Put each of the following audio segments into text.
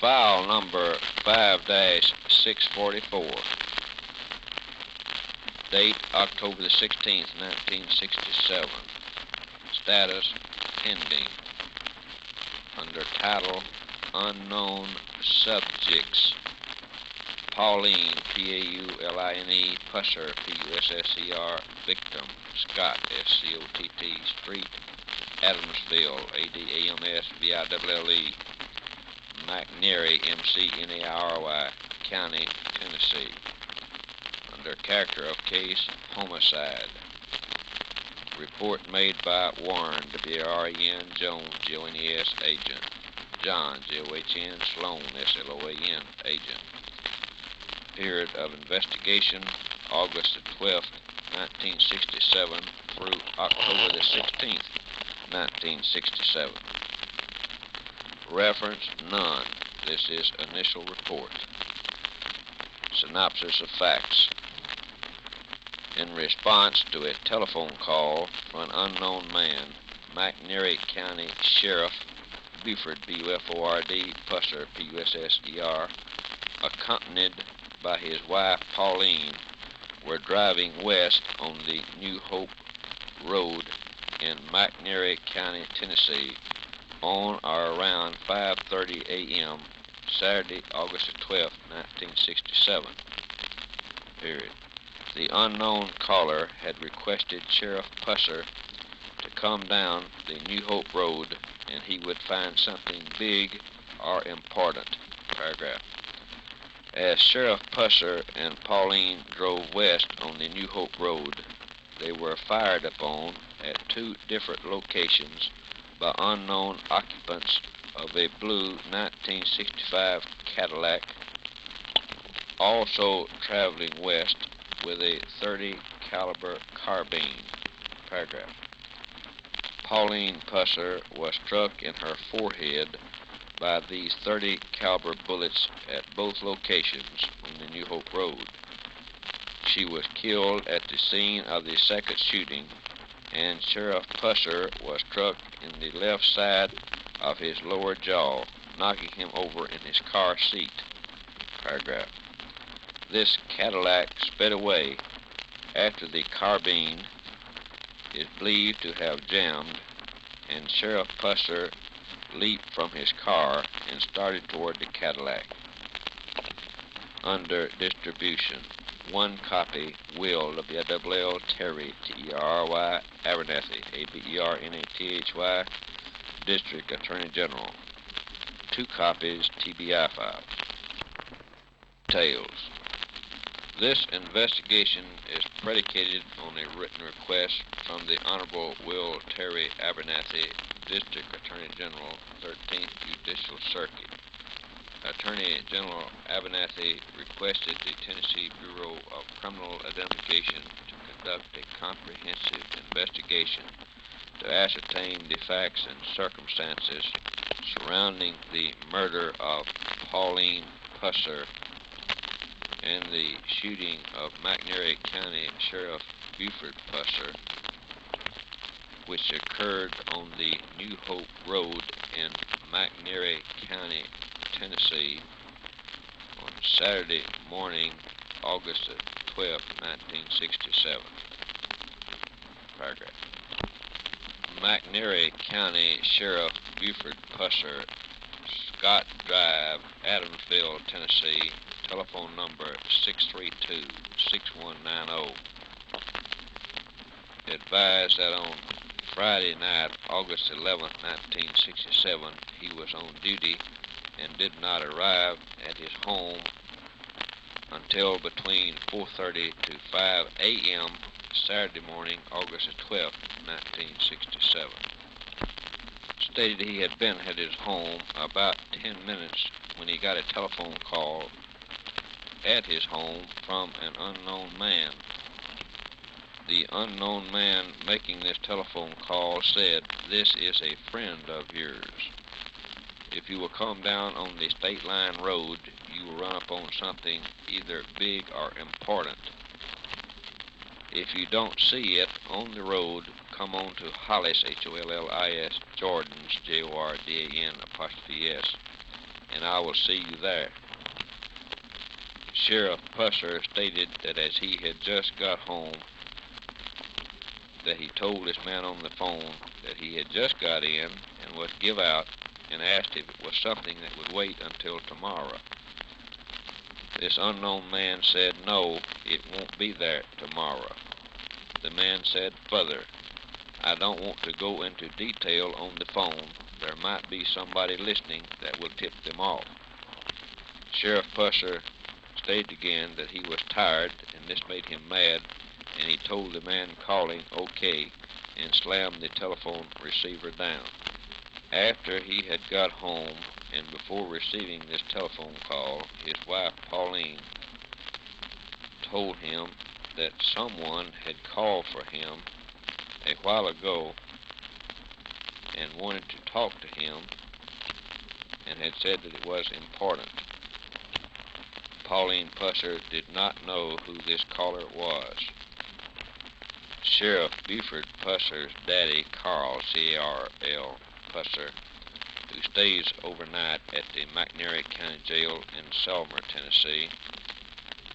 File number 5-644. Date October the 16th, 1967. Status pending. Under title Unknown Subjects. Pauline, Pauline Pusser, Pusser, victim, Scott, Scott, Street, Adamsville, Adams, Ville, McNary, McNary, County, Tennessee. Under character of case, homicide. Report made by Warren, W-R-E-N, Jones, J-O-N-E-S, agent. John, J-O-H-N, Sloan, S-L-O-A-N, agent. Period of investigation, August the 12th, 1967 through October the 16th, 1967. Reference, none. This is initial report. Synopsis of facts. In response to a telephone call from an unknown man, McNary County Sheriff Buford, B-U-F-O-R-D, Pusser, P-U-S-S-E-R, accompanied by his wife Pauline, were driving west on the New Hope Road in McNary County, Tennessee, on or around 5:30 a.m. Saturday, August 12, 1967. Period. The unknown caller had requested Sheriff Pusser to come down the New Hope Road and he would find something big or important. Paragraph. As Sheriff Pusser and Pauline drove west on the New Hope Road, they were fired upon at two different locations by unknown occupants of a blue 1965 Cadillac, also traveling west with a .30 caliber carbine. Paragraph. Pauline Pusser was struck in her forehead by these .30 caliber bullets at both locations on the New Hope Road. She was killed at the scene of the second shooting, and Sheriff Pusser was struck in the left side of his lower jaw, knocking him over in his car seat. Paragraph. This Cadillac sped away after the carbine is believed to have jammed, and Sheriff Pusser leaped from his car and started toward the Cadillac. Under distribution, one copy, Will, W-I-L-L, Terry, T-E-R-R-Y, Abernathy, A-B-E-R-N-A-T-H-Y, District Attorney General. 2 copies, TBI files. Details. This investigation is predicated on a written request from the Honorable Will Terry Abernathy, District Attorney General, 13th Judicial Circuit. Attorney General Abernathy requested the Tennessee Bureau of Criminal Identification to conduct a comprehensive investigation to ascertain the facts and circumstances surrounding the murder of Pauline Pusser and the shooting of McNary County Sheriff Buford Pusser, which occurred on the New Hope Road in McNary County, Tennessee, on Saturday morning, August 12, 1967. Paragraph. McNary County Sheriff Buford Pusser, Scott Drive, Adamsville, Tennessee, telephone number 632-6190. Advised that on Friday night, August 11, 1967, he was on duty and did not arrive at his home until between 4:30 to 5 a.m. Saturday morning, August 12, 1967. Stated he had been at his home about 10 minutes when he got a telephone call at his home from an unknown man. The unknown man making this telephone call said, "This is a friend of yours. If you will come down on the State Line Road, you will run upon something either big or important. If you don't see it on the road, come on to Hollis, Hollis, Jordan's, Jordan, and I will see you there. Sheriff Pusser stated that as he had just got home, that he told this man on the phone that he had just got in and would give out, and asked if it was something that would wait until tomorrow. This unknown man said, "No, it won't be there tomorrow." The man said further, "I don't want to go into detail on the phone. There might be somebody listening that will tip them off." Sheriff Pusser stated again that he was tired, and this made him mad, and he told the man calling "okay" and slammed the telephone receiver down. After he had got home, and before receiving this telephone call, his wife Pauline told him that someone had called for him a while ago and wanted to talk to him and had said that it was important. Pauline Pusser did not know who this caller was. Sheriff Buford Pusser's daddy, Carl, C-A-R-L, Pusser, who stays overnight at the McNairy County Jail in Selmer, Tennessee,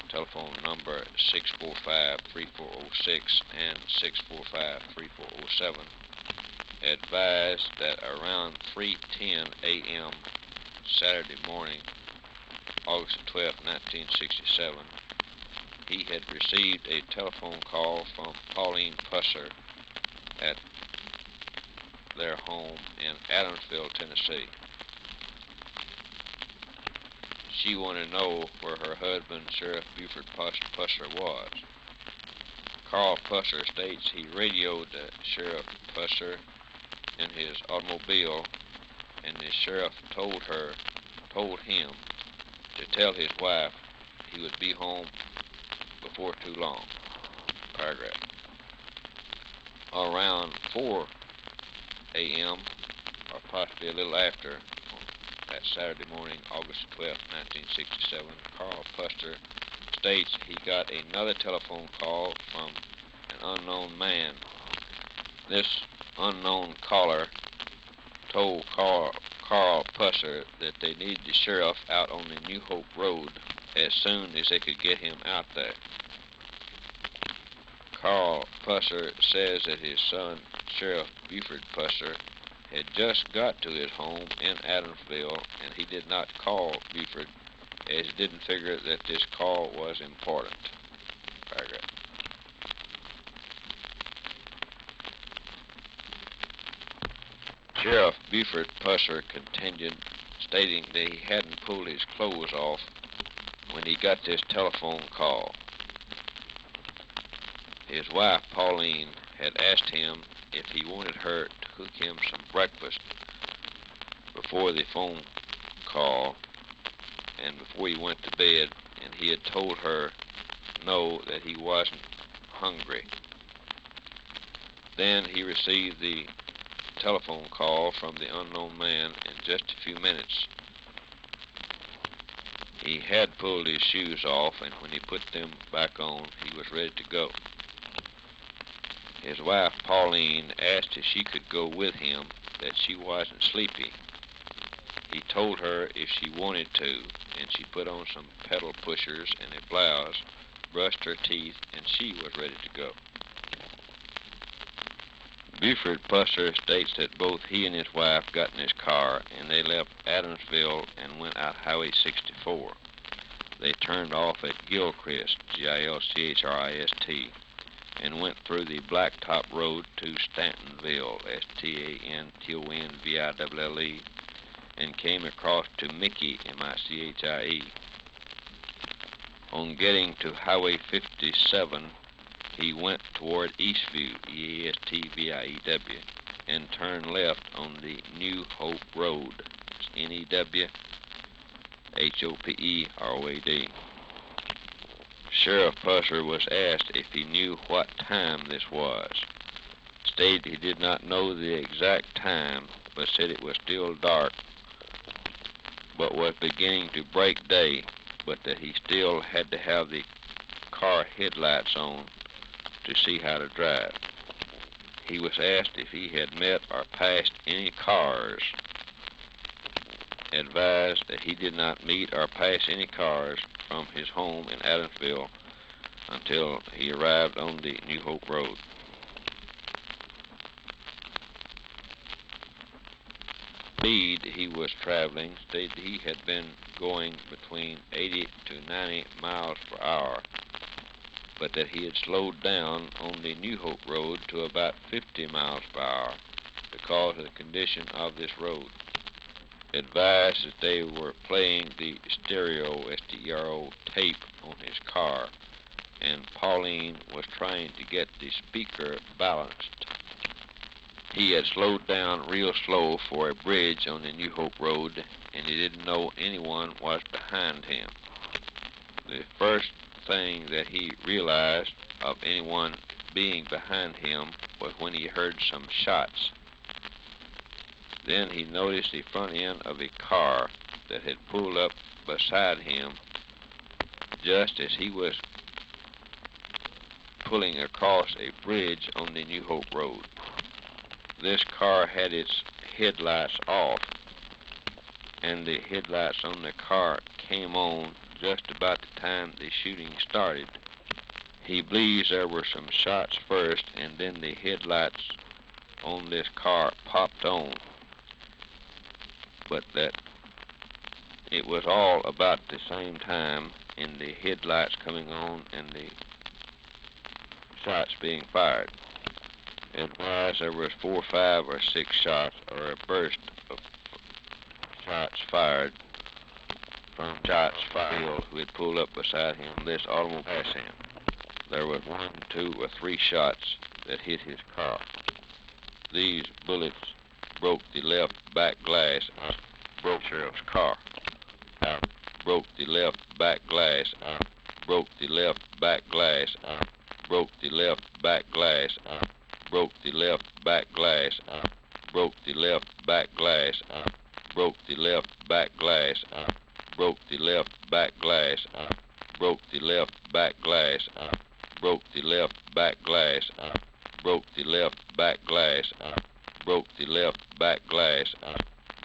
telephone number 645-3406 and 645-3407, advised that around 3:10 a.m. Saturday morning, August 12, 1967, he had received a telephone call from Pauline Pusser at their home in Adamsville, Tennessee. She wanted to know where her husband, Sheriff Buford Pusser, was. Carl Pusser states he radioed Sheriff Pusser in his automobile, and the sheriff told him to tell his wife he would be home before too long. Paragraph. Around 4 a.m., or possibly a little after, on that Saturday morning, August 12, 1967, Carl Pusser states he got another telephone call from an unknown man. This unknown caller told Carl Pusser that they needed the sheriff out on the New Hope Road as soon as they could get him out there. Carl Pusser says that his son, Sheriff Buford Pusser, had just got to his home in Adamsville, and he did not call Buford, as he didn't figure that this call was important. Paragraph. Sheriff Buford Pusser continued, stating that he hadn't pulled his clothes off when he got this telephone call. His wife, Pauline, had asked him if he wanted her to cook him some breakfast before the phone call and before he went to bed, and he had told her no, that he wasn't hungry. Then he received the telephone call from the unknown man in just a few minutes. He had pulled his shoes off, and when he put them back on, he was ready to go. His wife, Pauline, asked if she could go with him, that she wasn't sleepy. He told her if she wanted to, and she put on some pedal pushers and a blouse, brushed her teeth, and she was ready to go. Buford Pusser states that both he and his wife got in his car, and they left Adamsville and went out Highway 64. They turned off at Gilchrist, Gilchrist, and went through the Blacktop Road to Stantonville, Stantonville, and came across to Mickey, Michie. On getting to Highway 57, he went toward Eastview, Eastview, and turned left on the New Hope Road, Newhoperoad. Sheriff Pusser was asked if he knew what time this was. Stated he did not know the exact time, but said it was still dark, but was beginning to break day, but that he still had to have the car headlights on to see how to drive. He was asked if he had met or passed any cars advised that he did not meet or pass any cars from his home in Adamsville until he arrived on the New Hope Road. Speed he was traveling stated he had been going between 80 to 90 miles per hour, but that he had slowed down on the New Hope Road to about 50 miles per hour because of the condition of this road. Advised that they were playing the stereo STERO tape on his car, and Pauline was trying to get the speaker balanced. He had slowed down real slow for a bridge on the New Hope Road, and he didn't know anyone was behind him. The first thing that he realized of anyone being behind him was when he heard some shots. Then he noticed the front end of a car that had pulled up beside him just as he was pulling across a bridge on the New Hope Road. This car had its headlights off, and the headlights on the car came on just about the time the shooting started. He believes there were some shots first, and then the headlights on this car popped on, but that it was all about the same time in the headlights coming on and the shots being fired. Advised there was 4, 5, or 6 shots, or a burst of shots fired from shots fired who had pulled up beside him. This automobile passed him. There was 1, 2, or 3 shots that hit his car. These bullets broke the left back glass, broke Sheriff's car, broke the left back glass, broke the left back glass, broke the left back glass, broke the left back glass, broke the left back glass, broke the left back glass, broke the left back glass, broke the left back glass, broke the left back glass, broke the left back glass, broke the left back glass,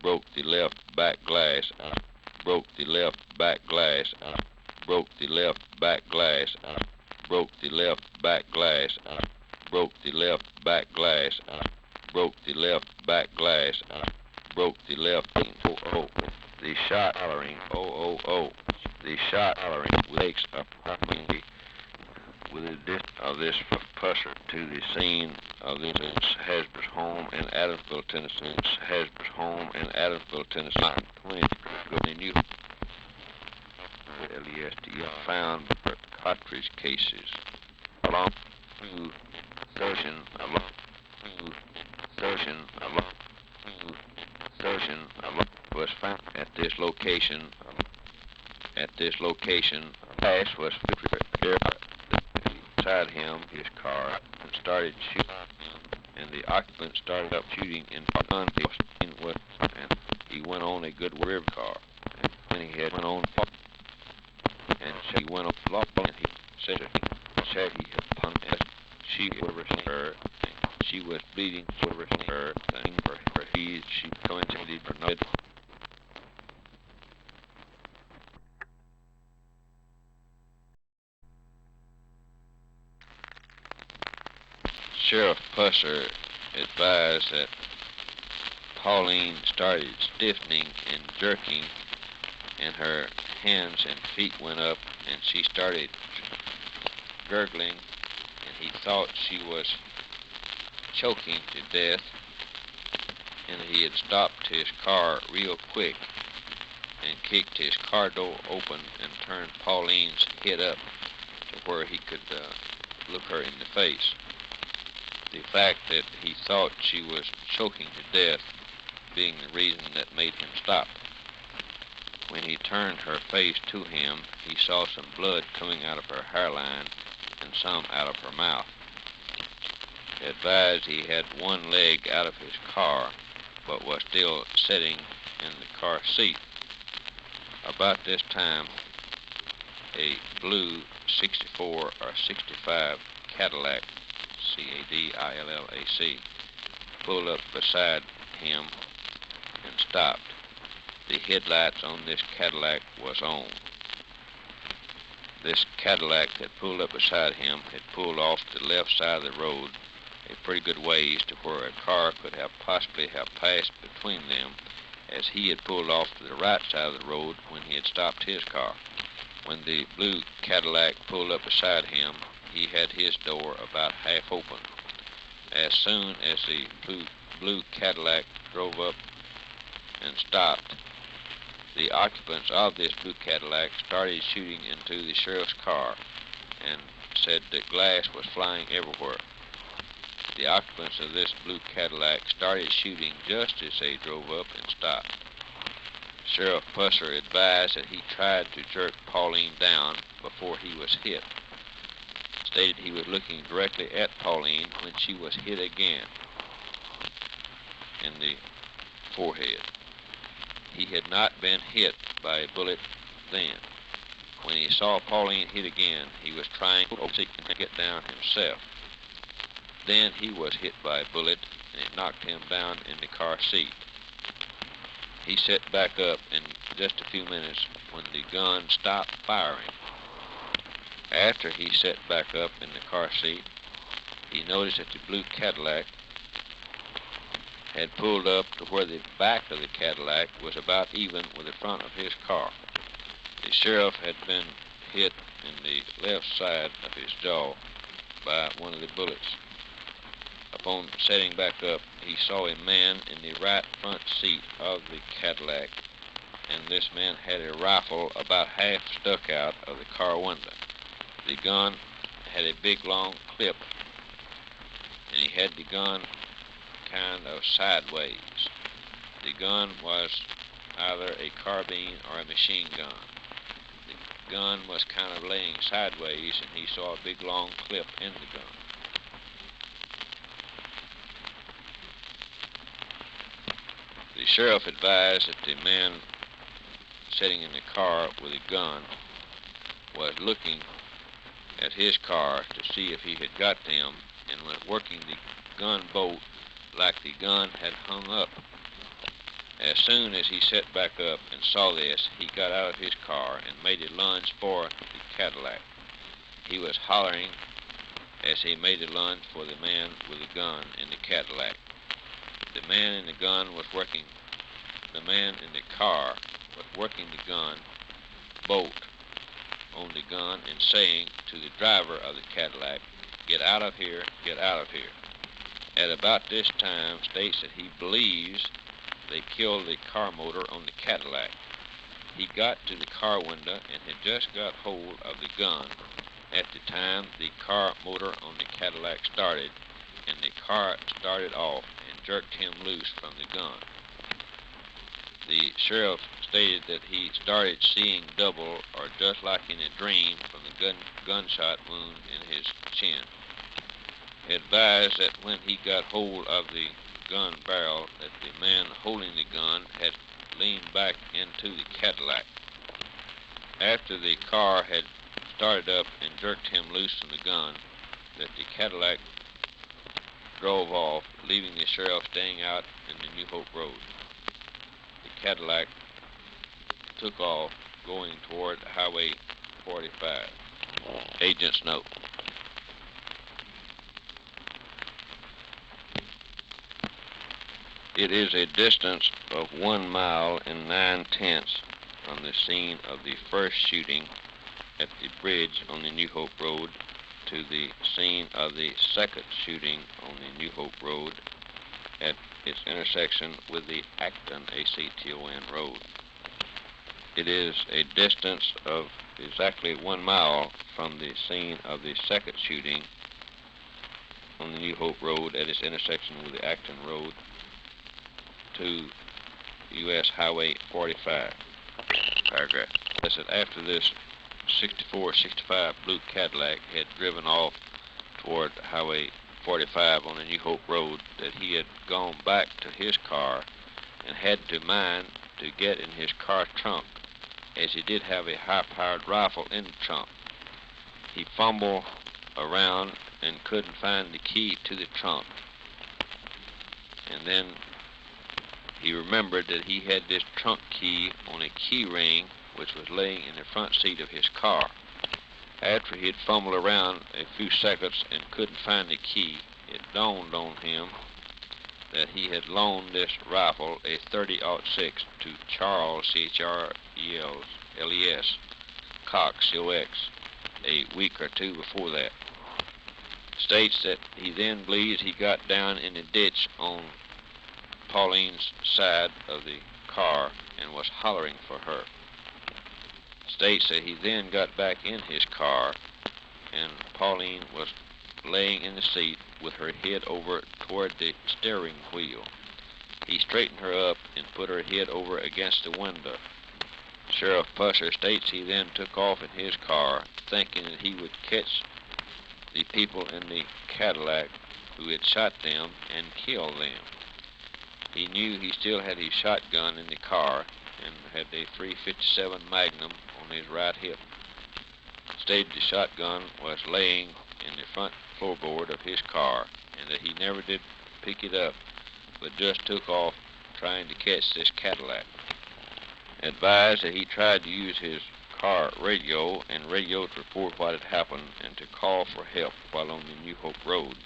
broke the left back glass, broke the left back glass, broke the left back glass, broke the left back glass, broke the left back glass, broke the left back glass, broke the left. The shot hollering, the shot hollering takes approximately with the distance of this Pusser to the scene of this Hasbrook's home in Adamsville, Tennessee. Hasbrook's home in Adamsville, Tennessee. 20 good new LEST found cartridge cases along to Dawson, was found at this location. Ash was beside him, his car, and started shooting, and the occupant started up shooting in front of him, and he went on a good river car, and when he had went on, and he went on law, and he said he had punched her. She was bleeding over her, she coincided for no. Sheriff Pusser advised that Pauline started stiffening and jerking, and her hands and feet went up, and she started gurgling, and he thought she was choking to death, and he had stopped his car real quick and kicked his car door open and turned Pauline's head up to where he could look her in the face. The fact that he thought she was choking to death being the reason that made him stop. When he turned her face to him, he saw some blood coming out of her hairline and some out of her mouth. Advised he had one leg out of his car, but was still sitting in the car seat. About this time, a blue 64 or 65 Cadillac, Cadillac, pulled up beside him and stopped. the headlights on this Cadillac was on. This Cadillac that pulled up beside him had pulled off to the left side of the road a pretty good ways to where a car could have possibly have passed between them, as he had pulled off to the right side of the road when he had stopped his car. When the blue Cadillac pulled up beside him, he had his door about half open. As soon as the blue Cadillac drove up and stopped, the occupants of this blue Cadillac started shooting into the sheriff's car and said that glass was flying everywhere. The occupants of this blue Cadillac started shooting just as they drove up and stopped. Sheriff Pusser advised that he tried to jerk Pauline down before he was hit. Stated he was looking directly at Pauline when she was hit again in the forehead. He had not been hit by a bullet then. When he saw Pauline hit again, he was trying to get down himself. Then he was hit by a bullet, and it knocked him down in the car seat. He sat back up in just a few minutes when the gun stopped firing. After he sat back up in the car seat, he noticed that the blue Cadillac had pulled up to where the back of the Cadillac was about even with the front of his car. The sheriff had been hit in the left side of his jaw by one of the bullets. Upon setting back up, he saw a man in the right front seat of the Cadillac, and this man had a rifle about half stuck out of the car window. The gun had a big long clip, and he had the gun kind of sideways. The gun was either a carbine or a machine gun. The gun was kind of laying sideways, and he saw a big long clip in the gun. The sheriff advised that the man sitting in the car with a gun was looking at his car to see if he had got them, and was working the gun bolt like the gun had hung up. As soon as he sat back up and saw this, he got out of his car and made a lunge for the Cadillac. He was hollering as he made a lunge for the man with the gun in the Cadillac. The man in the car was working the gun bolt on the gun and saying to the driver of the Cadillac, "Get out of here, get out of here." At about this time, states that he believes they killed the car motor on the Cadillac. He got to the car window and had just got hold of the gun at the time the car motor on the Cadillac started, and the car started off and jerked him loose from the gun. The sheriff stated that he started seeing double, or just like in a dream, from the gunshot wound in his chin. He advised that when he got hold of the gun barrel, that the man holding the gun had leaned back into the Cadillac. After the car had started up and jerked him loose from the gun, that the Cadillac drove off, leaving the sheriff staying out in the New Hope Road. The Cadillac took off, going toward Highway 45. Agent's note. It is a distance of 1 mile and 9/10 from the scene of the first shooting at the bridge on the New Hope Road to the scene of the second shooting on the New Hope Road at its intersection with the Acton ACTON Road. It is a distance of exactly 1 mile from the scene of the second shooting on the New Hope Road at its intersection with the Acton Road to U.S. Highway 45. Paragraph. That's that after this 6465 blue Cadillac had driven off toward Highway 45 on the New Hope Road, that he had gone back to his car and had to mind to get in his car trunk, as he did have a high-powered rifle in the trunk. He fumbled around and couldn't find the key to the trunk, and then he remembered that he had this trunk key on a key ring which was laying in the front seat of his car. After he had fumbled around a few seconds and couldn't find the key, it dawned on him that he had loaned this rifle, a 30-06, to Charles, C-H-R-E-L-L-E-S, Cox, C-O-X, a week or two before that. States that he then believes he got down in the ditch on Pauline's side of the car and was hollering for her. States that he then got back in his car and Pauline was laying in the seat with her head over toward the steering wheel. He straightened her up and put her head over against the window. Sheriff Pusser states he then took off in his car, thinking that he would catch the people in the Cadillac who had shot them and kill them. He knew he still had his shotgun in the car and had a .357 Magnum on his right hip. Stated the shotgun was laying in the front floorboard of his car and that he never did pick it up but just took off trying to catch this Cadillac. Advised that he tried to use his car radio and radio to report what had happened and to call for help while on the New Hope Road,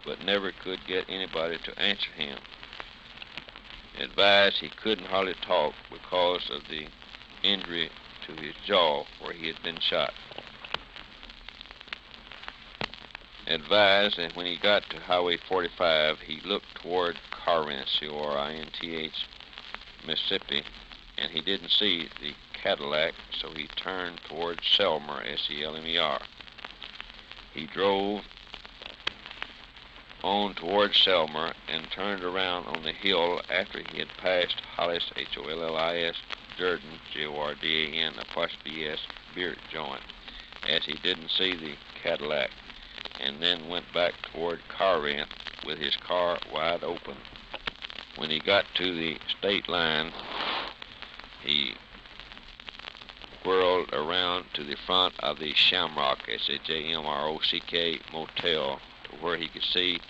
but never could get anybody to answer him. Advised he couldn't hardly talk because of the injury to his jaw where he had been shot. Advised that when he got to Highway 45, he looked toward Corinth, C-O-R-I-N-T-H, Mississippi, and he didn't see the Cadillac, so he turned toward Selmer, S-E-L-M-E-R. He drove on toward Selmer and turned around on the hill after he had passed Hollis, H-O-L-L-I-S, Jordan, J-O-R-D-A-N, apostrophe-S, beer joint, as he didn't see the Cadillac, and then went back toward Corinth with his car wide open. When he got to the state line, he whirled around to the front of the Shamrock, S-H-A-M-R-O-C-K, Motel, to where he could see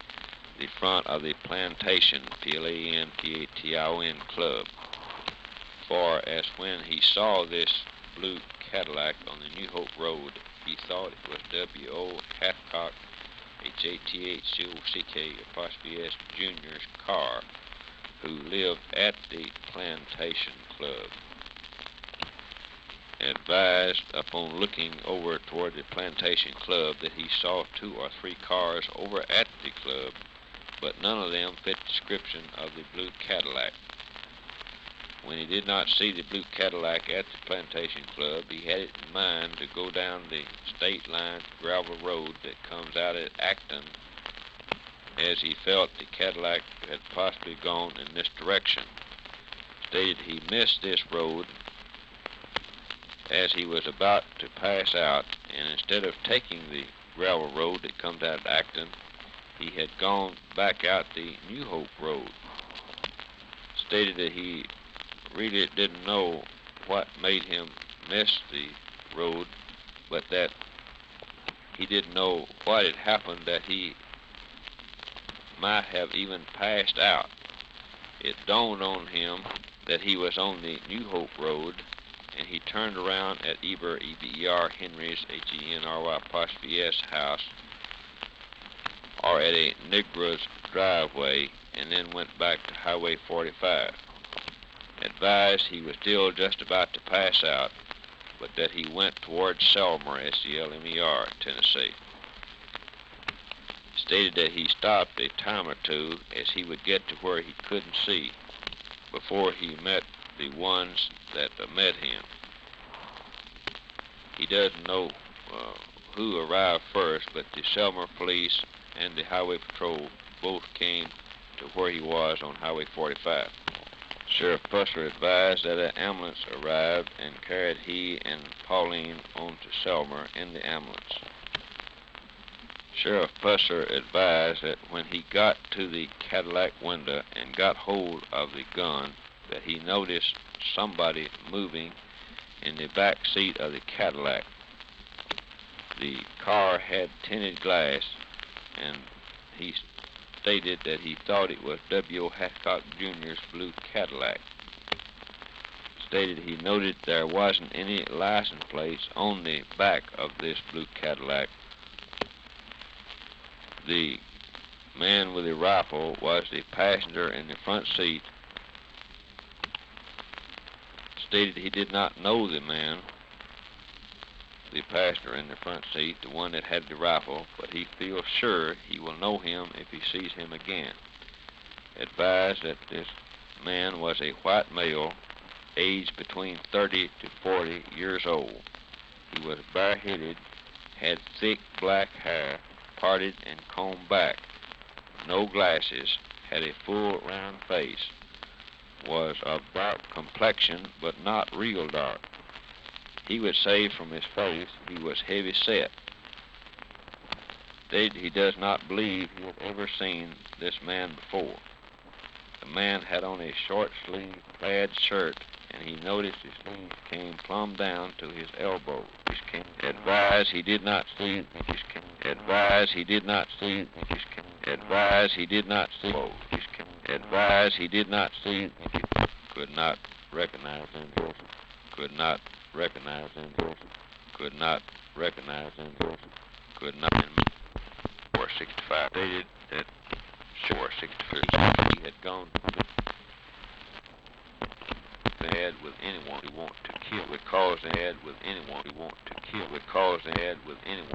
the front of the Plantation, P-L-A-N-T-A-T-I-O-N Club. For as when he saw this blue Cadillac on the New Hope Road, he thought it was W.O. Hathcock, H-A-T-H-C-O-C-K, apostrophe S, Jr.'s car, who lived at the Plantation Club. Advised upon looking over toward the Plantation Club that he saw 2 or 3 cars over at the club, but none of them fit the description of the blue Cadillac. When he did not see the blue Cadillac at the Plantation Club, he had it in mind to go down the state line gravel road that comes out at Acton, as he felt the Cadillac had possibly gone in this direction. Stated he missed this road as he was about to pass out, and instead of taking the gravel road that comes out of Acton, he had gone back out the New Hope Road. Stated that he really didn't know what made him miss the road, but that he didn't know what had happened, that he might have even passed out. It dawned on him that he was on the New Hope Road, and he turned around at Eber, E-B-E-R, Henry's, H-E-N-R-Y, apostrophe S house, or at a Negro's driveway, and then went back to Highway 45. Advised he was still just about to pass out, but that he went toward Selmer, S-E-L-M-E-R, Tennessee. Stated that he stopped a time or two as he would get to where he couldn't see before he met the ones that met him. He doesn't know who arrived first, but the Selmer police and the highway patrol both came to where he was on Highway 45. Sheriff Pusser advised that an ambulance arrived and carried he and Pauline on to Selmer in the ambulance. Sheriff Pusser advised that when he got to the Cadillac window and got hold of the gun, that he noticed somebody moving in the back seat of the Cadillac. The car had tinted glass, and he stated that he thought it was W. Hathcock Jr.'s blue Cadillac. Stated he noted there wasn't any license plates on the back of this blue Cadillac. The man with the rifle was the passenger in the front seat. Stated he did not know the man, the passenger in the front seat, the one that had the rifle, but he feels sure he will know him if he sees him again. Advised that this man was a white male, aged between 30 to 40 years old. He was bareheaded, had thick black hair, parted and combed back, no glasses, had a full round face, was of dark complexion but not real dark. He would say from his face he was heavy set. Stated he does not believe he had ever seen this man before. The man had on a short sleeve plaid shirt, and he noticed his sleeves came plumb down to his elbows. Advised he did not see. Advised he did not see. Advised he did not see. Advised he did not see. Could not recognize him. Could not recognize him. Could not recognize him. Could not. 465 stated that 465 he had gone ahead with anyone who wanted to kill. Would cause ahead with anyone who wanted to kill. Would cause ahead with anyone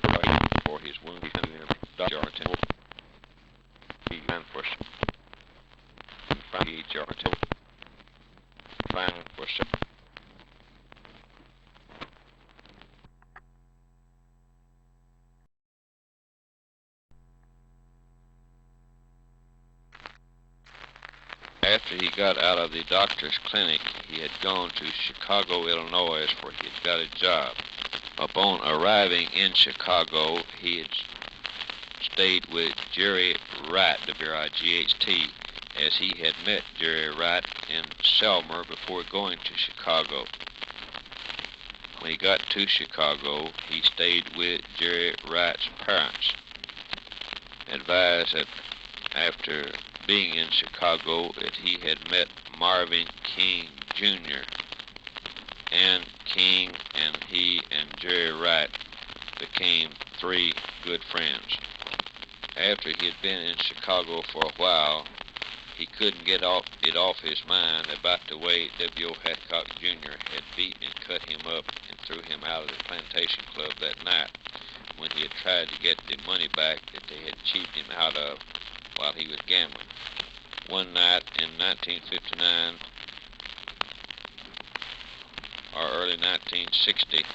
for his wounded. Jarton. He ran for Jarton. Final for After he got out of the doctor's clinic, he had gone to Chicago, Illinois, where he had got a job. Upon arriving in Chicago, he had stayed with Jerry Wright, W-R-I-G-H-T, as he had met Jerry Wright in Selmer before going to Chicago. When he got to Chicago, he stayed with Jerry Wright's parents. Advised that after being in Chicago that he had met Marvin King Jr. and King and he and Jerry Wright became three good friends. After he had been in Chicago for a while, he couldn't get it off his mind about the way W. Hathcock Jr. had beat and cut him up and threw him out of the Plantation Club that night when he had tried to get the money back that they had cheated him out of while he was gambling. One night in 1959 or early 1960,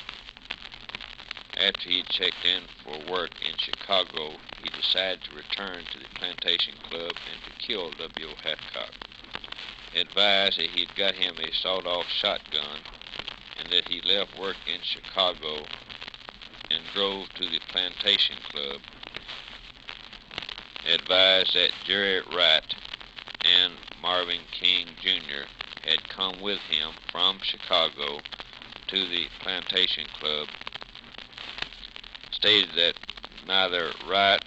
after he checked in for work in Chicago, he decided to return to the Plantation Club and to kill W. Hathcock. Advised that he'd got him a sawed-off shotgun and that he left work in Chicago and drove to the Plantation Club. Advised that Jerry Wright and Marvin King Jr. had come with him from Chicago to the Plantation Club. Stated that neither Wright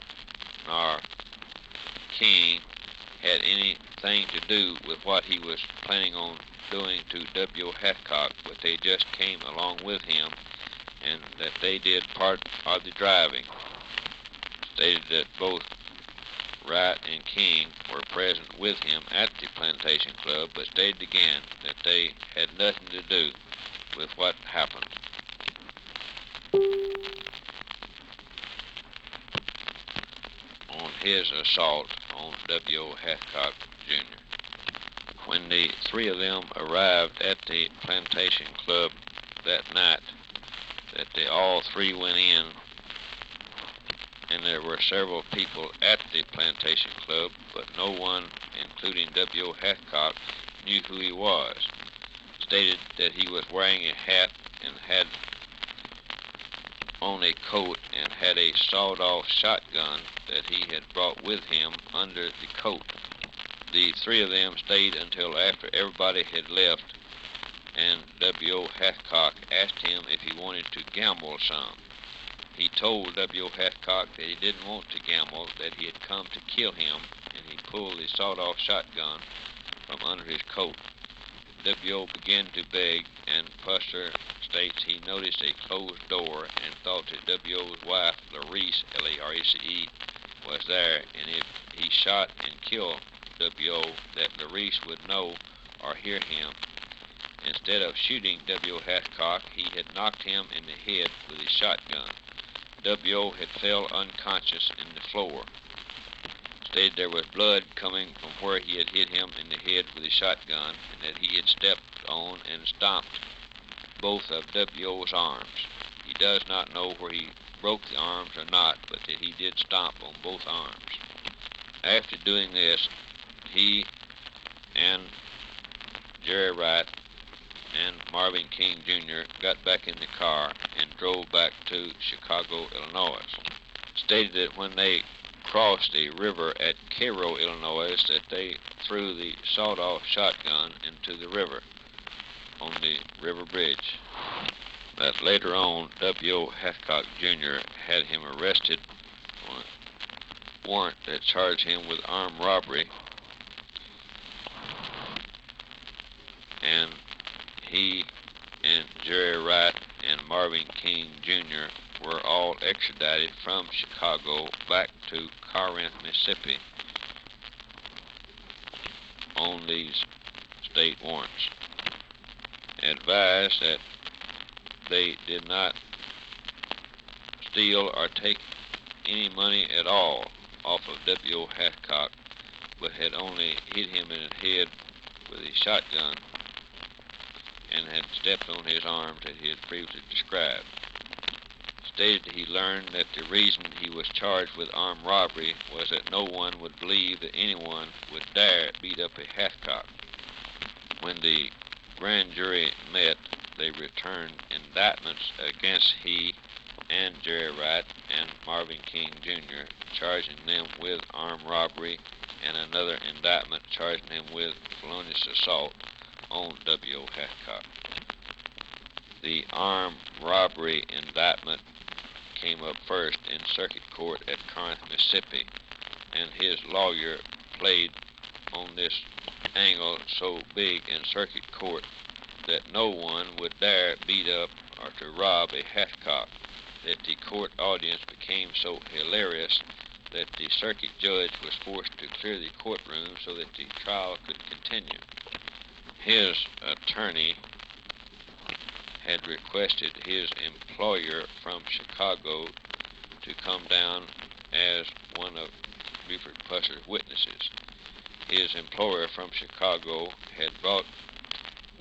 nor King had anything to do with what he was planning on doing to W. Hathcock, but they just came along with him and that they did part of the driving. Stated that both Wright and King were present with him at the Plantation Club, but stated again that they had nothing to do with what happened. On his assault on W. Hathcock Jr. When the three of them arrived at the Plantation Club that night, that they all three went in, and there were several people at the Plantation Club, but no one, including W. Hathcock, knew who he was. Stated that he was wearing a hat and had on a coat and had a sawed-off shotgun that he had brought with him under the coat. The three of them stayed until after everybody had left, and W. Hathcock asked him if he wanted to gamble some. He told W.O. Hathcock that he didn't want to gamble, that he had come to kill him, and he pulled the sawed-off shotgun from under his coat. W.O. began to beg, and Pusser states he noticed a closed door and thought that W.O.'s wife, Larice, L-A-R-E-C-E, was there, and if he shot and killed W.O., that Larice would know or hear him. Instead of shooting W.O. Hathcock, he had knocked him in the head with his shotgun. W.O. had fell unconscious in the floor. Stated there was blood coming from where he had hit him in the head with his shotgun, and that he had stepped on and stomped both of W.O.'s arms. He does not know where he broke the arms or not, but that he did stomp on both arms. After doing this, he and Jerry Wright and Marvin King Jr. got back in the car and drove back to Chicago, Illinois. Stated that when they crossed the river at Cairo, Illinois, that they threw the sawed-off shotgun into the river on the river bridge. That later on, W.O. Hathcock Jr. had him arrested on a warrant that charged him with armed robbery, and he and Jerry Wright and Marvin King Jr. were all extradited from Chicago back to Corinth, Mississippi on these state warrants. Advised that they did not steal or take any money at all off of W.O. Hathcock, but had only hit him in the head with his shotgun and had stepped on his arms that he had previously described. Stated he learned that the reason he was charged with armed robbery was that no one would believe that anyone would dare beat up a Hathcock. When the grand jury met, they returned indictments against he and Jerry Wright and Marvin King Jr., charging them with armed robbery, and another indictment charging him with felonious assault on W.O. Hathcock. The armed robbery indictment came up first in circuit court at Corinth, Mississippi, and his lawyer played on this angle so big in circuit court that no one would dare beat up or to rob a Hathcock, that the court audience became so hilarious that the circuit judge was forced to clear the courtroom so that the trial could continue. His attorney had requested his employer from Chicago to come down as one of Buford Pusser's witnesses. His employer from Chicago had brought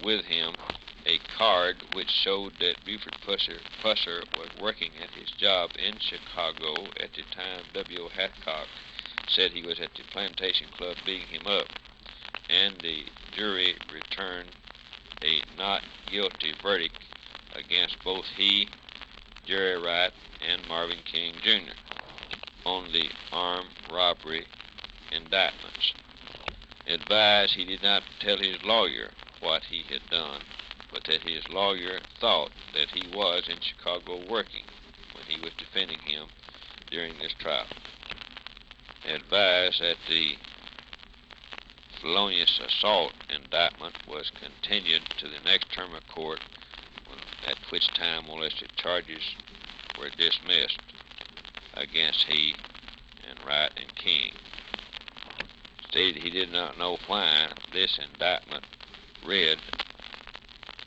with him a card which showed that Buford Pusser was working at his job in Chicago at the time W.O. Hathcock said he was at the Plantation Club beating him up, and the jury returned a not guilty verdict against both he, Jerry Wright, and Marvin King Jr. on the armed robbery indictments. Advised he did not tell his lawyer what he had done, but that his lawyer thought that he was in Chicago working when he was defending him during this trial. Advised that the felonious assault indictment was continued to the next term of court, at which time molested charges were dismissed against he and Wright and King. Stated he did not know why this indictment read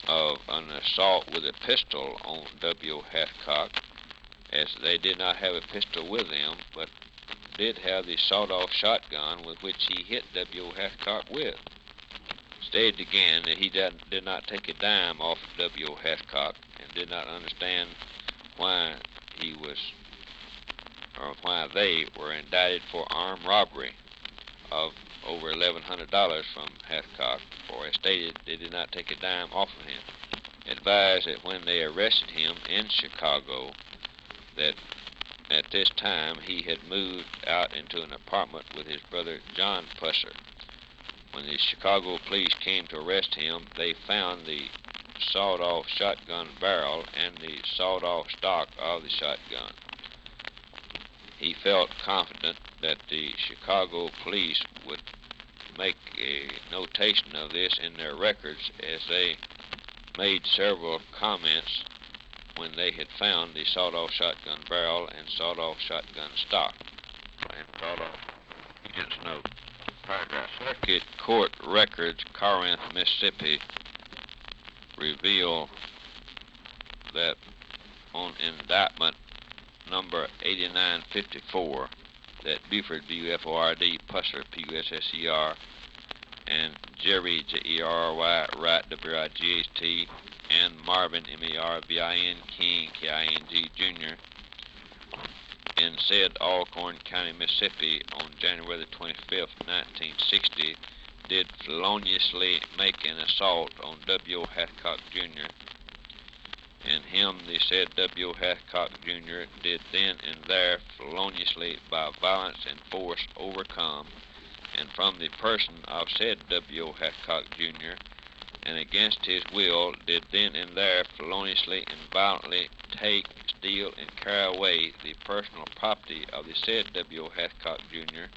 of an assault with a pistol on W.O. Hathcock, as they did not have a pistol with them, but did have the sawed-off shotgun with which he hit W.O. Hathcock with. Stated again that he did not take a dime off of W.O. Hathcock and did not understand why he was, or why they were indicted for armed robbery of over $1,100 from Hathcock, for as stated, they did not take a dime off of him. Advised that when they arrested him in Chicago, that at this time he had moved out into an apartment with his brother John Pusser. When the Chicago police came to arrest him, they found the sawed-off shotgun barrel and the sawed-off stock of the shotgun. He felt confident that the Chicago police would make a notation of this in their records, as they made several comments when they had found the sawed-off shotgun barrel and sawed-off shotgun stock. And sawed-off agent's note. Paragraph. Circuit Court records, Corinth, Mississippi, reveal that on indictment number 8954, that Buford, B-U-F-O-R-D, Pusser, P-U-S-S-E-R, and Jerry, J-E-R-R-Y, Wright, W-I-G-H-T, and Marvin, M-A-R-V-I-N, King, K-I-N-G, Jr., in said Alcorn County, Mississippi, on January the 25th, 1960, did feloniously make an assault on W. Hathcock, Jr., and him the said W. Hathcock, Jr. did then and there feloniously by violence and force overcome, and from the person of said W. Hathcock, Jr., and against his will did then and there feloniously and violently take, steal, and carry away the personal property of the said W. Hathcock, Jr.,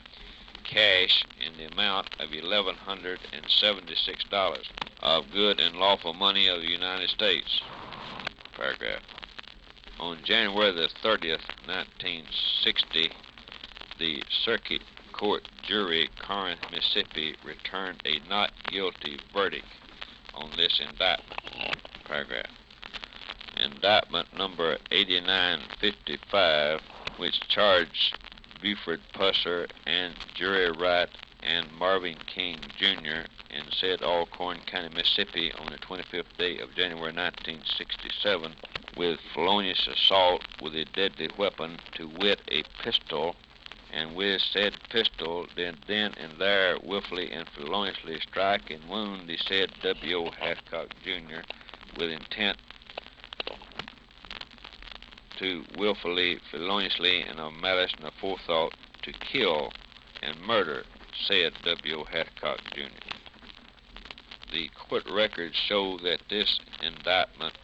cash in the amount of $1,176 of good and lawful money of the United States. Paragraph. On January the 30th, 1960, the Circuit Court jury, Corinth, Mississippi, returned a not guilty verdict on this indictment. Paragraph. Indictment number 8955, which charged Buford Pusser and Jerry Wright and Marvin King, Jr. in said Alcorn County, Mississippi, on the 25th day of January 1967, with felonious assault with a deadly weapon, to wit, a pistol, and with said pistol did then and there willfully and feloniously strike and wound the said W. Hathcock, Jr., with intent to willfully, feloniously, and of malice and aforethought to kill and murder said W. Hathcock, Jr. The court records show that this indictment,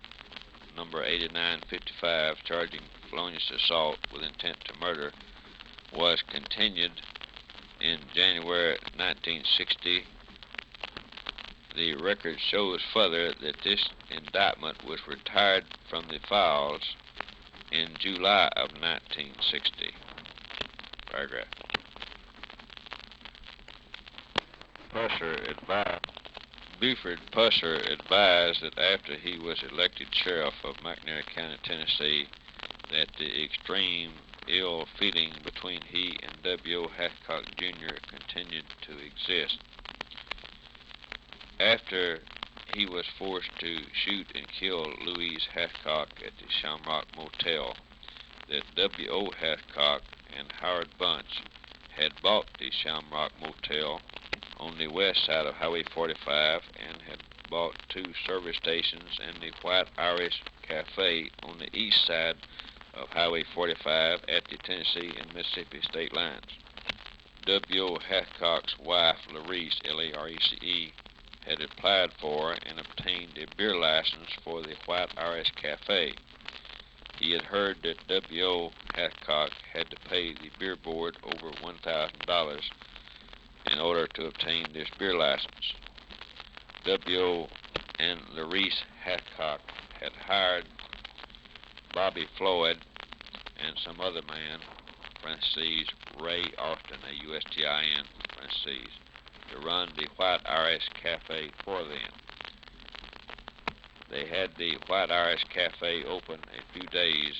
number 8955, charging felonious assault with intent to murder, was continued in January 1960. The record shows further that this indictment was retired from the files in July of 1960. Paragraph. Buford Pusser advised that after he was elected sheriff of McNair County, Tennessee, that the extreme ill feeling between he and W. Hathcock, Jr. continued to exist. After he was forced to shoot and kill Louise Hathcock at the Shamrock Motel, that W.O. Hathcock and Howard Bunch had bought the Shamrock Motel on the west side of Highway 45 and had bought 2 service stations and the White Irish Cafe on the east side of Highway 45 at the Tennessee and Mississippi state lines. W. Hathcock's wife, Larice, L-A-R-E-C-E, had applied for and obtained a beer license for the White Irish Cafe. He had heard that W. Hathcock had to pay the beer board over $1,000 in order to obtain this beer license. W. and Larice Hathcock had hired Bobby Floyd and some other man, parentheses, Ray Austin, A-U-S-T-I-N, parentheses, to run the White Irish Cafe for them. They had the White Irish Cafe open a few days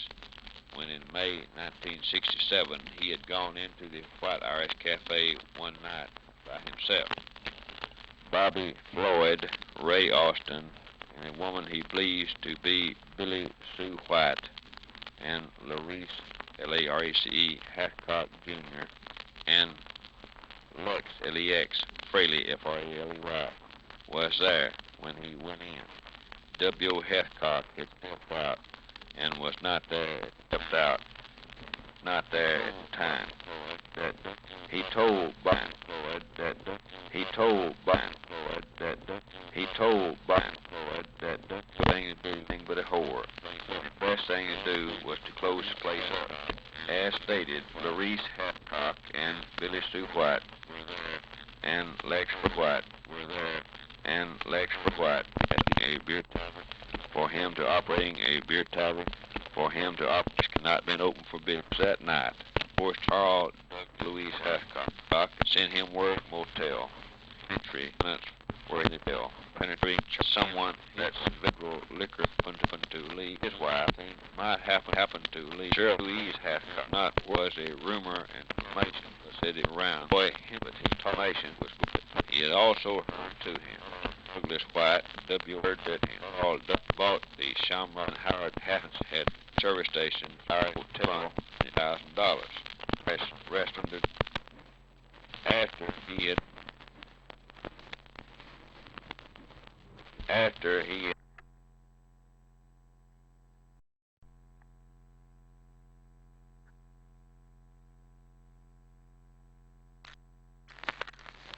when in May 1967 he had gone into the White Irish Cafe one night by himself. Bobby Floyd, Ray Austin, and a woman he believes to be Billy Sue White, and Larice, L-A-R-E-C-E, Hathcock, Jr., and Lex, L-E-X, Fraley, F-R-A-L-E-Y, was there when he went in. W. Hathcock had stepped out and was not there at the time. He told Bobby Floyd that that the thing to do anything but a whore. The best thing to do was to close the place up. As stated, Clarice Hathcock and Billy Sue White and Lex White were there, and Lex White at a beer tavern for him to operating a beer tavern for him to operate cannot been open for business that night. Force Charles Louise Hathcock sent him word from Motel. Entry minutes were in the bill. Penetrating someone that's federal liquor to Lee, his wife, might happen to Lee. Sheriff Louise Hathcock not was a rumor and information was said around. Boy, but his information was good. He had also heard to him. Douglas White, W. heard that him. All bought the Shamrock and Howard Hathens had service station, hired hotel $1,000. Rest under after he had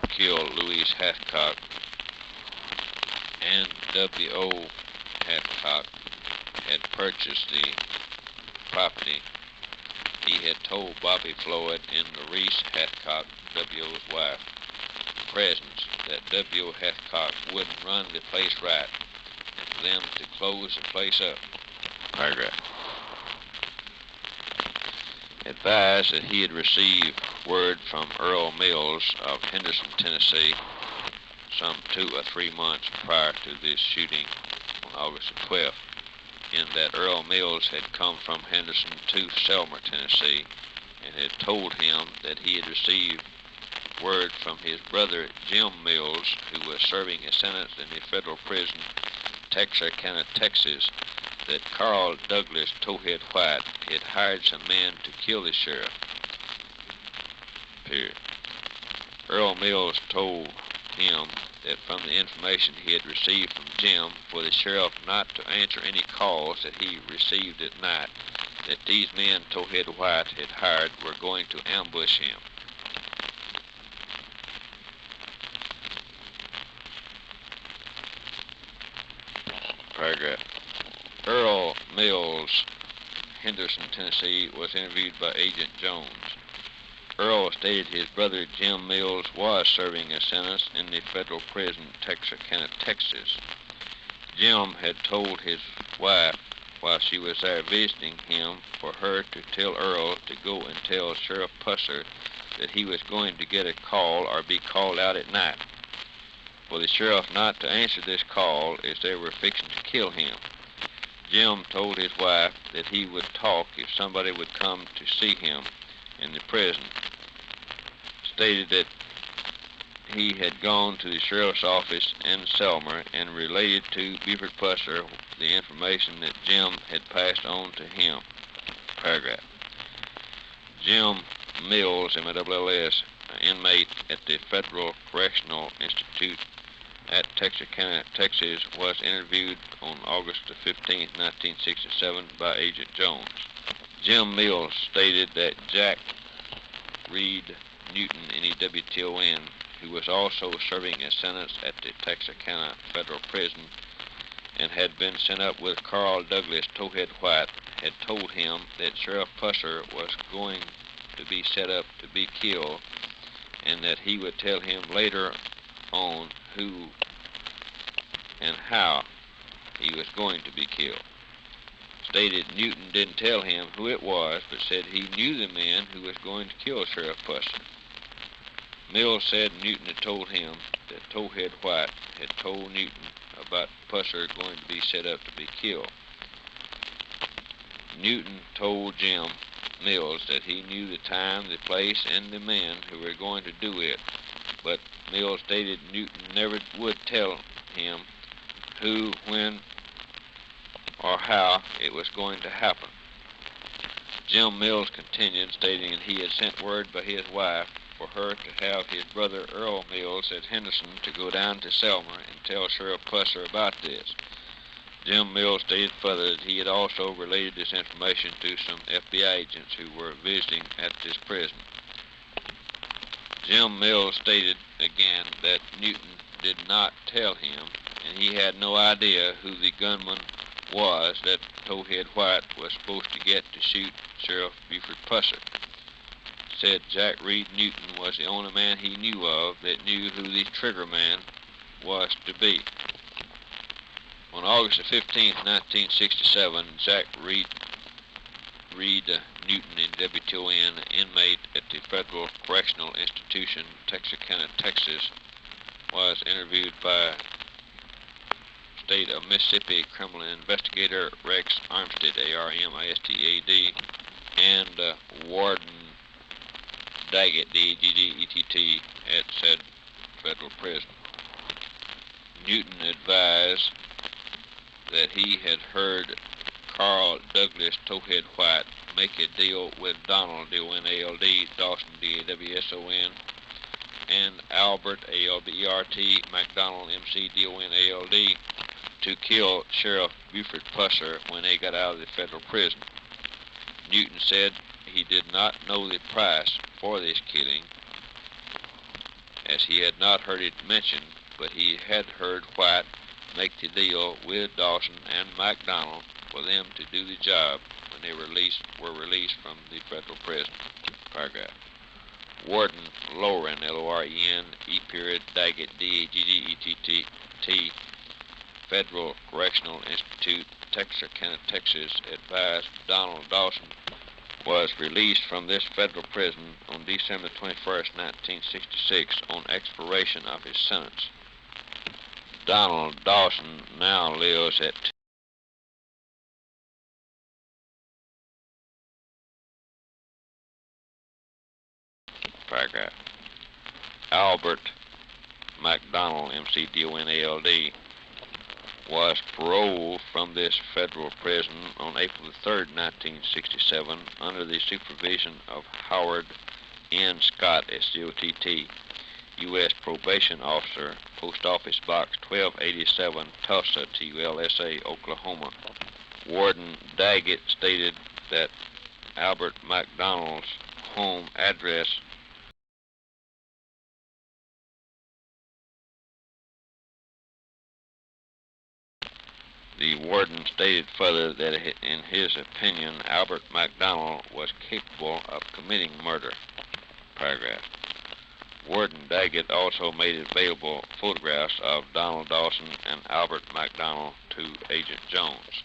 killed Louise Hathcock and W.O. Hathcock had purchased the property. He had told Bobby Floyd and Maurice Hathcock, W.O.'s wife, presence that W.O. Hathcock wouldn't run the place right and for them to close the place up. Paragraph. Advised that he had received word from Earl Mills of Henderson, Tennessee, some 2 or 3 months prior to this shooting on August 12th, in that Earl Mills had come from Henderson to Selmer, Tennessee, and had told him that he had received word from his brother Jim Mills, who was serving a sentence in the federal prison, Texarkana, Texas, that Carl Douglas Towhead White had hired some men to kill the sheriff. Period. Earl Mills told him that from the information he had received from Jim for the sheriff not to answer any calls that he received at night, that these men Towhead White had hired were going to ambush him. Paragraph. Earl Mills, Henderson, Tennessee, was interviewed by Agent Jones. Earl stated his brother Jim Mills was serving a sentence in the federal prison, Texarkana, Texas. Jim had told his wife while she was there visiting him for her to tell Earl to go and tell Sheriff Pusser that he was going to get a call or be called out at night, for the sheriff not to answer this call as they were fixing to kill him. Jim told his wife that he would talk if somebody would come to see him in the prison. Stated that he had gone to the sheriff's office in Selmer and related to Buford Pusser the information that Jim had passed on to him. Paragraph. Jim Mills, MLLS, inmate at the Federal Correctional Institute at Texarkana, Texas, was interviewed on August 15, 1967 by Agent Jones. Jim Mills stated that Jack Reed Newton, NEWTON, who was also serving a sentence at the Texarkana Federal Prison and had been sent up with Carl Douglas Towhead White, had told him that Sheriff Pusser was going to be set up to be killed and that he would tell him later on who and how he was going to be killed. Stated Newton didn't tell him who it was, but said he knew the man who was going to kill Sheriff Pusser. Mills said Newton had told him that Towhead White had told Newton about Pusser going to be set up to be killed. Newton told Jim Mills that he knew the time, the place, and the men who were going to do it, but Mills stated Newton never would tell him who, when, or how it was going to happen. Jim Mills continued, stating that he had sent word by his wife for her to have his brother Earl Mills at Henderson to go down to Selmer and tell Sheriff Pusser about this. Jim Mills stated further that he had also related this information to some FBI agents who were visiting at this prison. Jim Mills stated again that Newton did not tell him and he had no idea who the gunman was that Towhead White was supposed to get to shoot Sheriff Buford Pusser. Said Jack Reed Newton was the only man he knew of that knew who the trigger man was to be. On August the 15th, 1967, Jack Reed Newton, in WTON, inmate at the Federal Correctional Institution, Texarkana, Texas, was interviewed by State of Mississippi criminal investigator Rex Armstead, A-R-M-I-S-T-A-D, and Warden Daggett, D-A-G-G-E-T-T, at said federal prison. Newton advised that he had heard Carl Douglas Towhead White make a deal with Donald, D-O-N-A-L-D, Dawson, D-A-W-S-O-N, and Albert, A-L-B-E-R-T, McDonald, M-C-D-O-N-A-L-D, to kill Sheriff Buford Pusser when they got out of the federal prison. Newton said he did not know the price for this killing, as he had not heard it mentioned, but he had heard White make the deal with Dawson and McDonald for them to do the job when they were released from the federal prison. Paragraph. Warden Loren, L-O-R-E-N, E-period, Daggett, D-A-G-G-E-T-T, Federal Correctional Institute, Texarkana, Texas, advised Donald Dawson was released from this federal prison on December 21st, 1966, on expiration of his sentence. Donald Dawson now lives at paragraph. Albert McDonald, M-C-D-O-N-A-L-D, was paroled from this federal prison on April 3rd, 1967, under the supervision of Howard N. Scott, S-C-O-T-T, U.S. Probation Officer, Post Office Box 1287, Tulsa, T-U-L-S-A, Oklahoma. Warden Daggett stated that Albert McDonald's home address The warden stated further that in his opinion, Albert McDonald was capable of committing murder. Paragraph. Warden Daggett also made available photographs of Donald Dawson and Albert McDonald to Agent Jones.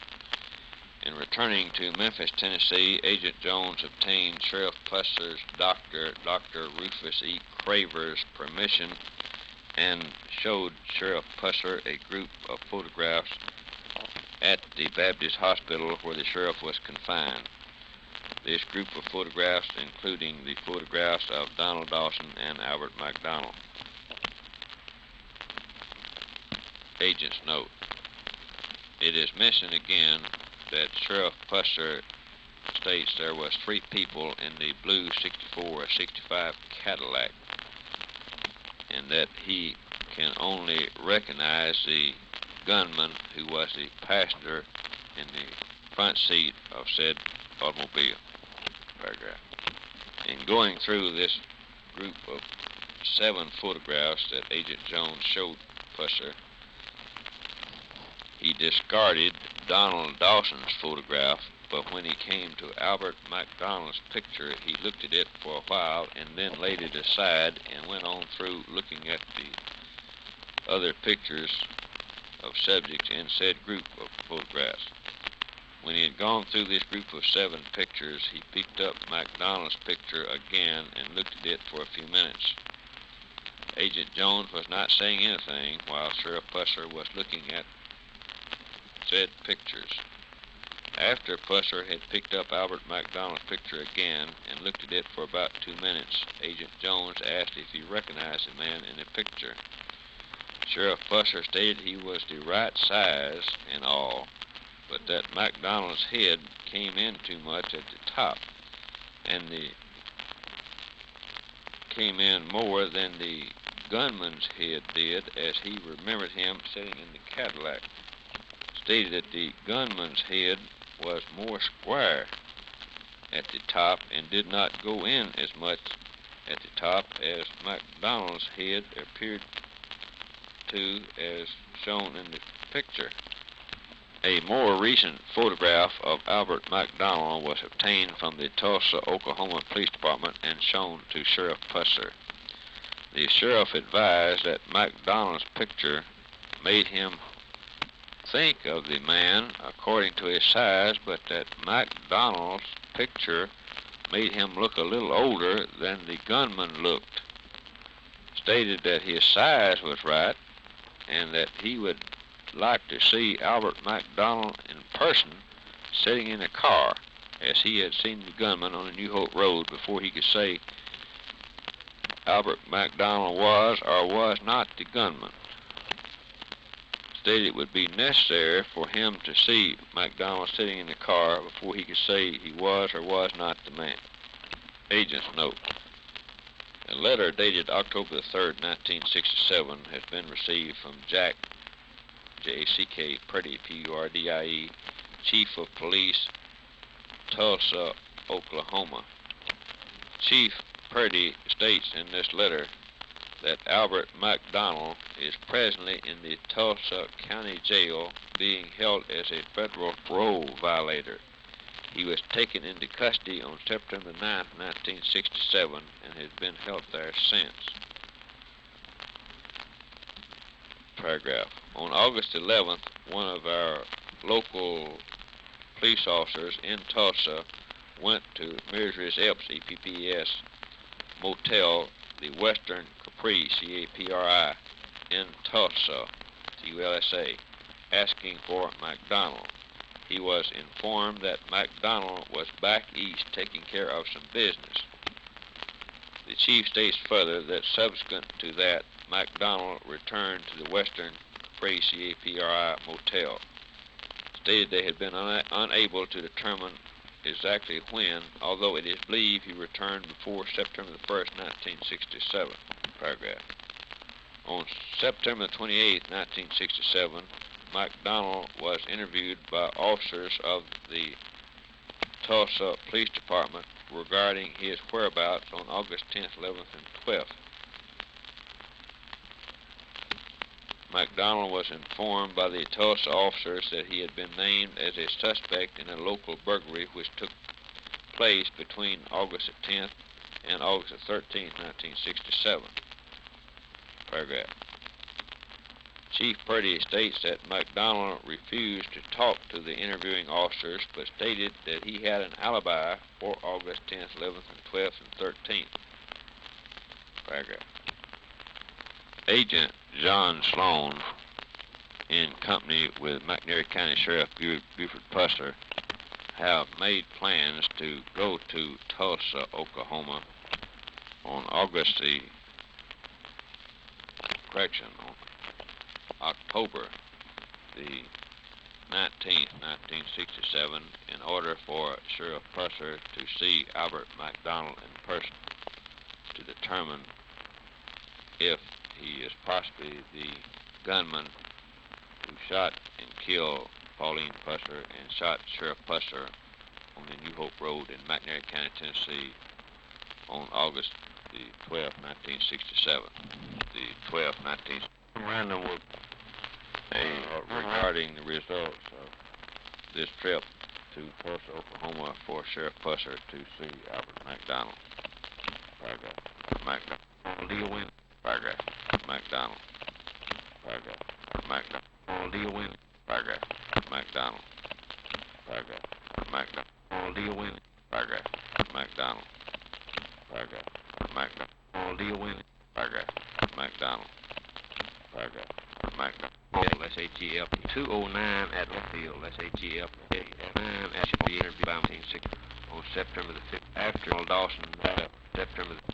In returning to Memphis, Tennessee, Agent Jones obtained Sheriff Pusser's doctor, Dr. Rufus E. Craver's permission, and showed Sheriff Pusser a group of photographs at the Baptist Hospital where the sheriff was confined. This group of photographs, including the photographs of Donald Dawson and Albert McDonald. Agent's note. It is mentioned again that Sheriff Pusser states there was 3 people in the blue 64 or 65 Cadillac, and that he can only recognize the gunman who was the passenger in the front seat of said automobile. Paragraph. In going through this group of 7 photographs that Agent Jones showed Pusser, he discarded Donald Dawson's photograph, but when he came to Albert McDonald's picture, he looked at it for a while and then laid it aside and went on through looking at the other pictures of subjects in said group of photographs. When he had gone through this group of 7 pictures, he picked up McDonald's picture again and looked at it for a few minutes. Agent Jones was not saying anything while Sheriff Pusser was looking at said pictures. After Pusser had picked up Albert McDonald's picture again and looked at it for about 2 minutes, Agent Jones asked if he recognized the man in the picture. Sheriff Pusser stated he was the right size and all, but that McDonald's head came in too much at the top, and came in more than the gunman's head did, as he remembered him sitting in the Cadillac. Stated that the gunman's head was more square at the top and did not go in as much at the top as McDonald's head appeared to as shown in the picture. A more recent photograph of Albert McDonald was obtained from the Tulsa, Oklahoma Police Department and shown to Sheriff Pusser. The sheriff advised that McDonald's picture made him think of the man according to his size, but that McDonald's picture made him look a little older than the gunman looked. Stated that his size was right and that he would like to see Albert McDonald in person sitting in a car, as he had seen the gunman on the New Hope Road before he could say Albert McDonald was or was not the gunman. Stated it would be necessary for him to see McDonald sitting in the car before he could say he was or was not the man. Agent's note. A letter dated October the 3rd, 1967 has been received from Jack, J-A-C-K, Purdy, P-U-R-D-I-E, Chief of Police, Tulsa, Oklahoma. Chief Purdy states in this letter that Albert McDonald is presently in the Tulsa County Jail being held as a federal parole violator. He was taken into custody on September 9, 1967, and has been held there since. Paragraph. On August 11th, one of our local police officers in Tulsa went to Mrs. Epps, E-P-P-S, Motel, the Western Capri, C-A-P-R-I, in Tulsa, T-U-L-S-A, asking for McDonald. He was informed that McDonald was back east taking care of some business. The chief states further that subsequent to that, McDonald returned to the Western Capri, C-A-P-R-I, Motel. Stated they had been unable to determine exactly when, although it is believed he returned before September the 1st, 1967. Paragraph. On September 28, 1967, McDonald was interviewed by officers of the Tulsa Police Department regarding his whereabouts on August 10th, 11th, and 12th. McDonald was informed by the Tulsa officers that he had been named as a suspect in a local burglary which took place between August 10th and August 13th, 1967. Paragraph. Chief Purdy states that McDonald refused to talk to the interviewing officers, but stated that he had an alibi for August 10th, 11th, and 12th, and 13th. Paragraph. Agent John Sloan, in company with McNairy County Sheriff Buford Pusser, have made plans to go to Tulsa, Oklahoma on October the 19th, 1967, in order for Sheriff Pusser to see Albert McDonald in person to determine if he is possibly the gunman who shot and killed Pauline Pusser and shot Sheriff Pusser on the New Hope Road in McNairy County, Tennessee on August the 12th, 1967. The 12th, 19th. Random will regarding the results of this trip to Tulsa, Oklahoma for Sheriff Pusser to see Albert McDonald. Paragraph. McDonald deal win. Paragraph. McDonald. Paragraph. McDonald deal win. Paragraph. McDonald. Paragraph. McDonald deal win. Paragraph. McDonald. Paragraph. McDonald deal win. Paragraph. McDonald. Paragraph. McDonald. SAGF 209 at Field. SAGF 9 at the interview by 1960 on September the 5th. After Dawson September the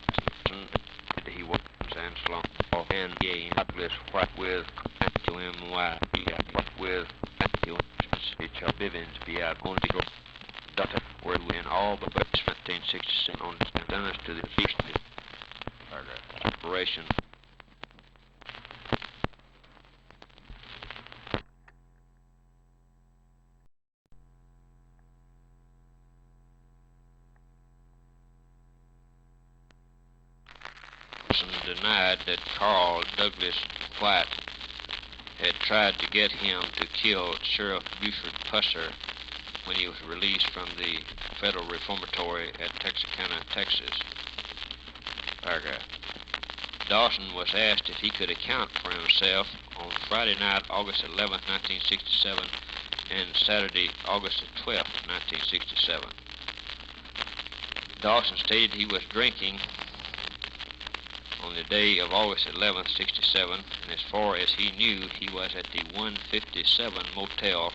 5th, he was and Sloan and Gay Douglas what with MY what with Bivens B.I. on the data where in all the books 1967 on done us to the east operation. Denied that Carl Douglas White had tried to get him to kill Sheriff Buford Pusser when he was released from the federal reformatory at Texarkana, Texas. Paragraph. Dawson was asked if he could account for himself on Friday night, August 11, 1967, and Saturday, August 12, 1967. Dawson stated he was drinking on the day of August 11, 67, and as far as he knew, he was at the 157 Motel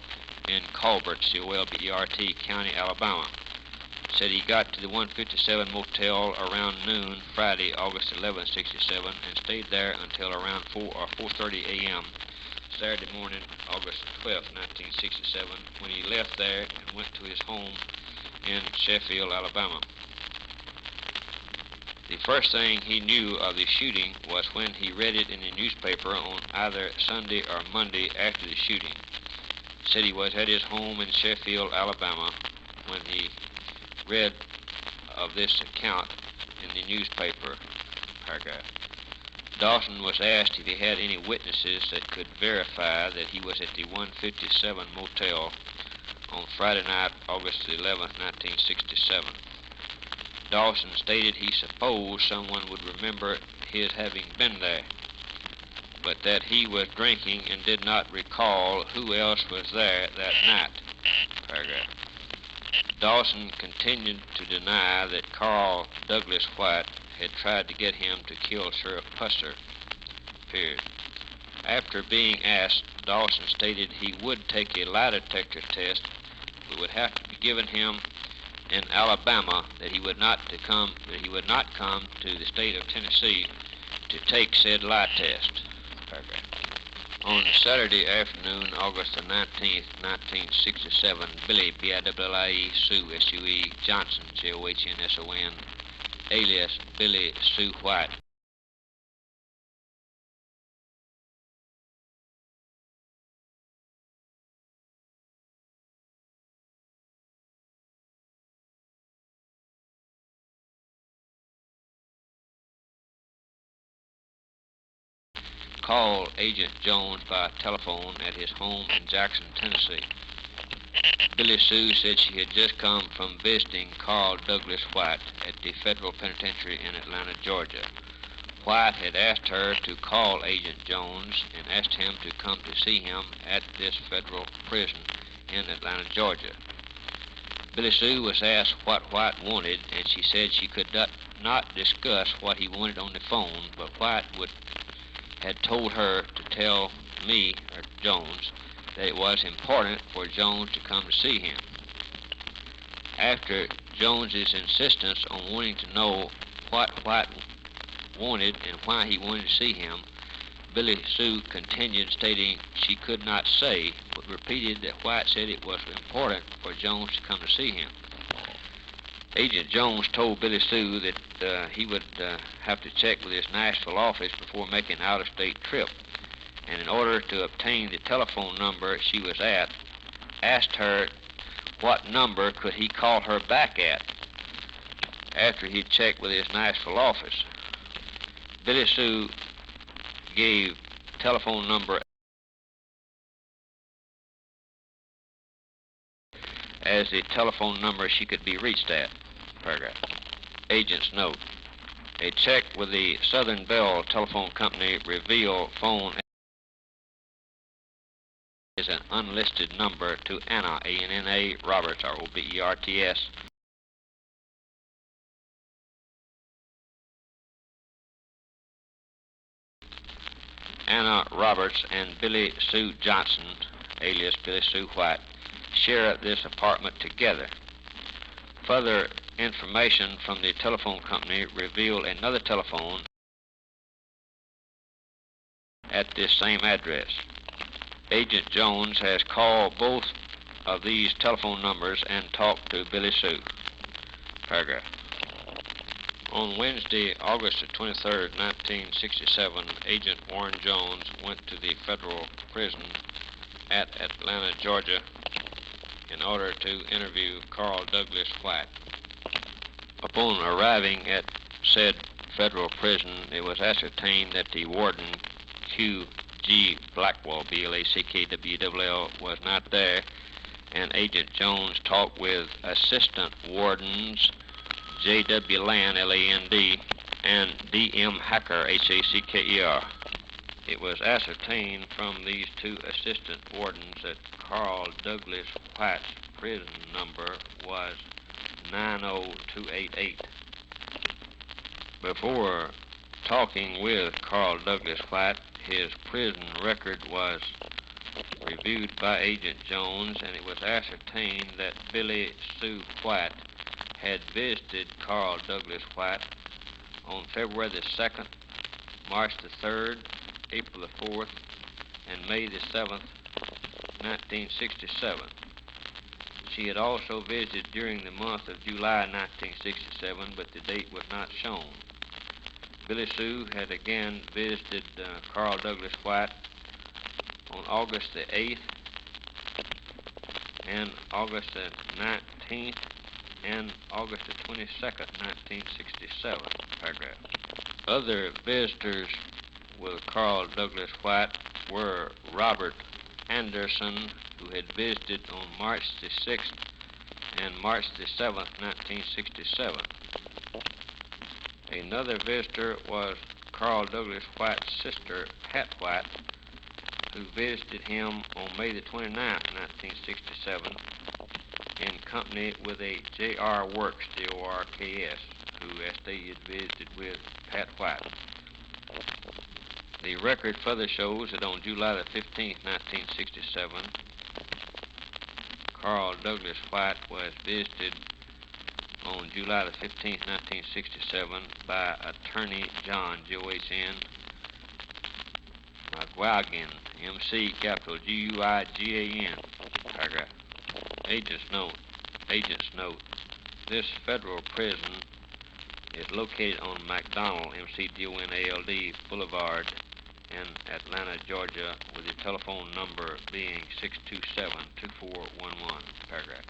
in Colbert, C-O-L-B-E-R-T, County, Alabama. Said he got to the 157 Motel around noon Friday, August 11, 67, and stayed there until around 4 or 4:30 a.m. Saturday morning, August 12, 1967, when he left there and went to his home in Sheffield, Alabama. The first thing he knew of the shooting was when he read it in the newspaper on either Sunday or Monday after the shooting. Said he was at his home in Sheffield, Alabama, when he read of this account in the newspaper. Paragraph. Dawson was asked if he had any witnesses that could verify that he was at the 157 Motel on Friday night, August 11, 1967. Dawson stated he supposed someone would remember his having been there, but that he was drinking and did not recall who else was there that night. Paragraph. Dawson continued to deny that Carl Douglas White had tried to get him to kill Sheriff Pusser. Period. After being asked, Dawson stated he would take a lie detector test, but would have to be given him in Alabama, that he would not come to the state of Tennessee to take said lie test. Paragraph. On Saturday afternoon, August the 19th, 1967, Billy, B-I-L-L-I-E, Sue, S-U-E, Johnson, J-O-H-N-S-O-N, alias Billy Sue White, called Agent Jones by telephone at his home in Jackson, Tennessee. Billy Sue said she had just come from visiting Carl Douglas White at the federal penitentiary in Atlanta, Georgia. White had asked her to call Agent Jones and asked him to come to see him at this federal prison in Atlanta, Georgia. Billy Sue was asked what White wanted, and she said she could not discuss what he wanted on the phone, but White had told her to tell me, or Jones, that it was important for Jones to come to see him. After Jones's insistence on wanting to know what White wanted and why he wanted to see him, Billy Sue continued, stating she could not say, but repeated that White said it was important for Jones to come to see him. Agent Jones told Billy Sue that he would have to check with his Nashville office before making an out-of-state trip, and in order to obtain the telephone number she was at, asked her what number could he call her back at after he'd checked with his Nashville office. Billy Sue gave telephone number as the telephone number she could be reached at. Paragraph. Agent's note. A check with the Southern Bell Telephone Company revealed phone is an unlisted number to Anna, A-N-N-A, Roberts, R-O-B-E-R-T-S, Anna Roberts and Billy Sue Johnson, alias Billy Sue White, share this apartment together. Further information from the telephone company revealed another telephone at this same address. Agent Jones has called both of these telephone numbers and talked to Billy Sue. Paragraph. On Wednesday, August 23, 1967, Agent Warren Jones went to the federal prison at Atlanta, Georgia, in order to interview Carl Douglas White. Upon arriving at said federal prison, it was ascertained that the warden, Q. G. Blackwell, B-L-A-C-K-W-L-L, was not there, and Agent Jones talked with Assistant Wardens J.W. Land, L-A-N-D, and D.M. Hacker, H-A-C-K-E-R. It was ascertained from these two assistant wardens that Carl Douglas White's prison number was 90288. Before talking with Carl Douglas White, his prison record was reviewed by Agent Jones, and it was ascertained that Billy Sue White had visited Carl Douglas White on February the 2nd, March the 3rd, April the 4th, and May the 7th, 1967. She had also visited during the month of July 1967, but the date was not shown. Billy Sue had again visited Carl Douglas White on August the 8th and August the 19th and August the 22nd, 1967, paragraph. Other visitors with Carl Douglas White were Robert Anderson, who had visited on March the 6th and March the 7th, 1967. Another visitor was Carl Douglas White's sister, Pat White, who visited him on May the 29th, 1967, in company with a J.R. Works, D-O-R-K-S, who, as stated, visited with Pat White. The record further shows that on July the 15th, 1967, Carl Douglas White was visited on July the 15th, 1967, by attorney John, J-O-H-N, McGuigan, M-C, capital G-U-I-G-A-N, paragraph. Agent's note. This federal prison is located on McDonald, M-C-D-O-N-A-L-D, Boulevard in Atlanta, Georgia, with the telephone number being 627-2411, paragraph.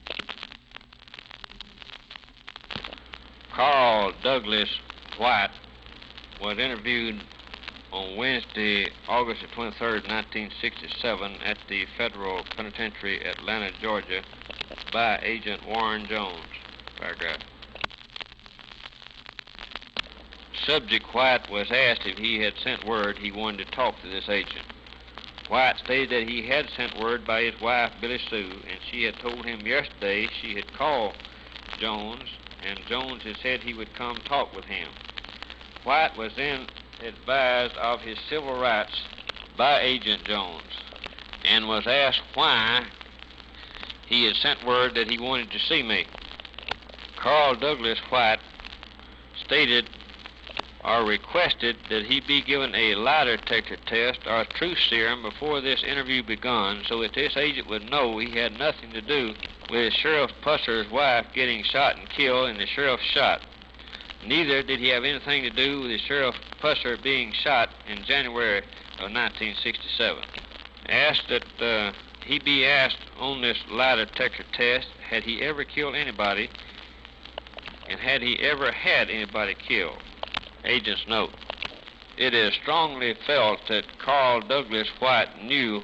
Carl Douglas White was interviewed on Wednesday, August the 23rd, 1967, at the Federal Penitentiary, Atlanta, Georgia, by Agent Warren Jones, paragraph. Subject White was asked if he had sent word he wanted to talk to this agent. White stated that he had sent word by his wife, Billy Sue, and she had told him yesterday she had called Jones, and Jones had said he would come talk with him. White was then advised of his civil rights by Agent Jones and was asked why he had sent word that he wanted to see me. Carl Douglas White stated or requested that he be given a lie detector test or truth serum before this interview begun, so that this agent would know he had nothing to do with Sheriff Pusser's wife getting shot and killed and the sheriff's shot. Neither did he have anything to do with the Sheriff Pusser being shot in January of 1967. Asked that he be asked on this lie detector test, had he ever killed anybody, and had he ever had anybody killed? Agent's note. It is strongly felt that Carl Douglas White knew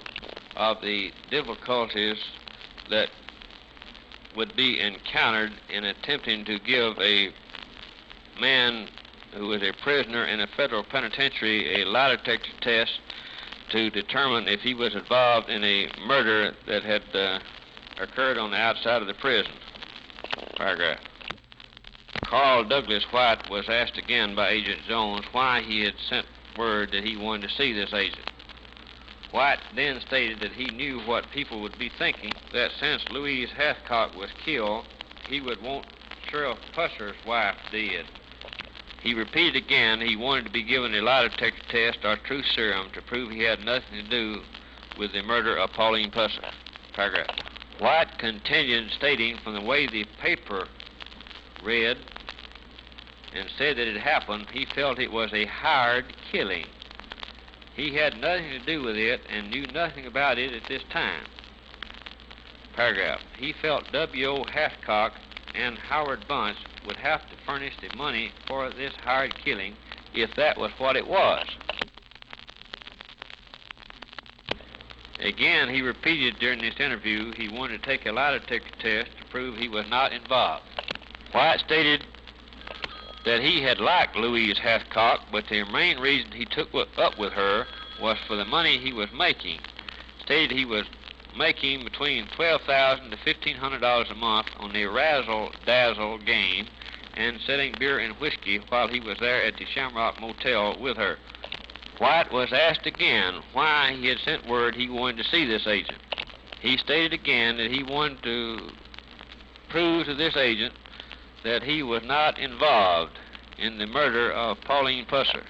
of the difficulties that would be encountered in attempting to give a man who is a prisoner in a federal penitentiary a lie detector test to determine if he was involved in a murder that had occurred on the outside of the prison. Paragraph. Carl Douglas White was asked again by Agent Jones why he had sent word that he wanted to see this agent. White then stated that he knew what people would be thinking, that since Louise Hathcock was killed, he would want Sheriff Pusser's wife dead. He repeated again he wanted to be given a lie detector test or truth serum to prove he had nothing to do with the murder of Pauline Pusser. Paragraph. White continued stating from the way the paper read and said that it happened, he felt it was a hired killing. He had nothing to do with it and knew nothing about it at this time. Paragraph. He felt W.O. Hathcock and Howard Bunce would have to furnish the money for this hired killing if that was what it was. Again, he repeated during this interview he wanted to take a lie detector test to prove he was not involved. White stated that he had liked Louise Hathcock, but the main reason he took up with her was for the money he was making. Stated he was making between $12,000 to $1,500 a month on the razzle-dazzle game and selling beer and whiskey while he was there at the Shamrock Motel with her. White was asked again why he had sent word he wanted to see this agent. He stated again that he wanted to prove to this agent that he was not involved in the murder of Pauline Pusser.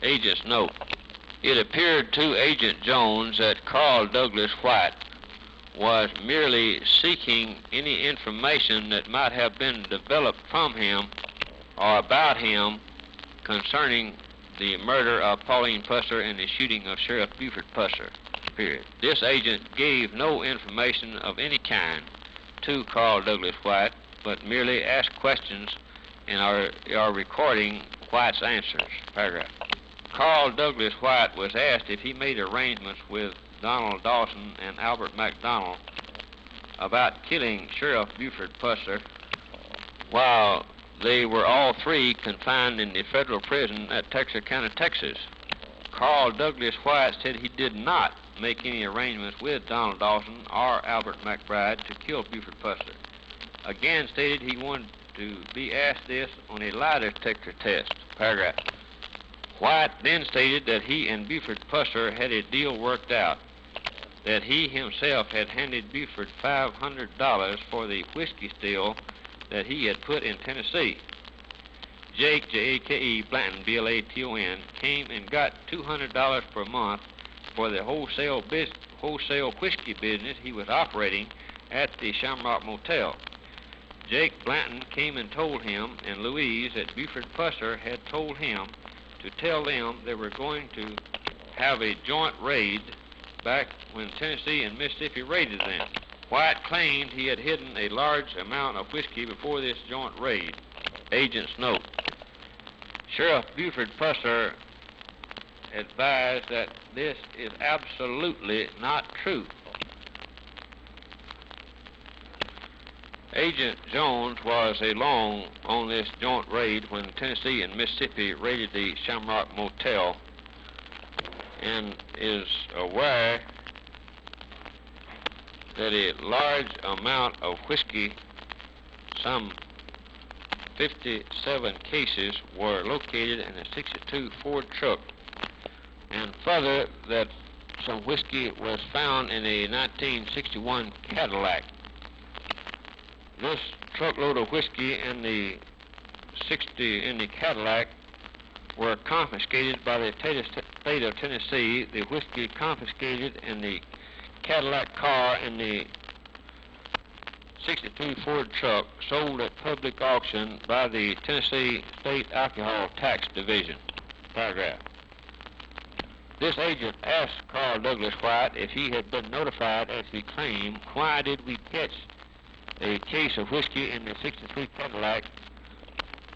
Agent's note. It appeared to Agent Jones that Carl Douglas White was merely seeking any information that might have been developed from him or about him concerning the murder of Pauline Pusser and the shooting of Sheriff Buford Pusser, period. This agent gave no information of any kind to Carl Douglas White, but merely asked questions and are recording White's answers, paragraph. Carl Douglas White was asked if he made arrangements with Donald Dawson and Albert McDonald about killing Sheriff Buford Pusser while they were all three confined in the federal prison at Texarkana, Texas. Carl Douglas White said he did not make any arrangements with Donald Dawson or Albert McBride to kill Buford Pusser. Again stated he wanted to be asked this on a lie detector test, paragraph. White then stated that he and Buford Pusser had a deal worked out, that he himself had handed Buford $500 for the whiskey still that he had put in Tennessee. Jake, J-A-K-E, Blanton, B-L-A-T-O-N, came and got $200 per month for the wholesale whiskey business he was operating at the Shamrock Motel. Jake Blanton came and told him and Louise that Buford Pusser had told him to tell them they were going to have a joint raid back when Tennessee and Mississippi raided them. White claimed he had hidden a large amount of whiskey before this joint raid. Agent's note. Sheriff Buford Pusser advised that this is absolutely not true. Agent Jones was along on this joint raid when Tennessee and Mississippi raided the Shamrock Motel and is aware that a large amount of whiskey, some 57 cases, were located in a 62 Ford truck, and further that some whiskey was found in a 1961 Cadillac. This truckload of whiskey and the 60 in the Cadillac were confiscated by the state of Tennessee. The whiskey confiscated in the Cadillac car and the 62 Ford truck sold at public auction by the Tennessee State Alcohol Tax Division. Paragraph. This agent asked Carl Douglas White if he had been notified as he claimed, why did we catch a case of whiskey in the 63 Cadillac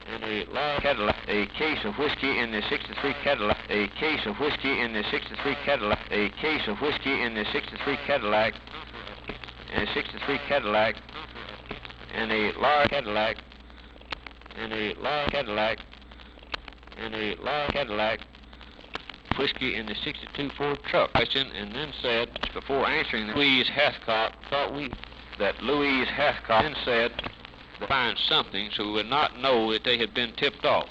and a large Cadillac, a case of whiskey in the 63 Cadillac, a case of whiskey in the 63 Cadillac, a case of whiskey in the 63 Cadillac, and a 63 Cadillac, and a large Cadillac, and a large Cadillac, and a large Cadillac, whiskey in the 62 Ford truck. Question, and then said, before answering Louise Hathcock, Louise Hathcock then said to find something so we would not know that they had been tipped off.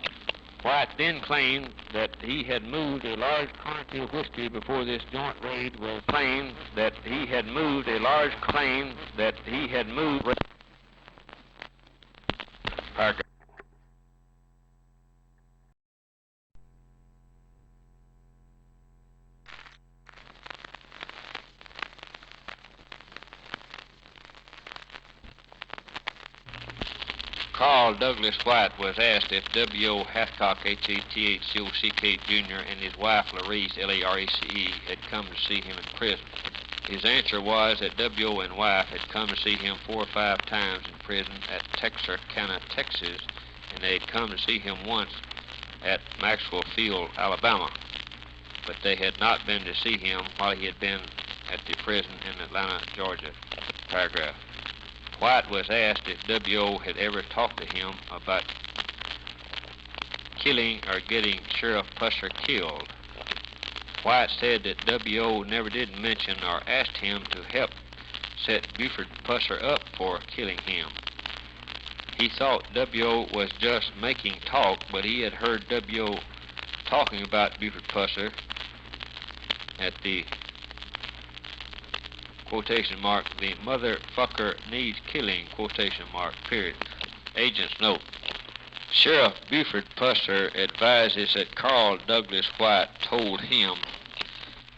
White then claimed that he had moved a large quantity of whiskey before this joint raid was claimed that he had moved a large claim that he had moved. Paragraph. Carl Douglas White was asked if W.O. Hathcock, H-A-T-H-C-O-C-K Jr., and his wife, Larice, L-A-R-E-C-E, had come to see him in prison. His answer was that W.O. and wife had come to see him 4 or 5 times in prison at Texarkana, Texas, and they had come to see him once at Maxwell Field, Alabama. But they had not been to see him while he had been at the prison in Atlanta, Georgia. Paragraph. White was asked if W.O. had ever talked to him about killing or getting Sheriff Pusser killed. White said that W.O. never did mention or asked him to help set Buford Pusser up for killing him. He thought W.O. was just making talk, but he had heard W.O. talking about Buford Pusser at the quotation mark, the motherfucker needs killing, quotation mark, period. Agent's note. Sheriff Buford Pusser advises that Carl Douglas White told him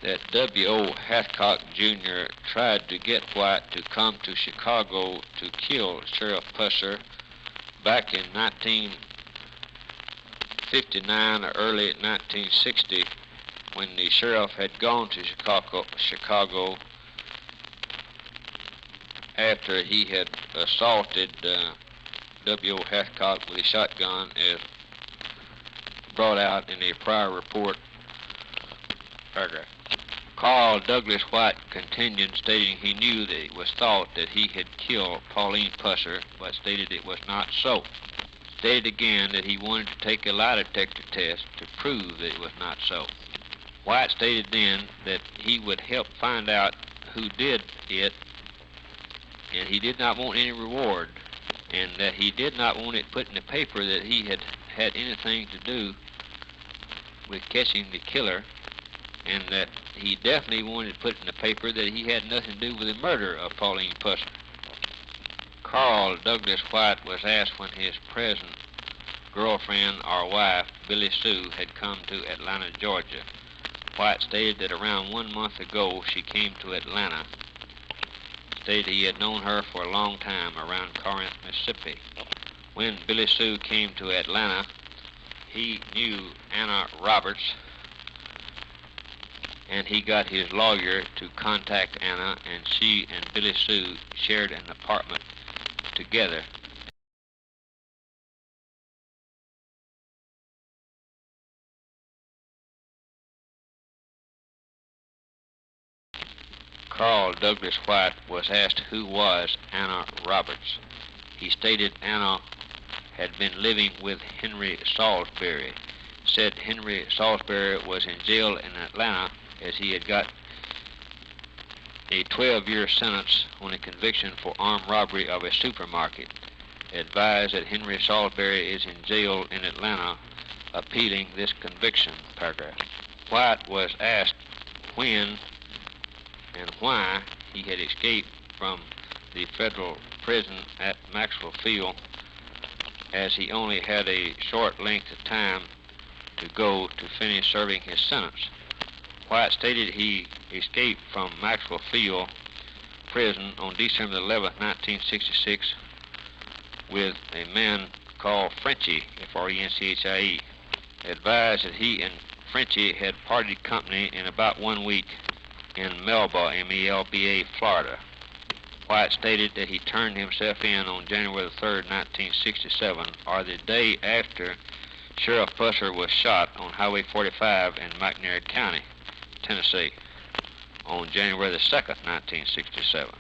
that W.O. Hathcock Jr. tried to get White to come to Chicago to kill Sheriff Pusser back in 1959 or early 1960 when the sheriff had gone to Chicago after he had assaulted W.O. Hathcock with a shotgun, as brought out in a prior report. Paragraph. Carl Douglas White continued, stating he knew that it was thought that he had killed Pauline Pusser, but stated it was not so. Stated again that he wanted to take a lie detector test to prove that it was not so. White stated then that he would help find out who did it, and he did not want any reward, and that he did not want it put in the paper that he had had anything to do with catching the killer, and that he definitely wanted to put in the paper that he had nothing to do with the murder of Pauline Pusser. Carl Douglas White was asked when his present girlfriend or wife, Billy Sue, had come to Atlanta, Georgia. White stated that around 1 month ago she came to Atlanta. Stated he had known her for a long time around Corinth, Mississippi. When Billy Sue came to Atlanta, he knew Anna Roberts, and he got his lawyer to contact Anna, and she and Billy Sue shared an apartment together. Carl Douglas White was asked who was Anna Roberts. He stated Anna had been living with Henry Salisbury. Said Henry Salisbury was in jail in Atlanta as he had got a 12-year sentence on a conviction for armed robbery of a supermarket. Advised that Henry Salisbury is in jail in Atlanta appealing this conviction. Paragraph. White was asked when and why he had escaped from the federal prison at Maxwell Field, as he only had a short length of time to go to finish serving his sentence. White stated he escaped from Maxwell Field prison on December 11, 1966, with a man called Frenchie, F-R-E-N-C-H-I-E. Advised that he and Frenchie had parted company in about 1 week in Melba, M-E-L-B-A, Florida. White stated that he turned himself in on January 3, 1967, or the day after Sheriff Pusser was shot on Highway 45 in McNair County, Tennessee, on January 2, 1967.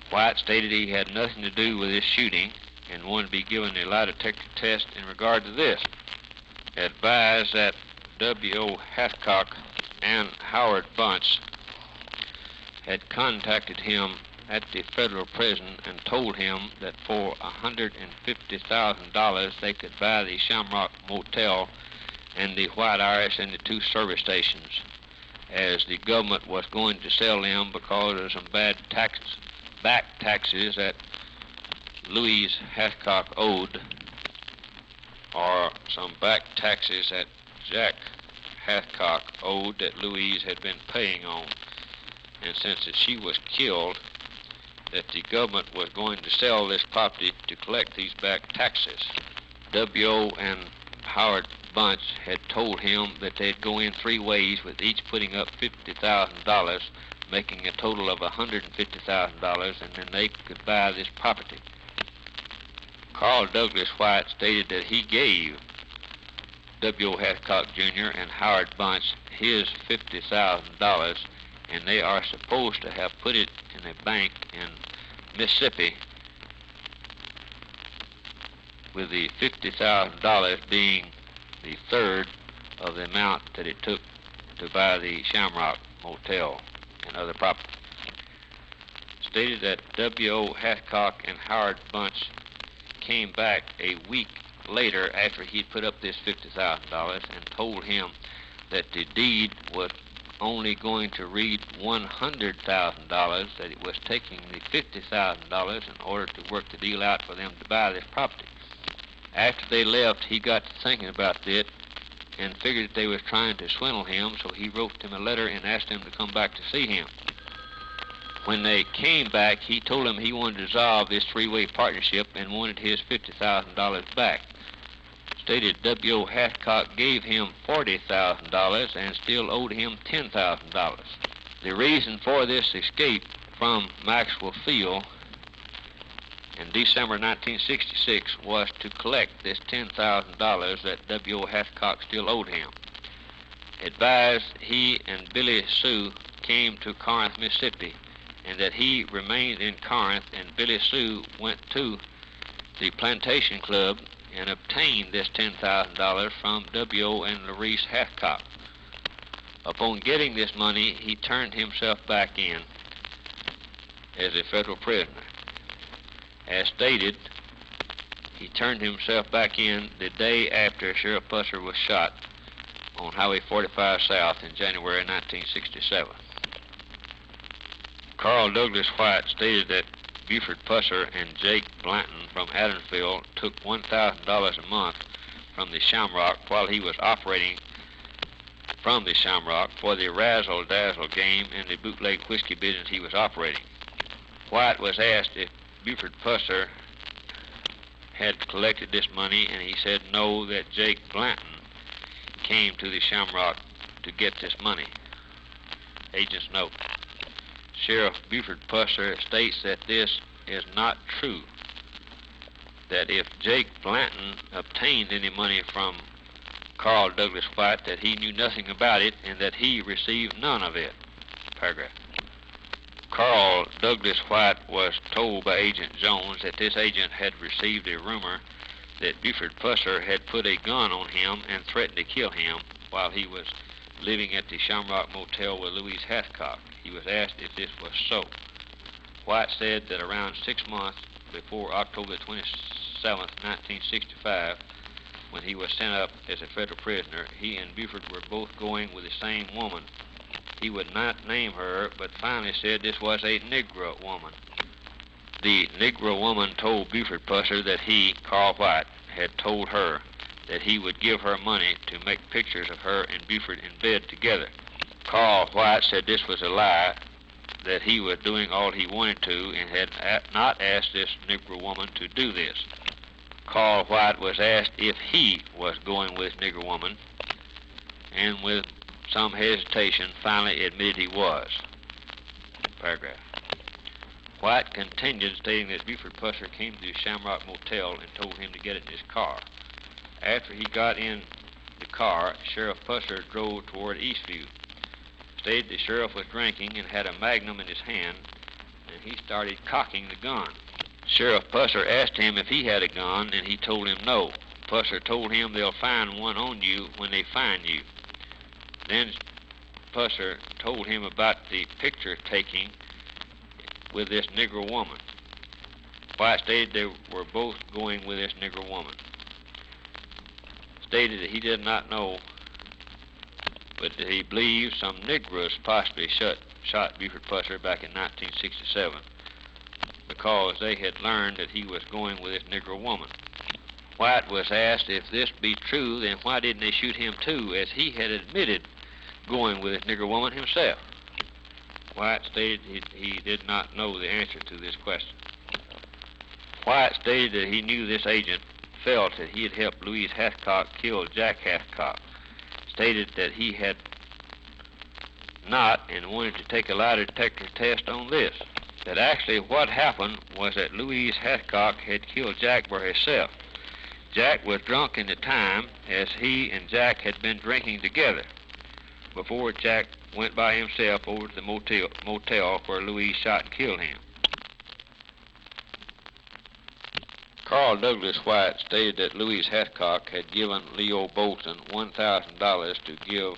White stated he had nothing to do with this shooting and wanted to be given a lie detector test in regard to this. Advised that W.O. Hathcock and Howard Bunce had contacted him at the federal prison and told him that for $150,000 they could buy the Shamrock Motel and the White Irish and the 2 service stations, as the government was going to sell them because of some bad back taxes that Louise Hathcock owed, or some back taxes that Jack Hathcock owed that Louise had been paying on. And since that she was killed, that the government was going to sell this property to collect these back taxes. W.O. and Howard Bunch had told him that they'd go in 3 ways, with each putting up $50,000, making a total of $150,000, and then they could buy this property. Carl Douglas White stated that he gave W.O. Hathcock Jr. and Howard Bunch his $50,000 and they are supposed to have put it in a bank in Mississippi, with the $50,000 being the third of the amount that it took to buy the Shamrock Motel and other property. Stated that W.O. Hathcock and Howard Bunch came back a week later after he'd put up this $50,000 and told him that the deed was only going to read $100,000, that it was taking the $50,000 in order to work the deal out for them to buy this property. After they left, he got to thinking about it and figured that they was trying to swindle him, so he wrote them a letter and asked them to come back to see him. When they came back, he told them he wanted to dissolve this three-way partnership and wanted his $50,000 back. Stated W.O. Hathcock gave him $40,000 and still owed him $10,000. The reason for this escape from Maxwell Field in December 1966 was to collect this $10,000 that W.O. Hathcock still owed him. Advised he and Billy Sue came to Corinth, Mississippi, and that he remained in Corinth, and Billy Sue went to the Plantation Club and obtained this $10,000 from W.O. and Louise Hathcock. Upon getting this money, he turned himself back in as a federal prisoner. As stated, he turned himself back in the day after Sheriff Pusser was shot on Highway 45 South in January 1967. Carl Douglas White stated that Buford Pusser and Jake Blanton from Adamsville took $1,000 a month from the Shamrock while he was operating from the Shamrock for the razzle-dazzle game and the bootleg whiskey business he was operating. White was asked if Buford Pusser had collected this money, and he said no, that Jake Blanton came to the Shamrock to get this money. Agent's note. Sheriff Buford Pusser states that this is not true, that if Jake Blanton obtained any money from Carl Douglas White, that he knew nothing about it and that he received none of it. Paragraph. Carl Douglas White was told by Agent Jones that this agent had received a rumor that Buford Pusser had put a gun on him and threatened to kill him while he was living at the Shamrock Motel with Louise Hathcock. He was asked if this was so. White said that around 6 months before October 27, 1965, when he was sent up as a federal prisoner, he and Buford were both going with the same woman. He would not name her, but finally said this was a Negro woman. The Negro woman told Buford Pusser that he, Carl White, had told her that he would give her money to make pictures of her and Buford in bed together. Carl White said this was a lie, that he was doing all he wanted to and had not asked this Negro woman to do this. Carl White was asked if he was going with Negro woman, and with some hesitation finally admitted he was. Paragraph. White continued, stating that Buford Pusser came to the Shamrock Motel and told him to get in his car. After he got in the car, Sheriff Pusser drove toward Eastview. Stated the sheriff was drinking and had a magnum in his hand, and he started cocking the gun. Sheriff Pusser asked him if he had a gun, and he told him no. Pusser told him they'll find one on you when they find you. Then Pusser told him about the picture taking with this Negro woman. White stated they were both going with this Negro woman. Stated that he did not know, but that he believed some Negroes possibly shot Buford Pusser back in 1967 because they had learned that he was going with this Negro woman. White was asked if this be true, then why didn't they shoot him too, as he had admitted going with this Negro woman himself. White stated he did not know the answer to this question. White stated that he knew this agent felt that he had helped Louise Hathcock kill Jack Hathcock. Stated that he had not and wanted to take a lie detector test on this. That actually what happened was that Louise Hathcock had killed Jack by herself. Jack was drunk in the time, as he and Jack had been drinking together. before Jack went by himself over to the motel where Louise shot and killed him. Carl Douglas White stated that Louise Hathcock had given Leo Bolton $1,000 to give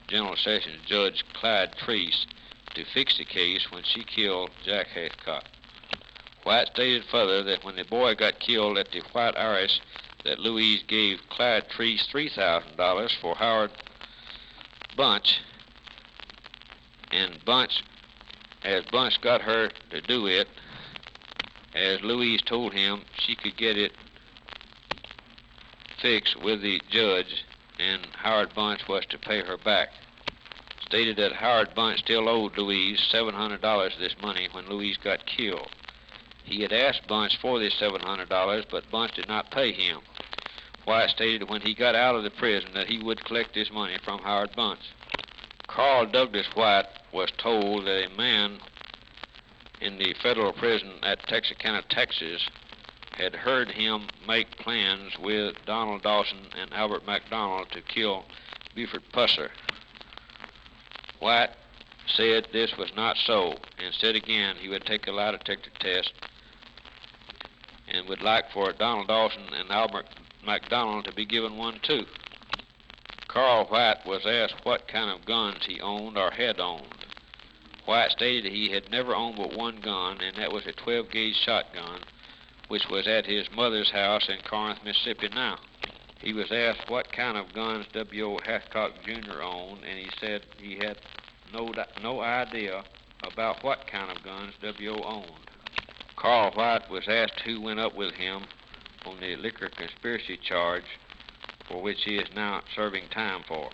General Sessions Judge Clyde Treese to fix the case when she killed Jack Hathcock. White stated further that when the boy got killed at the White Irish, that Louise gave Clyde Treese $3,000 for Howard Bunch, and as Bunch got her to do it, as Louise told him she could get it fixed with the judge, and Howard Bunch was to pay her back. Stated that Howard Bunch still owed Louise $700 of this money when Louise got killed. He had asked Bunch for this $700, but Bunch did not pay him. White stated when he got out of the prison that he would collect this money from Howard Bunch. Carl Douglas White was told that a man in the federal prison at Texarkana, Texas, had heard him make plans with Donald Dawson and Albert McDonald to kill Buford Pusser. White said this was not so, and said again he would take a lie detector test and would like for Donald Dawson and Albert McDonald to be given one too. Carl White was asked what kind of guns he owned or had owned. White stated he had never owned but one gun, and that was a 12-gauge shotgun, which was at his mother's house in Corinth, Mississippi now. He was asked what kind of guns W.O. Hathcock Jr. owned, and he said he had no idea about what kind of guns W.O. owned. Carl White was asked who went up with him on the liquor conspiracy charge, for which he is now serving time for.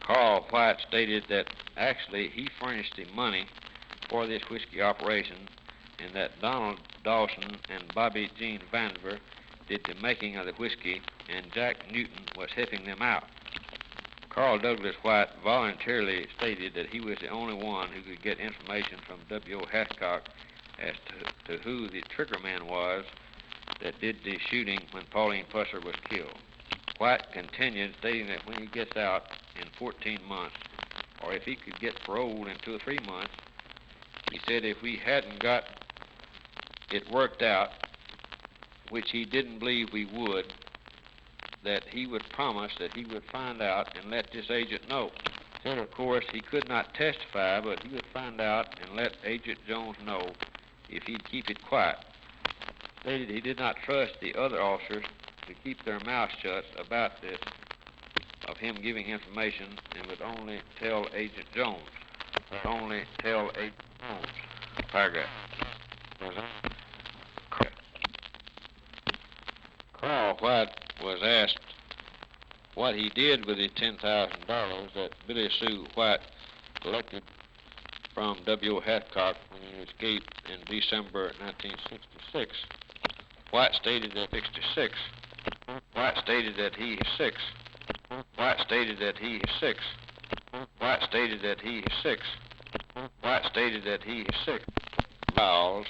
Carl White stated that actually he furnished the money for this whiskey operation, and that Donald Dawson and Bobby Jean Vandiver did the making of the whiskey, and Jack Newton was helping them out. Carl Douglas White voluntarily stated that he was the only one who could get information from W.O. Hathcock as to who the triggerman was that did the shooting when Pauline Pusser was killed. White continued, stating that when he gets out in 14 months, or if he could get paroled in 2 or 3 months, he said if we hadn't got it worked out, which he didn't believe we would, that he would promise that he would find out and let this agent know. Said, of course, he could not testify, but he would find out and let Agent Jones know if he'd keep it quiet. Stated he did not trust the other officers to keep their mouths shut about this, of him giving information, and would only tell Agent Jones. Paragraph. Carl White was asked what he did with the $10,000 that Billy Sue White collected from W.O. Hathcock when he escaped in December 1966. White stated that he trials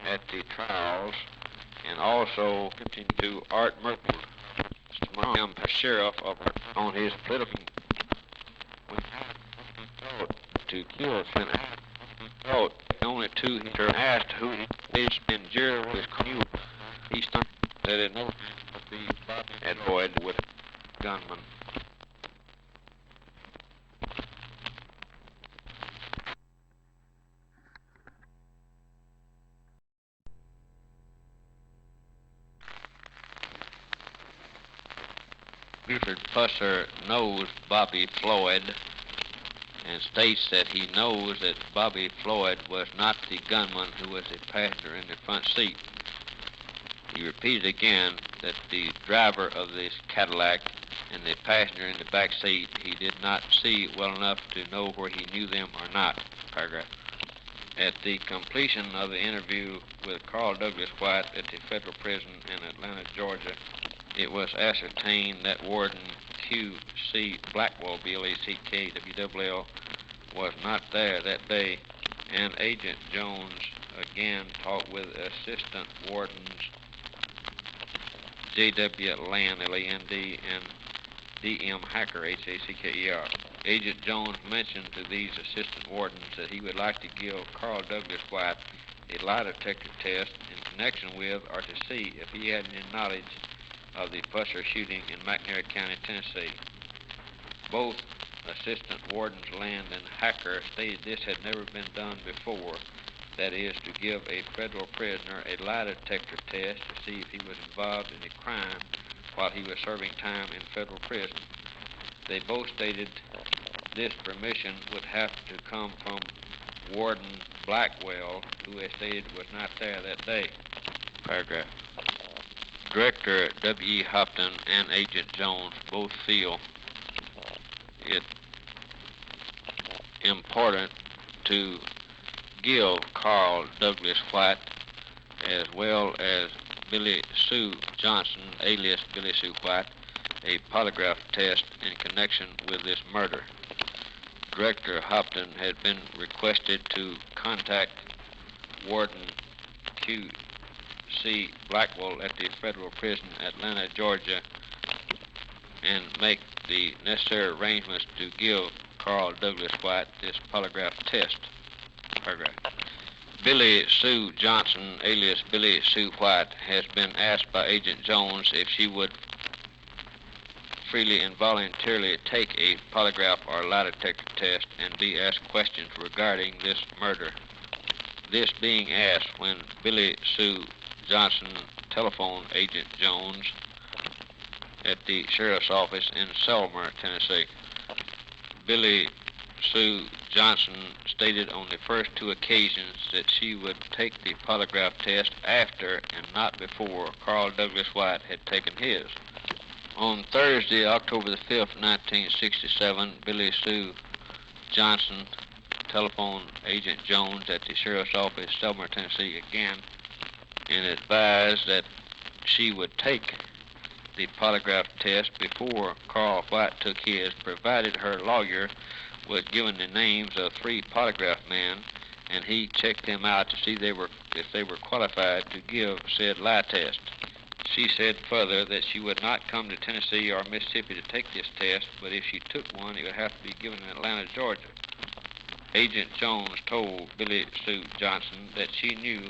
at the trials, and also continued to Art Merkel, sheriff on his political to kill Finn. Only two he asked who he is in jail with his he stunned that it never would be avoid with gunmen. Buford Pusser knows Bobby Floyd and states that he knows that Bobby Floyd was not the gunman who was the passenger in the front seat. He repeated again that the driver of this Cadillac and the passenger in the back seat he did not see well enough to know where he knew them or not. Paragraph. At the completion of the interview with Carl Douglas White at the federal prison in Atlanta, Georgia, it was ascertained that Warden Q.C. Blackwell, B-L-A-C-K-W-W-L, was not there that day, and Agent Jones again talked with Assistant Wardens J.W. Land, L-A-N-D, and D.M. Hacker, H-A-C-K-E-R. Agent Jones mentioned to these assistant wardens that he would like to give Carl Douglas White a lie detector test in connection with or to see if he had any knowledge of the Pusser shooting in McNairy County, Tennessee. Both Assistant Wardens Land and Hacker stated this had never been done before, that is, to give a federal prisoner a lie detector test to see if he was involved in a crime while he was serving time in federal prison. They both stated this permission would have to come from Warden Blackwell, who they stated was not there that day. Paragraph. Director W.E. Hopton and Agent Jones both feel it important to give Carl Douglas White as well as Billy Sue Johnson, alias Billy Sue White, a polygraph test in connection with this murder. Director Hopton had been requested to contact Warden Q.C. Blackwell at the federal prison, Atlanta, Georgia, and make the necessary arrangements to give Carl Douglas White this polygraph test. Paragraph. Billy Sue Johnson, alias Billy Sue White, has been asked by Agent Jones if she would freely and voluntarily take a polygraph or lie detector test and be asked questions regarding this murder. This being asked when Billy Sue Johnson telephoned Agent Jones at the sheriff's office in Selmer, Tennessee. Billy Sue Johnson stated on the first two occasions that she would take the polygraph test after and not before Carl Douglas White had taken his. On Thursday, October the 5th, 1967, Billy Sue Johnson telephoned Agent Jones at the sheriff's office, Selmer, Tennessee, again, and advised that she would take the polygraph test before Carl White took his, provided her lawyer was given the names of 3 polygraph men, and he checked them out to see if they were qualified to give said lie test. She said further that she would not come to Tennessee or Mississippi to take this test, but if she took one, it would have to be given in Atlanta, Georgia. Agent Jones told Billy Sue Johnson that she knew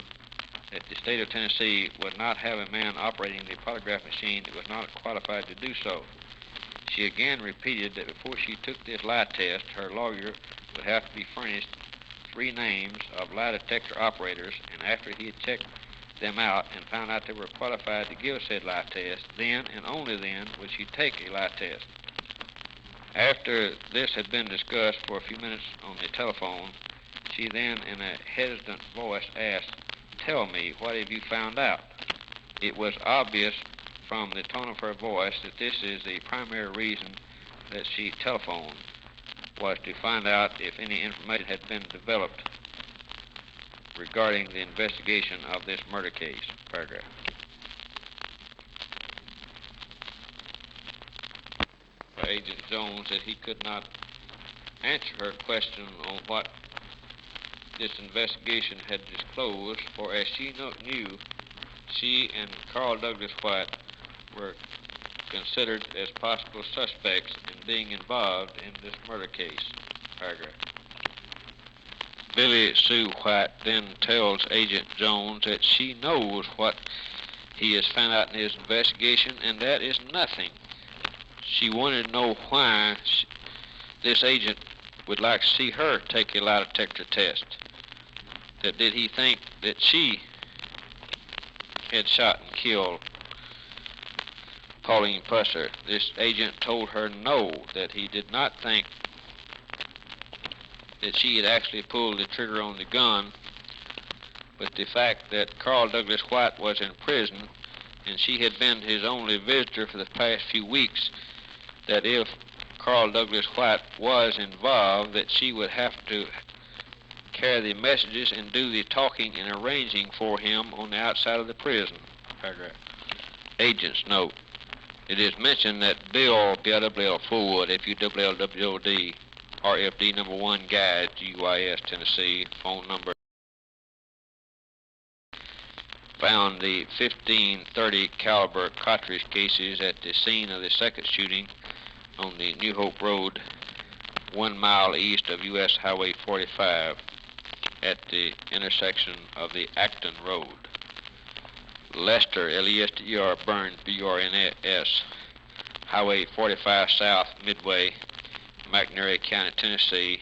that the state of Tennessee would not have a man operating the polygraph machine that was not qualified to do so. She again repeated that before she took this lie test, her lawyer would have to be furnished 3 names of lie detector operators, and after he had checked them out and found out they were qualified to give said lie test, then and only then would she take a lie test. After this had been discussed for a few minutes on the telephone, she then, in a hesitant voice, asked, "Tell me, what have you found out?" It was obvious from the tone of her voice that this is the primary reason that she telephoned, was to find out if any information had been developed regarding the investigation of this murder case. Paragraph. Agent Jones that he could not answer her question on what this investigation had disclosed, for as she knew, she and Carl Douglas White were considered as possible suspects in being involved in this murder case. Paragraph. Billy Sue White then tells Agent Jones that she knows what he has found out in his investigation, and that is nothing. She wanted to know why this agent would like to see her take a lie detector test. That did he think that she had shot and killed Pauline Pusser? This agent told her no, that he did not think that she had actually pulled the trigger on the gun, but the fact that Carl Douglas White was in prison and she had been his only visitor for the past few weeks, that if Carl Douglas White was involved, that she would have to carry the messages and do the talking and arranging for him on the outside of the prison. Paragraph. Agent's note. It is mentioned that Bill P.I.W.L. Ford, F.U.W.L.W.O.D., RFD number 1 guide, GYS, Tennessee, phone number, found the 1530 caliber cartridge cases at the scene of the second shooting on the New Hope Road 1 mile east of U.S. Highway 45 at the intersection of the Acton Road. Lester, L-E-S-T-E-R, Burns, B-U-R-N-S, Highway 45 South, Midway, McNairy County, Tennessee,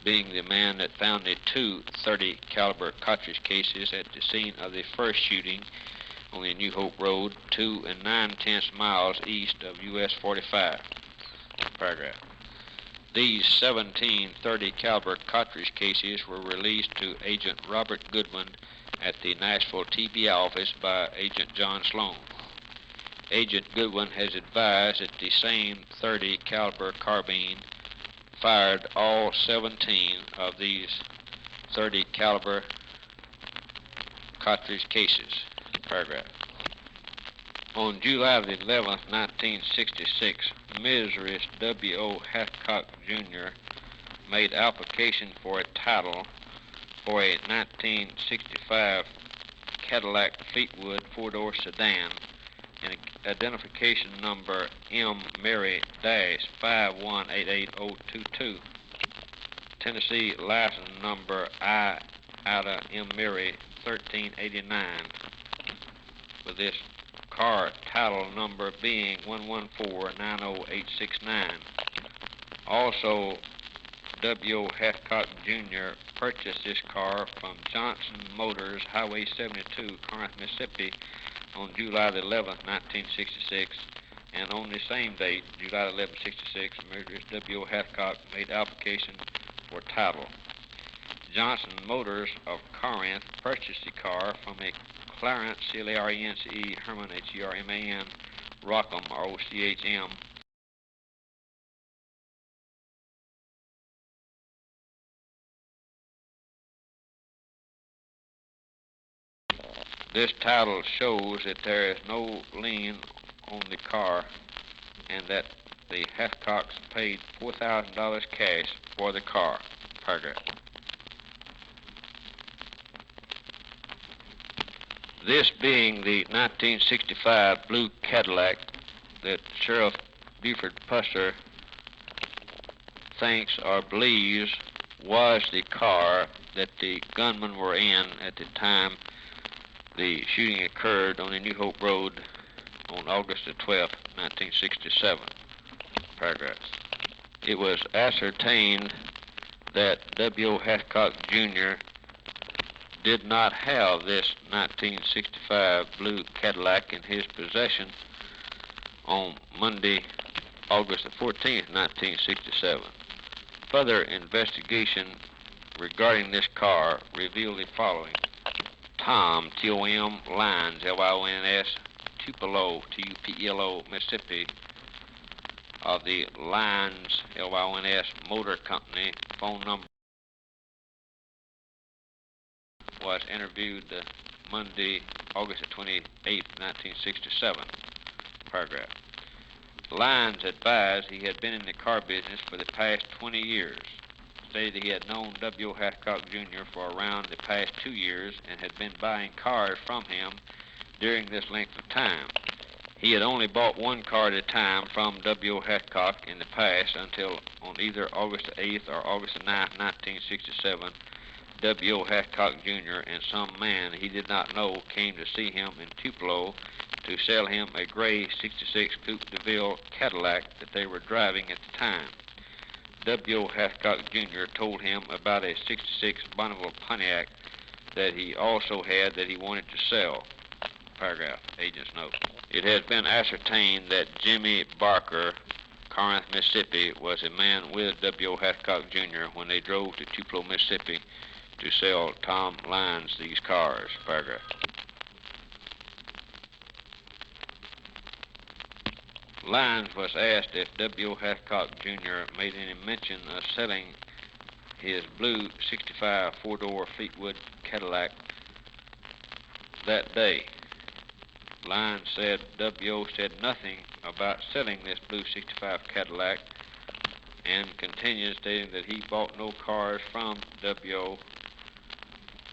being the man that found the two .30 caliber cartridge cases at the scene of the first shooting on the New Hope Road, 2 9/10 miles east of US 45. Paragraph. These 17 .30 caliber cartridge cases were released to Agent Robert Goodwin at the Nashville TBI office by Agent John Sloan. Agent Goodwin has advised that the same .30 caliber carbine fired all 17 of these .30 caliber cartridge cases. Paragraph. On July the 11th, 1966, Mrs. W.O. Hathcock, Jr. made application for a title for a 1965 Cadillac Fleetwood four-door sedan and identification number M. Mary-5188022. Tennessee license number I. Ida M. Mary 1389, with this car title number being 114-90869. Also, W. Hathcock Jr. purchased this car from Johnson Motors, Highway 72, Corinth, Mississippi, on July the 11th, 1966, and on the same date, July 11, 1966, Mrs. W. Hathcock made application for title. Johnson Motors of Corinth purchased the car from a Clarence, C-L-A-R-E-N-C-E, Herman, H-E-R-M-A-N, Rockham, R-O-C-H-M, This title shows that there is no lien on the car and that the Hathcocks paid $4,000 cash for the car. Paragraph. This being the 1965 blue Cadillac that Sheriff Buford Pusser thinks or believes was the car that the gunmen were in at the time the shooting occurred on the New Hope Road on August the 12th, 1967. Paragraph. It was ascertained that W. Hathcock Jr. did not have this 1965 blue Cadillac in his possession on Monday, August the 14th, 1967. Further investigation regarding this car revealed the following. Tom, T-O-M, Lines, L-Y-O-N-S, Tupelo, T-U-P-E-L-O, Mississippi, of the Lines, L-Y-O-N-S, Motor Company, phone number, was interviewed Monday, August the 28th, 1967. Paragraph. Lines advised he had been in the car business for the past 20 years. Stated he had known W. Hathcock Jr. for around the past 2 years and had been buying cars from him during this length of time. He had only bought one car at a time from W. Hathcock in the past until on either August the 8th or August the 9th, 1967, W. Hathcock Jr. and some man he did not know came to see him in Tupelo to sell him a gray 66 Coupe de Ville Cadillac that they were driving at the time. W. Hathcock Jr. told him about a 66 Bonneville Pontiac that he also had that he wanted to sell. Paragraph. Agent's note. It has been ascertained that Jimmy Barker, Corinth, Mississippi, was a man with W. Hathcock Jr. when they drove to Tupelo, Mississippi to sell Tom Lines these cars. Paragraph. Lines was asked if W. Hathcock Jr. made any mention of selling his blue 65 four-door Fleetwood Cadillac that day. Lines said W. said nothing about selling this blue 65 Cadillac and continued stating that he bought no cars from W.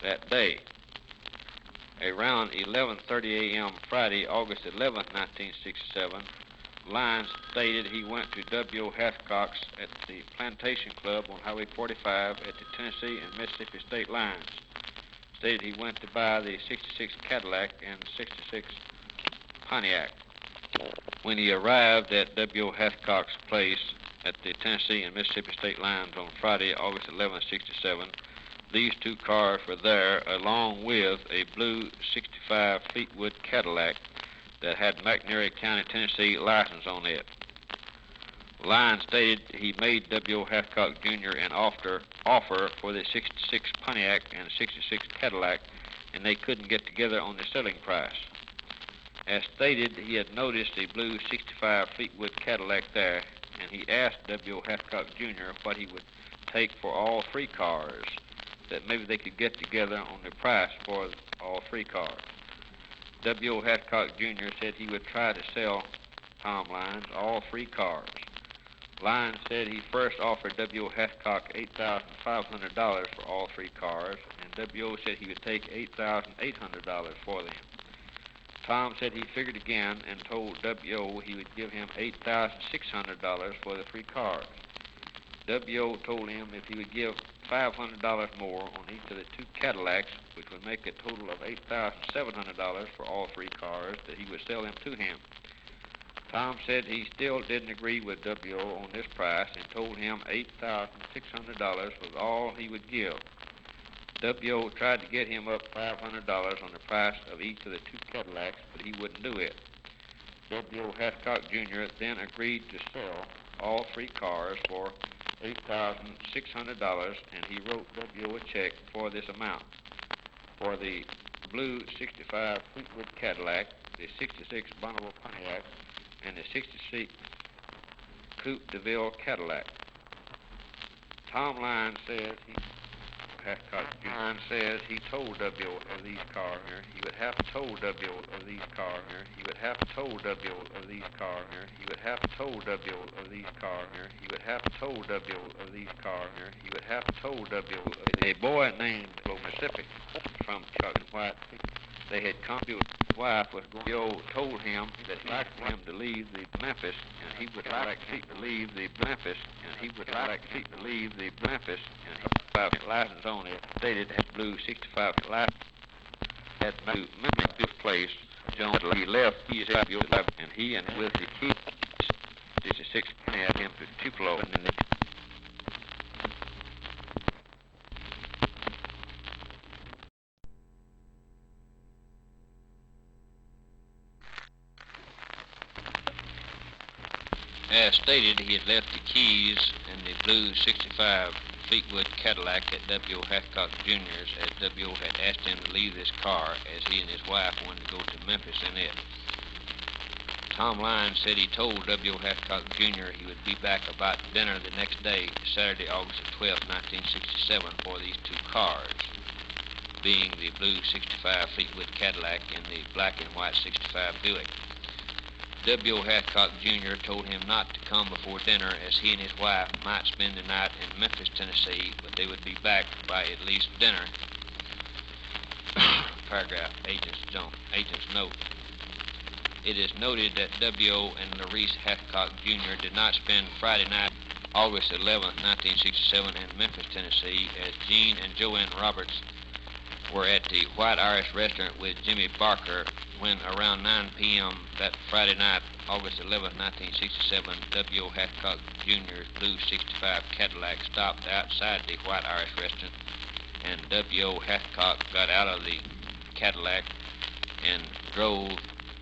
that day. Around 11:30 a.m. Friday, August 11th, 1967, Lyons stated he went to W.O. Hathcock's at the Plantation Club on Highway 45 at the Tennessee and Mississippi state lines. Stated he went to buy the 66 Cadillac and 66 Pontiac. When he arrived at W.O. Hathcock's place at the Tennessee and Mississippi state lines on Friday, August 11, 67, these two cars were there along with a blue 65 Fleetwood Cadillac that had McNairy County, Tennessee license on it. Lyons stated he made W.O. Hathcock Jr. an offer for the 66 Pontiac and 66 Cadillac, and they couldn't get together on the selling price. As stated, he had noticed a blue 65 Fleetwood Cadillac there, and he asked W.O. Hathcock Jr. what he would take for all three cars, that maybe they could get together on the price for all three cars. W.O. Hathcock Jr. said he would try to sell Tom Lyons all three cars. Lyons said he first offered W.O. Hathcock $8,500 for all three cars, and W.O. said he would take $8,800 for them. Tom said he figured again and told W.O. he would give him $8,600 for the three cars. W.O. told him if he would give $500 more on each of the two Cadillacs, which would make a total of $8,700 for all three cars, that he would sell them to him. Tom said he still didn't agree with W.O. on this price and told him $8,600 was all he would give. W.O. tried to get him up $500 on the price of each of the two Cadillacs, but he wouldn't do it. W.O. Hathcock Jr. then agreed to sell all three cars for $8,600, and he wrote W.O. a check for this amount. For the blue 65 Fleetwood Cadillac, the 66 Bonneville Pontiac, and the 66 Coupe de Ville Cadillac. Tom Lyons says he told W.O. of these cars. He would have told W.O. of these cars. He would have told W.O. of these cars. He would have told W.O. of these cars. He would have told W.O. of these cars. He would have told W.O. of a boy named Mississippi from Chuck White. They had come to his wife was W.O. told him that he liked him to leave the Memphis, and he would like to leave the Memphis, and he would like to leave the Memphis, and he license on it stated had blue 65 license had to Memphis place. John he left his and he and with the key 66 had him to Tupelo and then as stated, he had left the keys in the blue 65 Fleetwood Cadillac at W.O. Hathcock Jr.'s, as W.O. had asked him to leave this car as he and his wife wanted to go to Memphis in it. Tom Lyons said he told W.O. Hathcock Jr. he would be back about dinner the next day, Saturday, August 12, 1967, for these two cars, being the blue 65 Fleetwood Cadillac and the black and white 65 Buick. W.O. Hathcock Jr. told him not to come before dinner as he and his wife might spend the night in Memphis, Tennessee, but they would be back by at least dinner. Paragraph, Agent's Note. It is noted that W.O. and Larice Hathcock Jr. did not spend Friday night, August 11, 1967, in Memphis, Tennessee, as Gene and Joanne Roberts were at the White Irish restaurant with Jimmy Barker when around 9 p.m. that Friday night, August 11, 1967, W.O. Hathcock Jr.'s blue 65 Cadillac stopped outside the White Irish restaurant, and W.O. Hathcock got out of the Cadillac and drove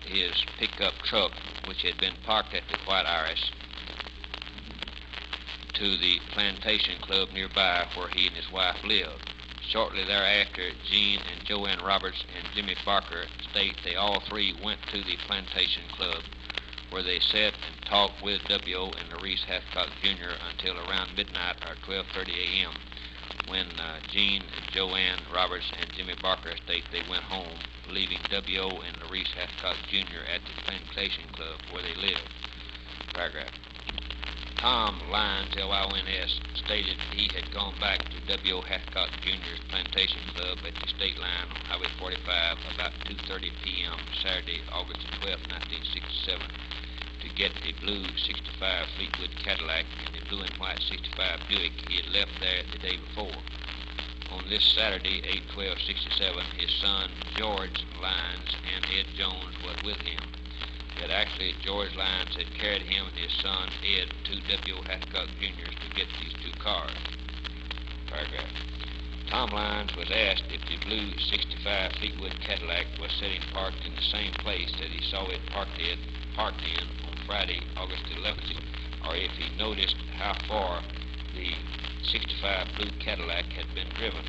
his pickup truck, which had been parked at the White Irish, to the Plantation Club nearby where he and his wife lived. Shortly thereafter, Gene and Joanne Roberts and Jimmy Barker state they all three went to the Plantation Club, where they sat and talked with W.O. and Larice Hathcock Jr. until around midnight or 12:30 a.m., when Gene and Joanne Roberts and Jimmy Barker state they went home, leaving W.O. and Larice Hathcock Jr. at the Plantation Club where they lived. Paragraph. Tom Lyons, Lyons, stated he had gone back to W.O. Hathcock Jr.'s Plantation Club at the state line on Highway 45 about 2:30 p.m. Saturday, August 12, 1967. to get the blue 65 Fleetwood Cadillac and the blue and white 65 Buick he had left there the day before. On this Saturday, 8/12/67, his son George Lyons and Ed Jones was with him. That actually George Lyons had carried him and his son Ed to W. Hathcock Jr.'s to get these two cars. Paragraph. Tom Lyons was asked if the blue 65 Fleetwood Cadillac was sitting parked in the same place that he saw it parked in on Friday, August 11th, or if he noticed how far the 65 blue Cadillac had been driven.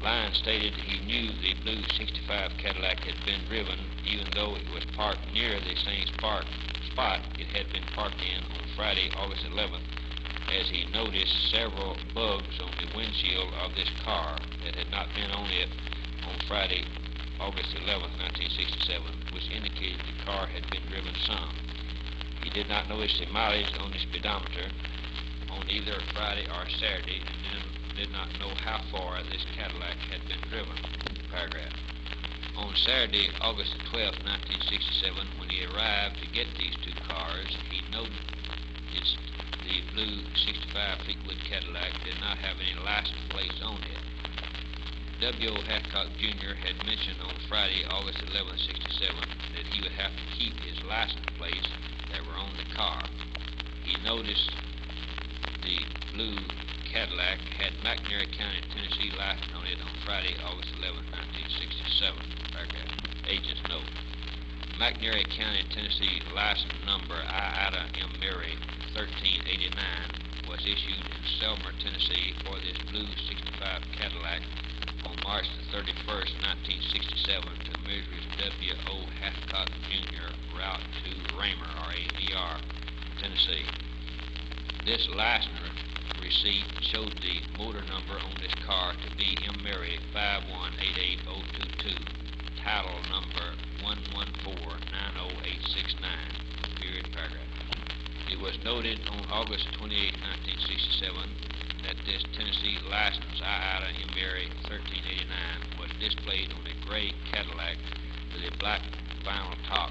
Lyons stated he knew the blue 65 Cadillac had been driven, even though it was parked near the same spot it had been parked in on Friday, August 11th, as he noticed several bugs on the windshield of this car that had not been on it on Friday, August 11th, 1967, which indicated the car had been driven some. He did not notice the mileage on the speedometer on either Friday or Saturday, and did not know how far this Cadillac had been driven. Paragraph. On Saturday, August 12, 1967, when he arrived to get these two cars, he noted the blue 65 Fleetwood Cadillac did not have any license plates on it. W. Hathcock Jr. had mentioned on Friday, August 11, 67, that he would have to keep his license plates that were on the car. He noticed the blue Cadillac had McNairy County, Tennessee license on it on Friday, August 11, 1967. Paragraph. Agent's note. McNairy County, Tennessee license number I. M. Mary 1389 was issued in Selmer, Tennessee for this blue 65 Cadillac on March the 31st, 1967 to Mrs. W. O. Hathcock Jr. route to Raymer, R-A-M-E-R, Tennessee. This license receipt showed the motor number on this car to be M. Mary 5188022, title number 114-90869, period, paragraph. It was noted on August 28, 1967, that this Tennessee license I. M. Mary 1389 was displayed on a gray Cadillac with a black vinyl top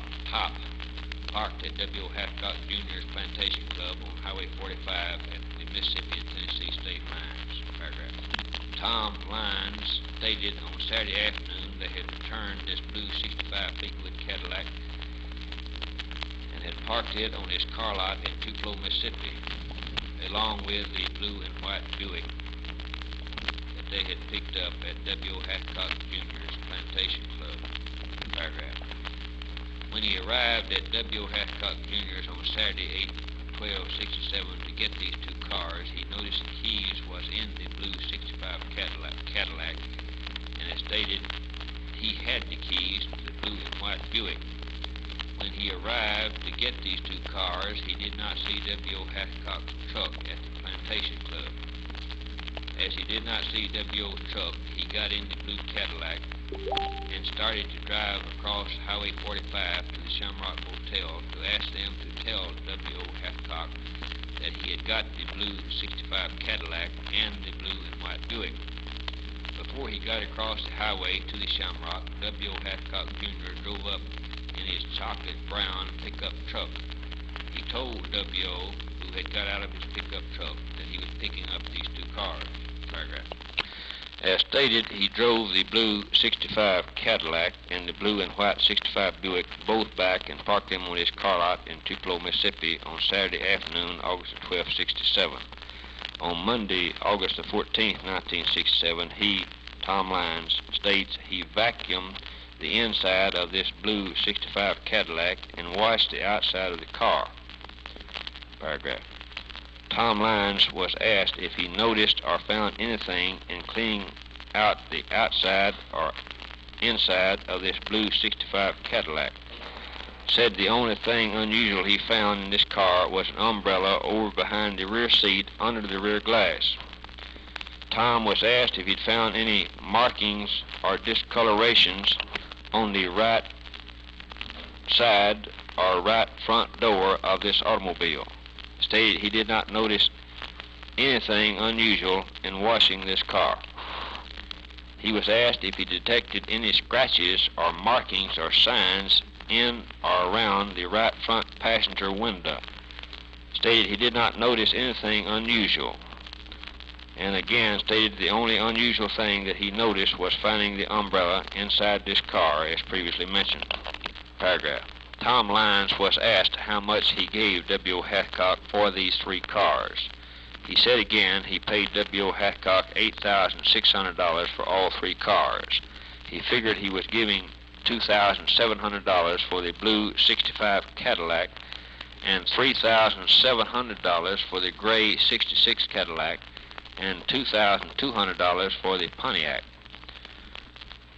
parked at W. Hathcock Jr.'s Plantation Club on Highway 45 at the Mississippi and Tennessee state lines. Paragraph. Tom Lyons stated on Saturday afternoon they had returned this blue 65 Fleetwood Cadillac and had parked it on his car lot in Tupelo, Mississippi, along with the blue and white Buick that they had picked up at W. Hathcock Jr.'s Plantation Club. Paragraph. When he arrived at W. Hathcock Jr.'s on Saturday, 8/12/67 to get these two cars, he noticed the keys was in the blue 65 Cadillac, and it stated he had the keys to the blue and white Buick. When he arrived to get these two cars, he did not see W. Hathcock's truck at the Plantation Club. As he did not see W.'s truck, he got in the blue Cadillac and started to drive across Highway 45 to the Shamrock Motel to ask them to tell W. Hathcock that he had got the blue 65 Cadillac and the blue and white Buick. Before he got across the highway to the Shamrock, W. Hathcock Jr. drove up in his chocolate brown pickup truck. He told W.O., who had got out of his pickup truck, that he was picking up these two cars. Paragraph. As stated, he drove the blue 65 Cadillac and the blue and white 65 Buick both back and parked them on his car lot in Tupelo, Mississippi on Saturday afternoon, August 12, 67. On Monday, August the 14th, 1967, he, Tom Lyons, states he vacuumed the inside of this blue 65 Cadillac and washed the outside of the car. Paragraph. Tom Lyons was asked if he noticed or found anything in cleaning out the outside or inside of this blue 65 Cadillac. Said the only thing unusual he found in this car was an umbrella over behind the rear seat under the rear glass. Tom was asked if he'd found any markings or discolorations on the right side or right front door of this automobile. Stated he did not notice anything unusual in washing this car. He was asked if he detected any scratches or markings or signs in or around the right front passenger window. Stated he did not notice anything unusual, and again stated the only unusual thing that he noticed was finding the umbrella inside this car, as previously mentioned. Paragraph. Tom Lyons was asked how much he gave W.O. Hathcock for these 3 cars. He said again he paid W.O. Hathcock $8,600 for all 3 cars. He figured he was giving $2,700 for the blue 65 Cadillac and $3,700 for the gray 66 Cadillac and $2,200 for the Pontiac.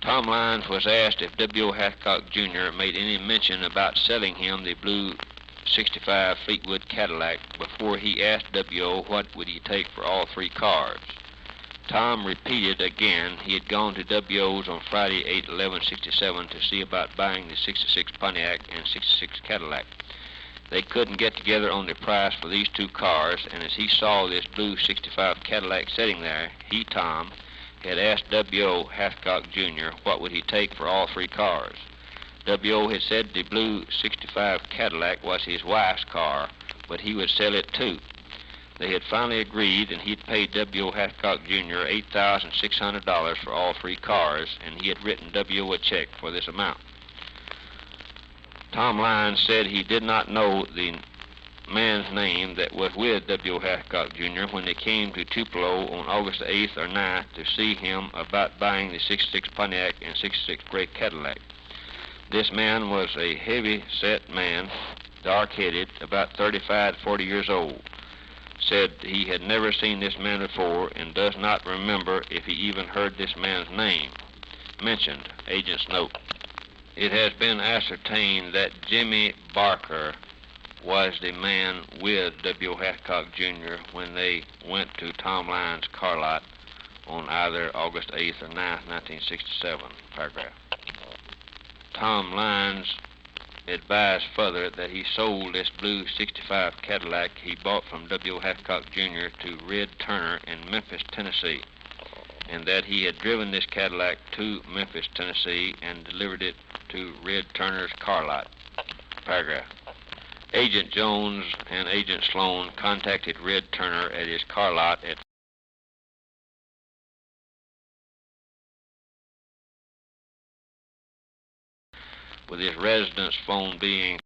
Tom Lyons was asked if W.O. Hathcock Jr. made any mention about selling him the blue 65 Fleetwood Cadillac before he asked W.O. what would he take for all 3 cars. Tom repeated again he had gone to W.O.'s on Friday, 8/11/67 to see about buying the 66 Pontiac and 66 Cadillac. They couldn't get together on the price for these 2 cars, and as he saw this blue 65 Cadillac sitting there, he, Tom, had asked W.O. Hathcock Jr. what would he take for all 3 cars. W.O. had said the blue 65 Cadillac was his wife's car, but he would sell it too. They had finally agreed, and he'd paid W.O. Hathcock Jr. $8,600 for all 3 cars, and he had written W.O. a check for this amount. Tom Lyons said he did not know the man's name that was with W.O. Hathcock Jr. when they came to Tupelo on August 8th or 9th to see him about buying the 66 Pontiac and 66 gray Cadillac. This man was a heavy-set man, dark-headed, about 35 to 40 years old. Said he had never seen this man before and does not remember if he even heard this man's name mentioned. Agent's note. It has been ascertained that Jimmy Barker was the man with W.O. Hathcock Jr. when they went to Tom Lyons' car lot on either August 8th or 9th, 1967. Paragraph. Tom Lyons advised further that he sold this blue 65 Cadillac he bought from W.O. Hathcock Jr. to Red Turner in Memphis, Tennessee, and that he had driven this Cadillac to Memphis, Tennessee, and delivered it to Red Turner's car lot. Paragraph. Agent Jones and Agent Sloan contacted Red Turner at his car lot at with his residence phone being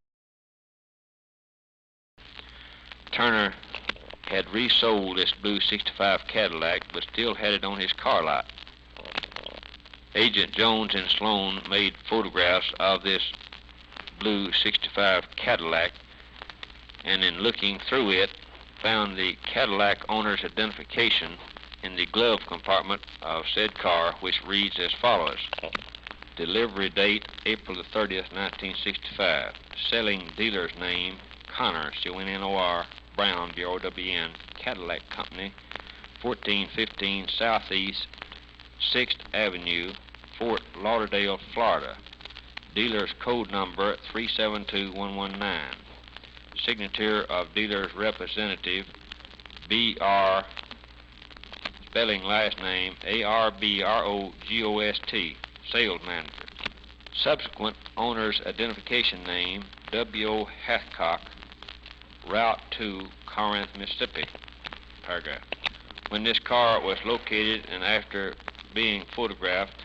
Turner had resold this blue 65 Cadillac but still had it on his car lot. Agent Jones and Sloan made photographs of this blue 65 Cadillac, and in looking through it found the Cadillac owner's identification in the glove compartment of said car, which reads as follows. Delivery date, April the 30th, 1965. Selling dealer's name, Connor, C-O-N-N-O-R, Brown, B-R-O-W-N, Cadillac Company, 1415 Southeast 6th Avenue, Fort Lauderdale, Florida. Dealer's code number 372119. Signature of dealer's representative, B.R., spelling last name, A-R-B-R-O-G-O-S-T, sales manager. Subsequent owner's identification name, W.O. Hathcock, Route 2, Corinth, Mississippi. Paragraph. When this car was located and after being photographed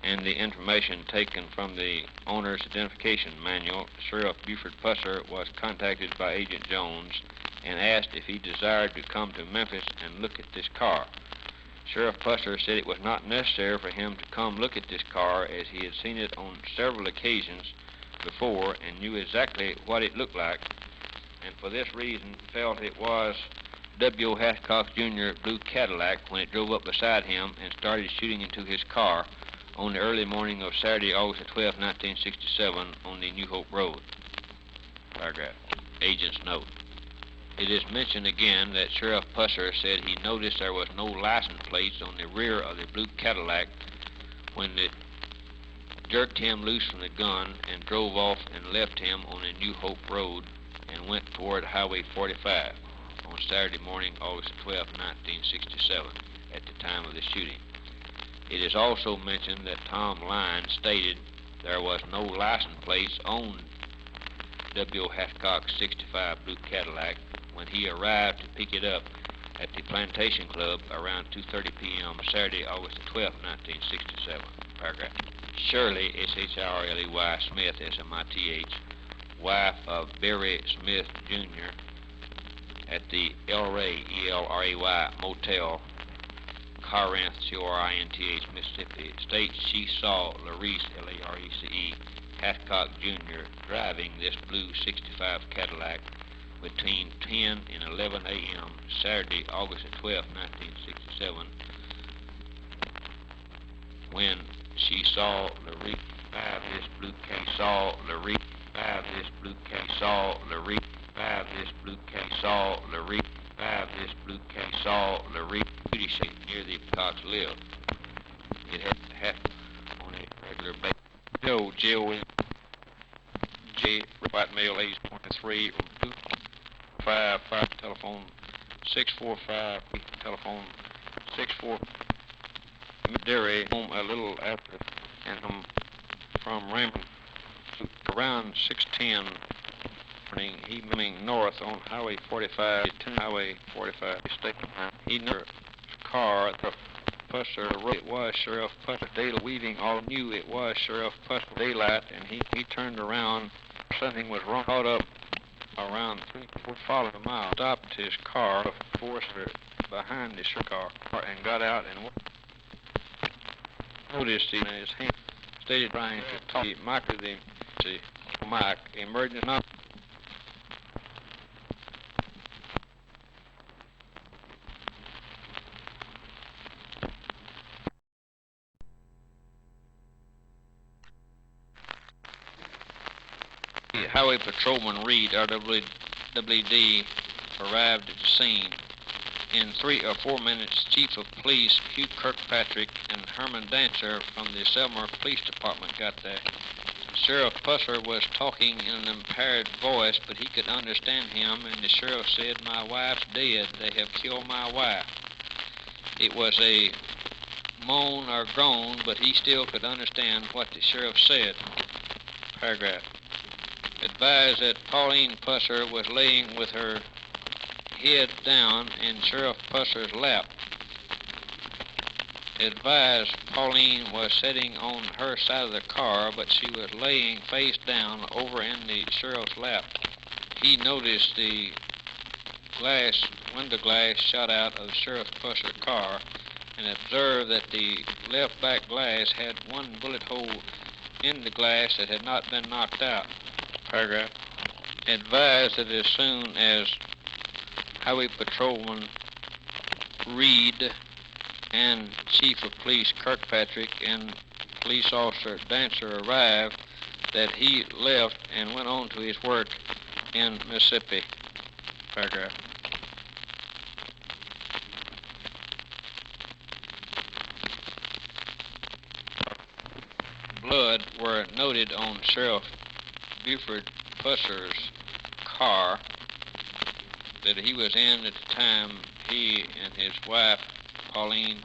and the information taken from the owner's identification manual, Sheriff Buford Pusser was contacted by Agent Jones and asked if he desired to come to Memphis and look at this car. Sheriff Pusser said it was not necessary for him to come look at this car as he had seen it on several occasions before and knew exactly what it looked like, and for this reason felt it was W.O. Hathcock Jr. blue Cadillac when it drove up beside him and started shooting into his car on the early morning of Saturday, August 12, 1967, on the New Hope Road. Paragraph. Agent's note. It is mentioned again that Sheriff Pusser said he noticed there was no license plates on the rear of the blue Cadillac when it jerked him loose from the gun and drove off and left him on the New Hope Road and went toward Highway 45 on Saturday morning, August 12, 1967, at the time of the shooting. It is also mentioned that Tom Lyons stated there was no license plates on W. Hathcock's 65 blue Cadillac when he arrived to pick it up at the Plantation Club around 2:30 p.m. Saturday, August 12, 1967. Paragraph. Shirley, S-H-I-R-L-E-Y, Smith, S-M-I-T-H, wife of Barry Smith, Jr., at the El-Ray, E-L-R-A-Y, Motel, Corinth, C-O-R-I-N-T-H, Mississippi, states she saw Larice, L-A-R-E-C-E, Hathcock, Jr., driving this blue 65 Cadillac between 10 and 11 a.m. Saturday, August 12, 1967, when she saw Larice drive this blue case, saw Larice drive this blue case, saw Larice drive this blue case, saw Larice drive this blue case, saw Larice duty shape near the Cox lived. It had on a regular basis. Joe, J-O-N, J, white male, age 23, 55, telephone 645, telephone 64, Derry, home a little after, and from Raymond around 6:10 morning, he moving north on Highway 45 to Highway 45 state. He knew car, the Pusser, it was Sheriff Pusser. Daylight weaving all knew it was Sheriff Pusser. Daylight, and he turned around. Something was wrong. Caught up around 3-4 followed a mile. Stopped his car, forced her behind the car, and got out and noticed in his hand. Stated trying to talk. Mike with him. See, Mike, emergency number. Highway Patrolman Reed, RWD, arrived at the scene. In 3 or 4 minutes, Chief of Police Hugh Kirkpatrick and Herman Dancer from the Selmer Police Department got there. Sheriff Pusser was talking in an impaired voice, but he could understand him, and the sheriff said, "My wife's dead. They have killed my wife." It was a moan or groan, but he still could understand what the sheriff said. Paragraph. Advised that Pauline Pusser was laying with her head down in Sheriff Pusser's lap. Advised Pauline was sitting on her side of the car, but she was laying face down over in the sheriff's lap. He noticed the window glass shot out of Sheriff Pusser's car and observed that the left back glass had one bullet hole in the glass that had not been knocked out. Paragraph. Advised that as soon as Highway Patrolman Reed and Chief of Police Kirkpatrick and Police Officer Dancer arrived, that he left and went on to his work in Mississippi. Paragraph. Blood were noted on Sheriff Buford Pusser's car that he was in at the time he and his wife, Pauline,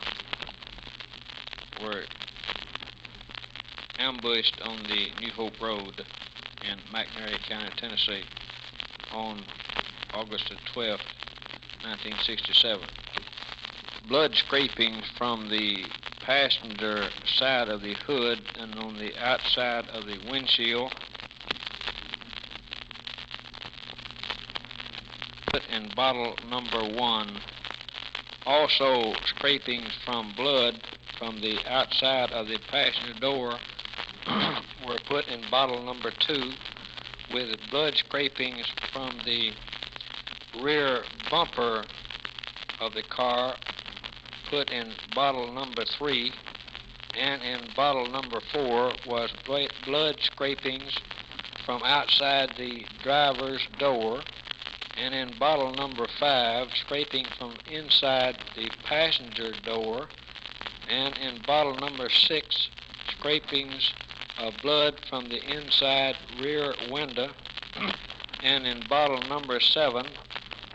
were ambushed on the New Hope Road in McNairy County, Tennessee on August 12, 1967. Blood scrapings from the passenger side of the hood and on the outside of the windshield in bottle number 1. Also, scrapings from blood from the outside of the passenger door were put in bottle number 2, with blood scrapings from the rear bumper of the car put in bottle number 3, and in bottle number 4 was blood scrapings from outside the driver's door, and in bottle number 5, scraping from inside the passenger door, and in bottle number 6, scrapings of blood from the inside rear window, and in bottle number 7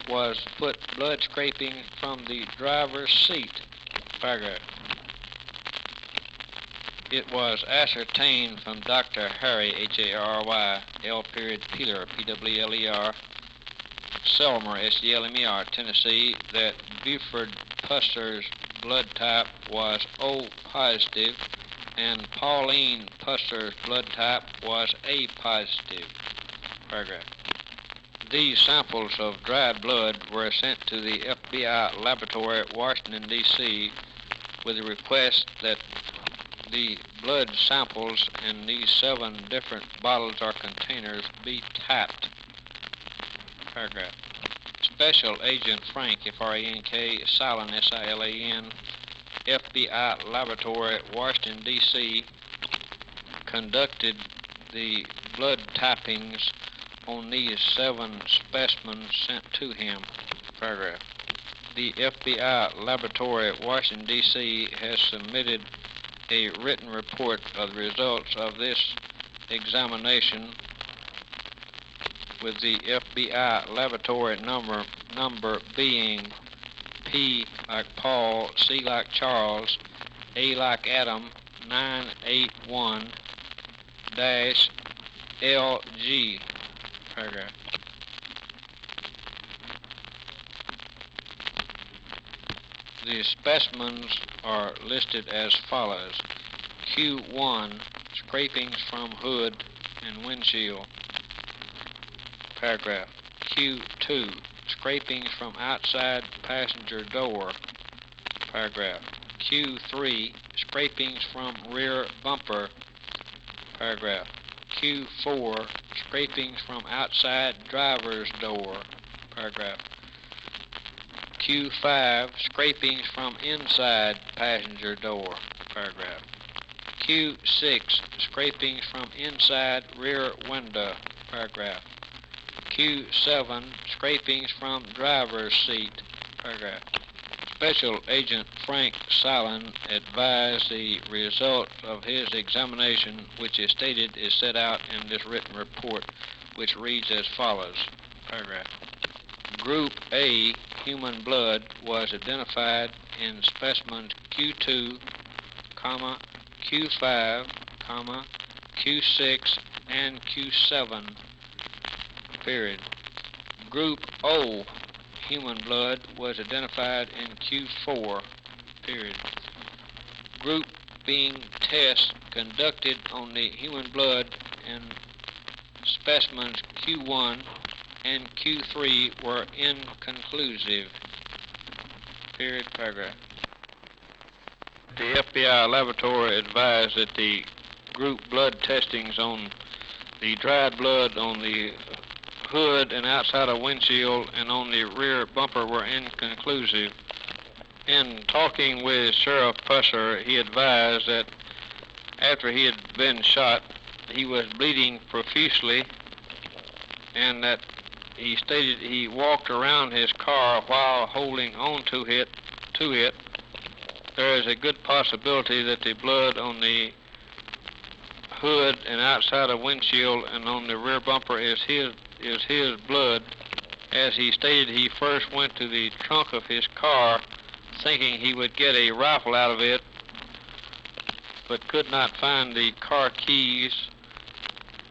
was put blood scraping from the driver's seat. Paragraph. It was ascertained from Dr. Harry, H-A-R-R-Y, L. Peeler, P-W-L-E-R, Selmer, S-E-L-M-E-R, Tennessee, that Buford Pusser's blood type was O positive and Pauline Pusser's blood type was A positive. Paragraph. These samples of dried blood were sent to the FBI laboratory at Washington, D.C. with a request that the blood samples in these 7 different bottles or containers be typed. Paragraph. Special Agent Frank, F-R-A-N-K, Silan, S-I-L-A-N, FBI Laboratory, Washington, D.C., conducted the blood typings on these 7 specimens sent to him. Paragraph. The FBI Laboratory, Washington, D.C., has submitted a written report of the results of this examination with the FBI laboratory number being P like Paul, C like Charles, A like Adam, 981-LG. Paragraph. The specimens are listed as follows. Q1, scrapings from hood and windshield. Paragraph. Q2, scrapings from outside passenger door. Paragraph. Q3, scrapings from rear bumper. Paragraph. Q4, scrapings from outside driver's door. Paragraph. Q5, scrapings from inside passenger door. Paragraph. Q6, scrapings from inside rear window. Paragraph. Q7, scrapings from driver's seat. Paragraph. Special Agent Frank Silan advised the result of his examination, which is stated is set out in this written report, which reads as follows. Paragraph. Group A human blood was identified in specimens Q2, Q5, Q6, and Q7. Period. Group O human blood was identified in Q4. Period. Group being tests conducted on the human blood in specimens Q1 and Q3 were inconclusive. Period. Paragraph. The FBI laboratory advised that the group blood testings on the dried blood on the hood and outside of windshield and on the rear bumper were inconclusive. In talking with Sheriff Pusser, he advised that after he had been shot, he was bleeding profusely, and that he stated he walked around his car while holding on to it. There is a good possibility that the blood on the hood and outside of windshield and on the rear bumper is his blood. As he stated, he first went to the trunk of his car thinking he would get a rifle out of it, but could not find the car keys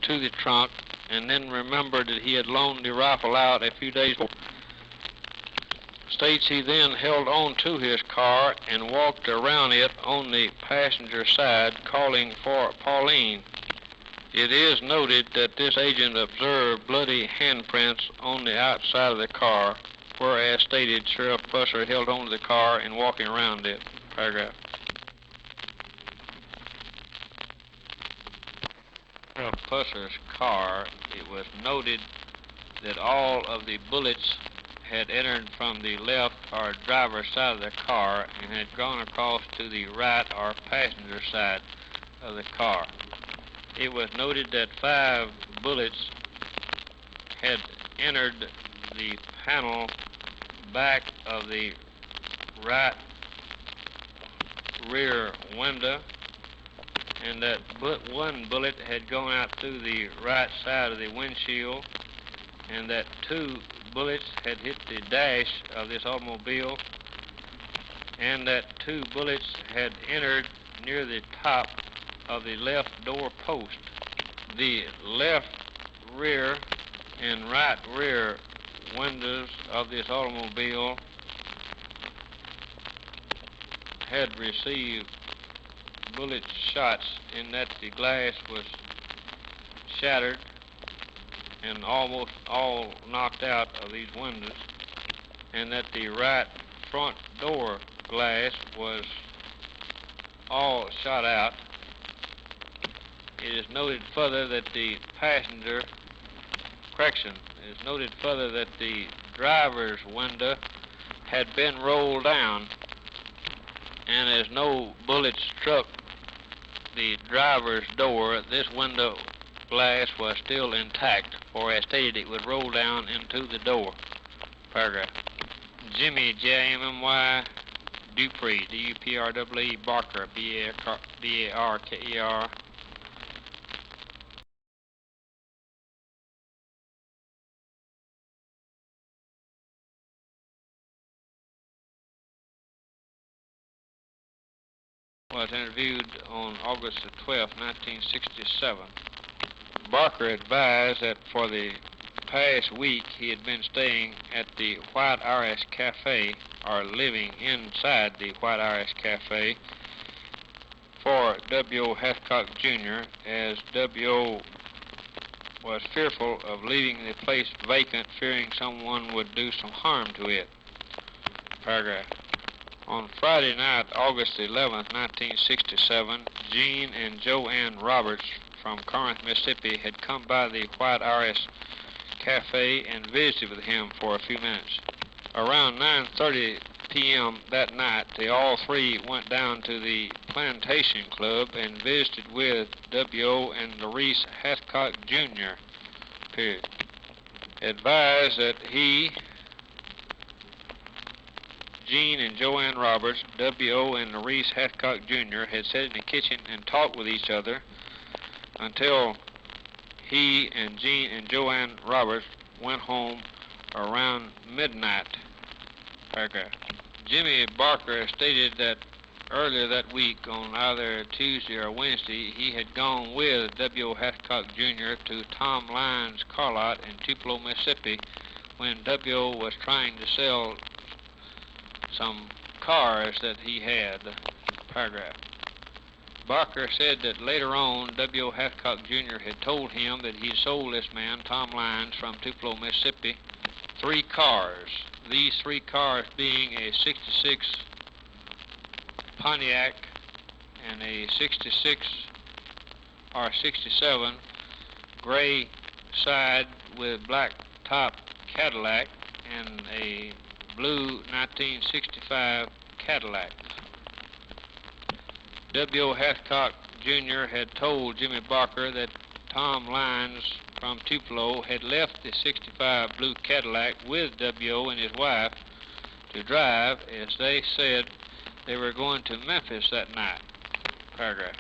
to the trunk, and then remembered that he had loaned the rifle out a few days before. States he then held on to his car and walked around it on the passenger side, calling for Pauline. It is noted that this agent observed bloody handprints on the outside of the car, whereas stated Sheriff Pusser held on to the car and walking around it. Paragraph. Sheriff Pusser's car, it was noted that all of the bullets had entered from the left or driver's side of the car and had gone across to the right or passenger side of the car. It was noted that 5 bullets had entered the panel back of the right rear window, and that one bullet had gone out through the right side of the windshield, and that 2 bullets had hit the dash of this automobile, and that 2 bullets had entered near the top of the left door post. The left rear and right rear windows of this automobile had received bullet shots in that the glass was shattered and almost all knocked out of these windows, and that the right front door glass was all shot out. It is noted further that the driver's window had been rolled down, and as no bullets struck the driver's door, this window glass was still intact, for as stated, it would roll down into the door. Paragraph. Jimmy, J-M-M-Y, Dupree, D-U-P-R-E-E, Barker, B-A-R-K-E-R, was interviewed on August the 12th, 1967. Barker advised that for the past week he had been staying at the White Iris Cafe, or living inside the White Iris Cafe, for W.O. Hathcock Jr., as W.O. was fearful of leaving the place vacant, fearing someone would do some harm to it. Paragraph. On Friday night, August 11th, 1967, Gene and Joanne Roberts from Corinth, Mississippi, had come by the White Iris Cafe and visited with him for a few minutes. Around 9:30 p.m. that night, they all three went down to the Plantation Club and visited with W.O. and Maurice Hathcock Jr. Period. Advised that he, Gene and Joanne Roberts, W.O. and Maurice Hathcock Jr. had sat in the kitchen and talked with each other until he and Gene and Joanne Roberts went home around midnight. Paragraph. Jimmy Barker stated that earlier that week, on either Tuesday or Wednesday, he had gone with W.O. Hathcock Jr. to Tom Lyons' car lot in Tupelo, Mississippi, when W.O. was trying to sell some cars that he had. Paragraph. Barker said that later on, W.O. Hathcock Jr. had told him that he sold this man, Tom Lyons, from Tupelo, Mississippi, 3 cars. These 3 cars being a 66 Pontiac and a 66 or 67 gray side with black top Cadillac and a blue 1965 Cadillac. W.O. Hathcock Jr. had told Jimmy Barker that Tom Lyons from Tupelo had left the 65 blue Cadillac with W.O. and his wife to drive, as they said they were going to Memphis that night. Paragraph.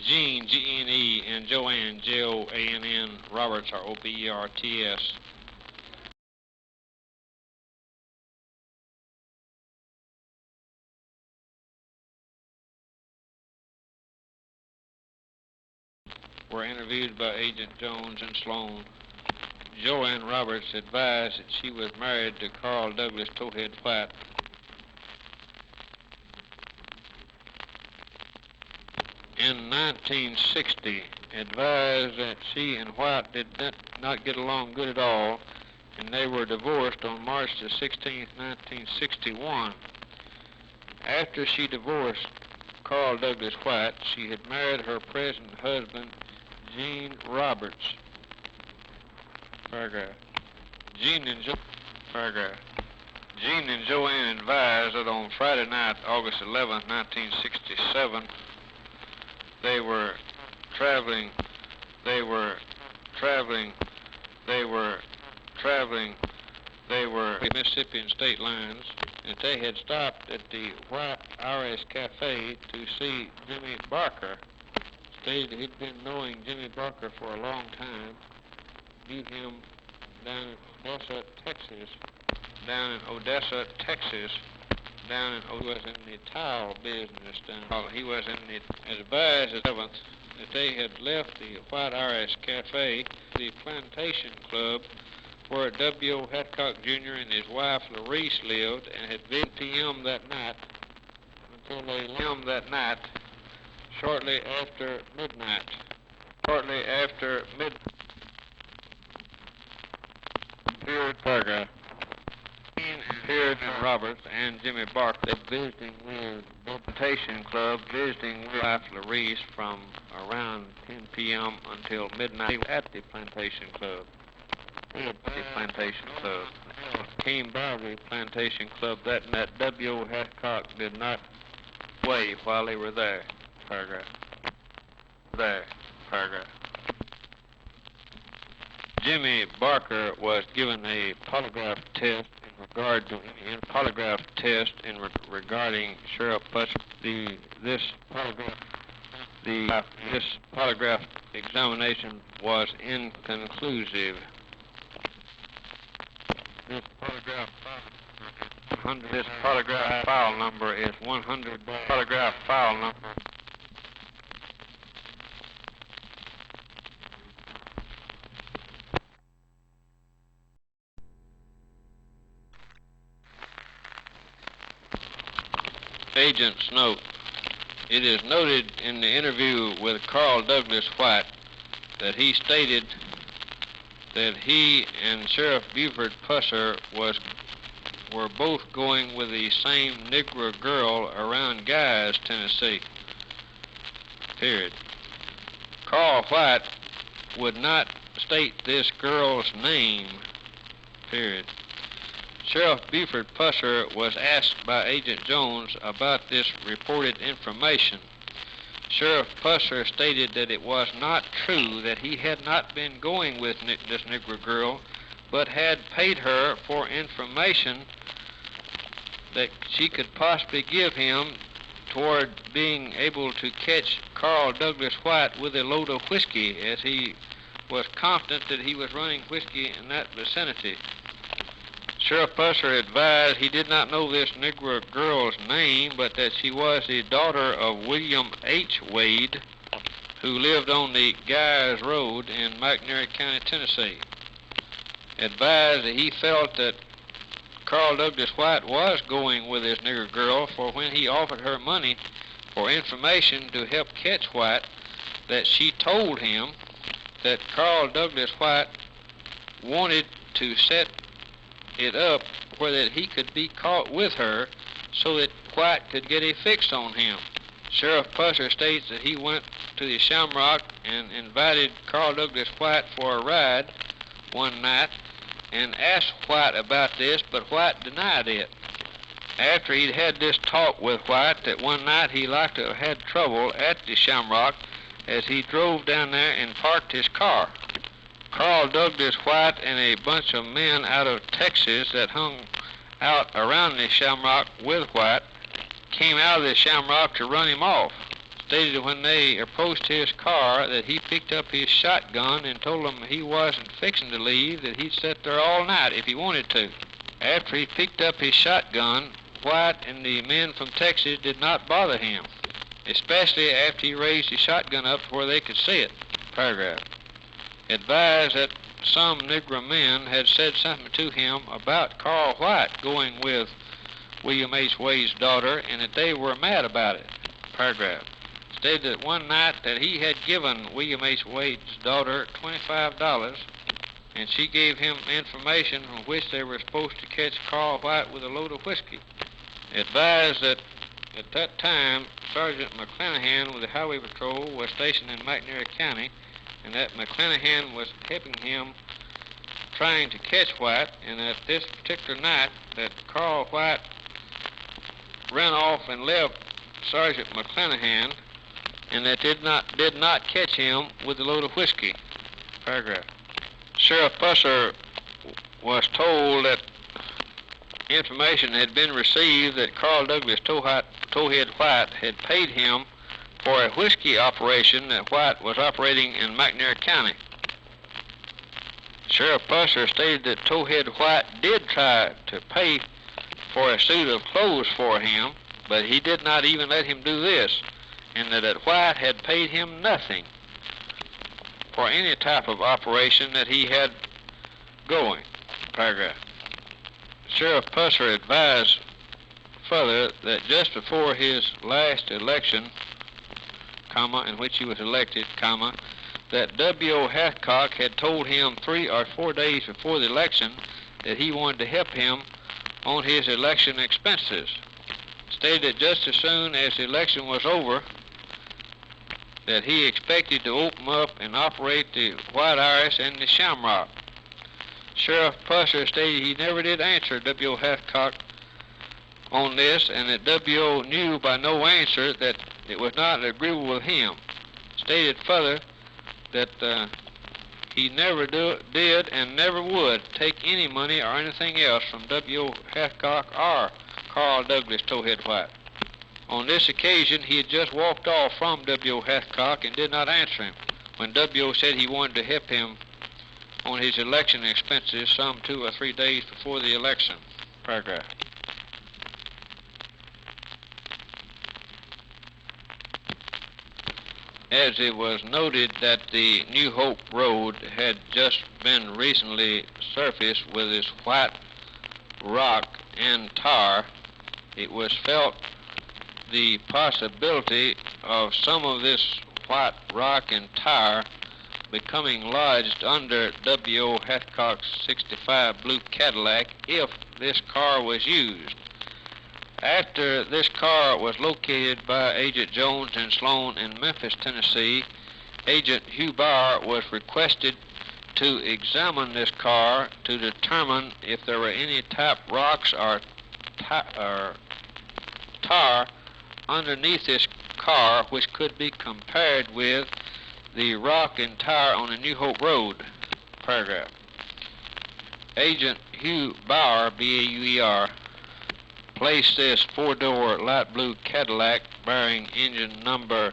Gene, G-N-E, and Joanne, J-O-A-N-N, Roberts, or O-B-E-R-T-S, were interviewed by Agent Jones and Sloan. Joanne Roberts advised that she was married to Carl Douglas Towhead White. In 1960, advised that she and White did not get along good at all, and they were divorced on March the 16th, 1961. After she divorced Carl Douglas White, she had married her present husband, Gene Roberts. Paragraph. Gene and Joanne advised that on Friday night, August 11th, 1967, they were traveling Mississippi state lines, and they had stopped at the White Iris Cafe to see Jimmy Barker. Stated he'd been knowing Jimmy Barker for a long time. Viewed him down in Odessa, Texas. down in, he was in the tile business down. He was in the, advised the 7th that they had left the White Iris Cafe, the Plantation Club, where W. Hathcock Jr. and his wife Larice lived, and had been p.m. that night until they left that night, shortly after midnight. Paragraph. Pearson and Roberts and Jimmy Barker visiting with the Plantation Club, visiting with wife Larice from around 10 p.m. until midnight at the Plantation Club. Came by the Plantation Club that night. W. Hathcock did not wait while they were there. Paragraph. Jimmy Barker was given a polygraph test regarding Sheriff Pusser. This polygraph examination was inconclusive. This polygraph file number is 100. Polygraph file number. Agent's note. It is noted in the interview with Carl Douglas White that he stated that he and Sheriff Buford Pusser were both going with the same Negro girl around Guys, Tennessee. Period. Carl White would not state this girl's name. Period. Sheriff Buford Pusser was asked by Agent Jones about this reported information. Sheriff Pusser stated that it was not true that he had not been going with this Negro girl, but had paid her for information that she could possibly give him toward being able to catch Carl Douglas White with a load of whiskey, as he was confident that he was running whiskey in that vicinity. Sheriff Pusser advised he did not know this Negro girl's name, but that she was the daughter of William H. Wade, who lived on the Guys Road in McNairy County, Tennessee. Advised that he felt that Carl Douglas White was going with this Negro girl, for when he offered her money for information to help catch White, that she told him that Carl Douglas White wanted to set it up where that he could be caught with her so that White could get a fix on him. Sheriff Pusser states that he went to the Shamrock and invited Carl Douglas White for a ride one night and asked White about this, but White denied it. After he'd had this talk with White, that one night he liked to have had trouble at the Shamrock as he drove down there and parked his car. Carl Douglas White and a bunch of men out of Texas that hung out around the Shamrock with White came out of the Shamrock to run him off. Stated that when they approached his car that he picked up his shotgun and told them he wasn't fixing to leave, that he'd sit there all night if he wanted to. After he picked up his shotgun, White and the men from Texas did not bother him, especially after he raised his shotgun up where they could see it. Paragraph. Advised that some Negro men had said something to him about Carl White going with William H. Wade's daughter, and that they were mad about it. Paragraph. Stated that one night that he had given William H. Wade's daughter $25, and she gave him information from which they were supposed to catch Carl White with a load of whiskey. Advised that at that time Sergeant McClanahan with the Highway Patrol was stationed in McNairy County, and that McClanahan was helping him trying to catch White, and that this particular night that Carl White ran off and left Sergeant McClanahan, and that did not catch him with a load of whiskey. Paragraph. Sheriff Pusser was told that information had been received that Carl Douglas Towhead White had paid him for a whiskey operation that White was operating in McNairy County. Sheriff Pusser stated that Towhead White did try to pay for a suit of clothes for him, but he did not even let him do this, and that White had paid him nothing for any type of operation that he had going. Paragraph. Sheriff Pusser advised further that just before his last election, in which he was elected, that W.O. Hathcock had told him 3 or 4 days before the election that he wanted to help him on his election expenses. Stated that just as soon as the election was over, that he expected to open up and operate the White Iris and the Shamrock. Sheriff Pusser stated he never did answer W.O. Hathcock on this, and that W.O. knew by no answer that it was not agreeable with him. Stated further that he never did and never would take any money or anything else from W.O. Hathcock or Carl Douglas Towhead White. On this occasion, he had just walked off from W.O. Hathcock and did not answer him when W.O. said he wanted to help him on his election expenses some 2 or 3 days before the election. Paragraph. As it was noted that the New Hope Road had just been recently surfaced with its white rock and tar, it was felt the possibility of some of this white rock and tar becoming lodged under W.O. Hathcock's 65 blue Cadillac if this car was used. After this car was located by Agent Jones and Sloan in Memphis, Tennessee, Agent Hugh Bauer was requested to examine this car to determine if there were any type rocks or tar underneath this car which could be compared with the rock and tar on the New Hope Road. Paragraph. Agent Hugh Bauer, B-A-U-E-R, placed this 4-door light blue Cadillac bearing engine number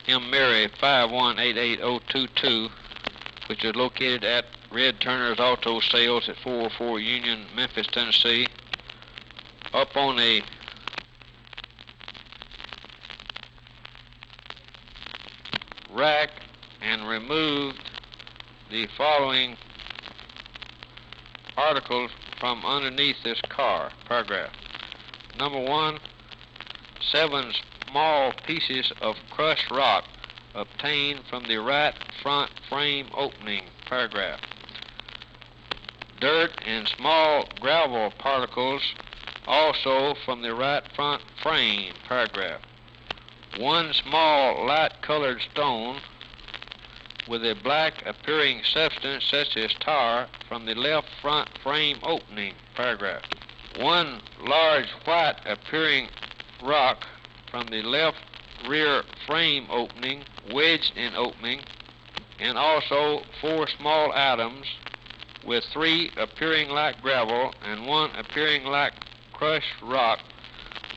M. Mary 5188022, which is located at Red Turner's Auto Sales at 404 Union, Memphis, Tennessee, up on a rack and removed the following articles from underneath this car. Paragraph. Number 1, 7 small pieces of crushed rock obtained from the right front frame opening. Paragraph. Dirt and small gravel particles also from the right front frame. Paragraph. 1 small light-colored stone with a black appearing substance such as tar from the left front frame opening. Paragraph. 1 large white appearing rock from the left rear frame opening, wedged in opening, and also 4 small items with 3 appearing like gravel and 1 appearing like crushed rock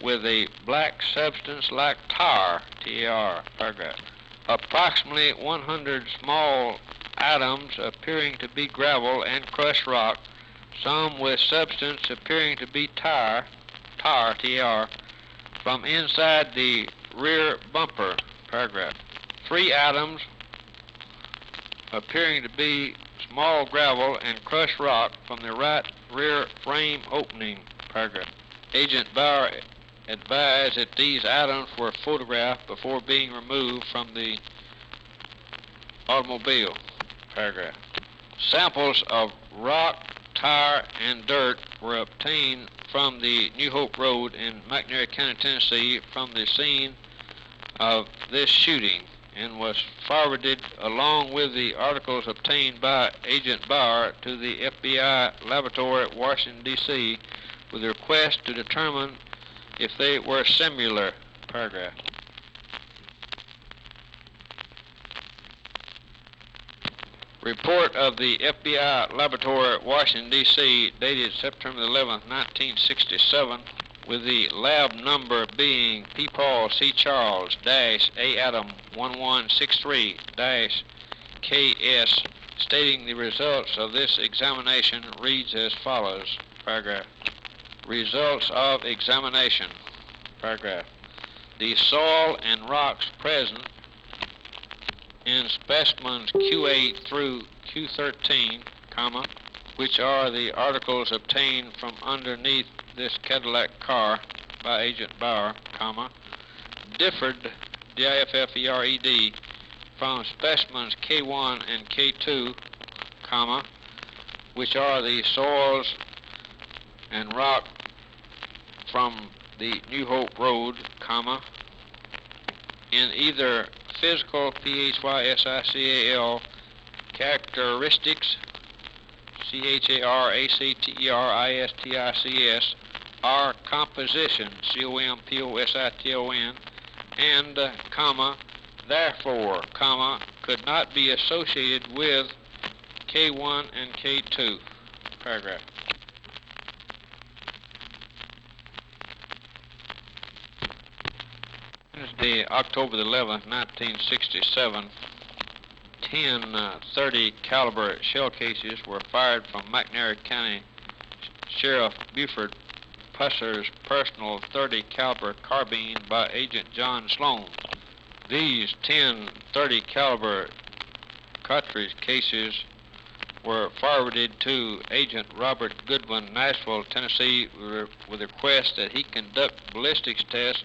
with a black substance like tar, T-A-R. Paragraph. Approximately 100 small items appearing to be gravel and crushed rock, some with substance appearing to be tar, T-A-R, from inside the rear bumper. Paragraph. 3 items appearing to be small gravel and crushed rock from the right rear frame opening. Paragraph. Agent Bauer advised that these items were photographed before being removed from the automobile. Paragraph. Samples of rock, tar, and dirt were obtained from the New Hope Road in McNairy County, Tennessee, from the scene of this shooting, and was forwarded along with the articles obtained by Agent Bauer to the FBI laboratory at Washington, D.C., with a request to determine if they were similar. Paragraph. Report of the FBI laboratory at Washington, D.C., dated September 11, 1967, with the lab number being P. Paul C. Charles A. Adam 1163 KS, stating the results of this examination reads as follows. Paragraph. Results of examination. Paragraph. The soil and rocks present in specimens Q8 through Q13, comma, which are the articles obtained from underneath this Cadillac car by Agent Bauer, comma, differed, D-I-F-F-E-R-E-D, from specimens K1 and K2, comma, which are the soils and rock from the New Hope Road, comma, in either physical, P-H-Y-S-I-C-A-L, characteristics, C-H-A-R-A-C-T-E-R-I-S-T-I-C-S, or composition, C-O-M-P-O-S-I-T-O-N, and, comma, therefore, comma, could not be associated with K1 and K2. Paragraph. Wednesday, October the 11th, 1967, 10 .30 caliber shell cases were fired from McNairy County Sheriff Buford Pusser's personal .30 caliber carbine by Agent John Sloan. These 10 .30 caliber cartridge cases were forwarded to Agent Robert Goodwin, Nashville, Tennessee, with a request that he conduct ballistics tests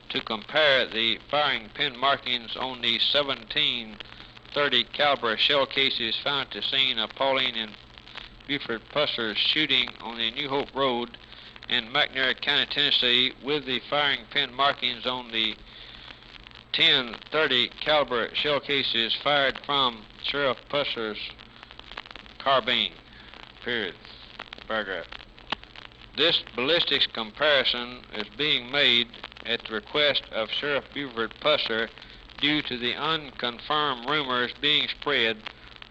to compare the firing pin markings on the 17 .30 caliber shell cases found at the scene of Pauline and Buford Pusser's shooting on the New Hope Road in McNairy County, Tennessee, with the firing pin markings on the 10 .30 caliber shell cases fired from Sheriff Pusser's carbine. Period. Paragraph. This ballistics comparison is being made at the request of Sheriff Buford Pusser due to the unconfirmed rumors being spread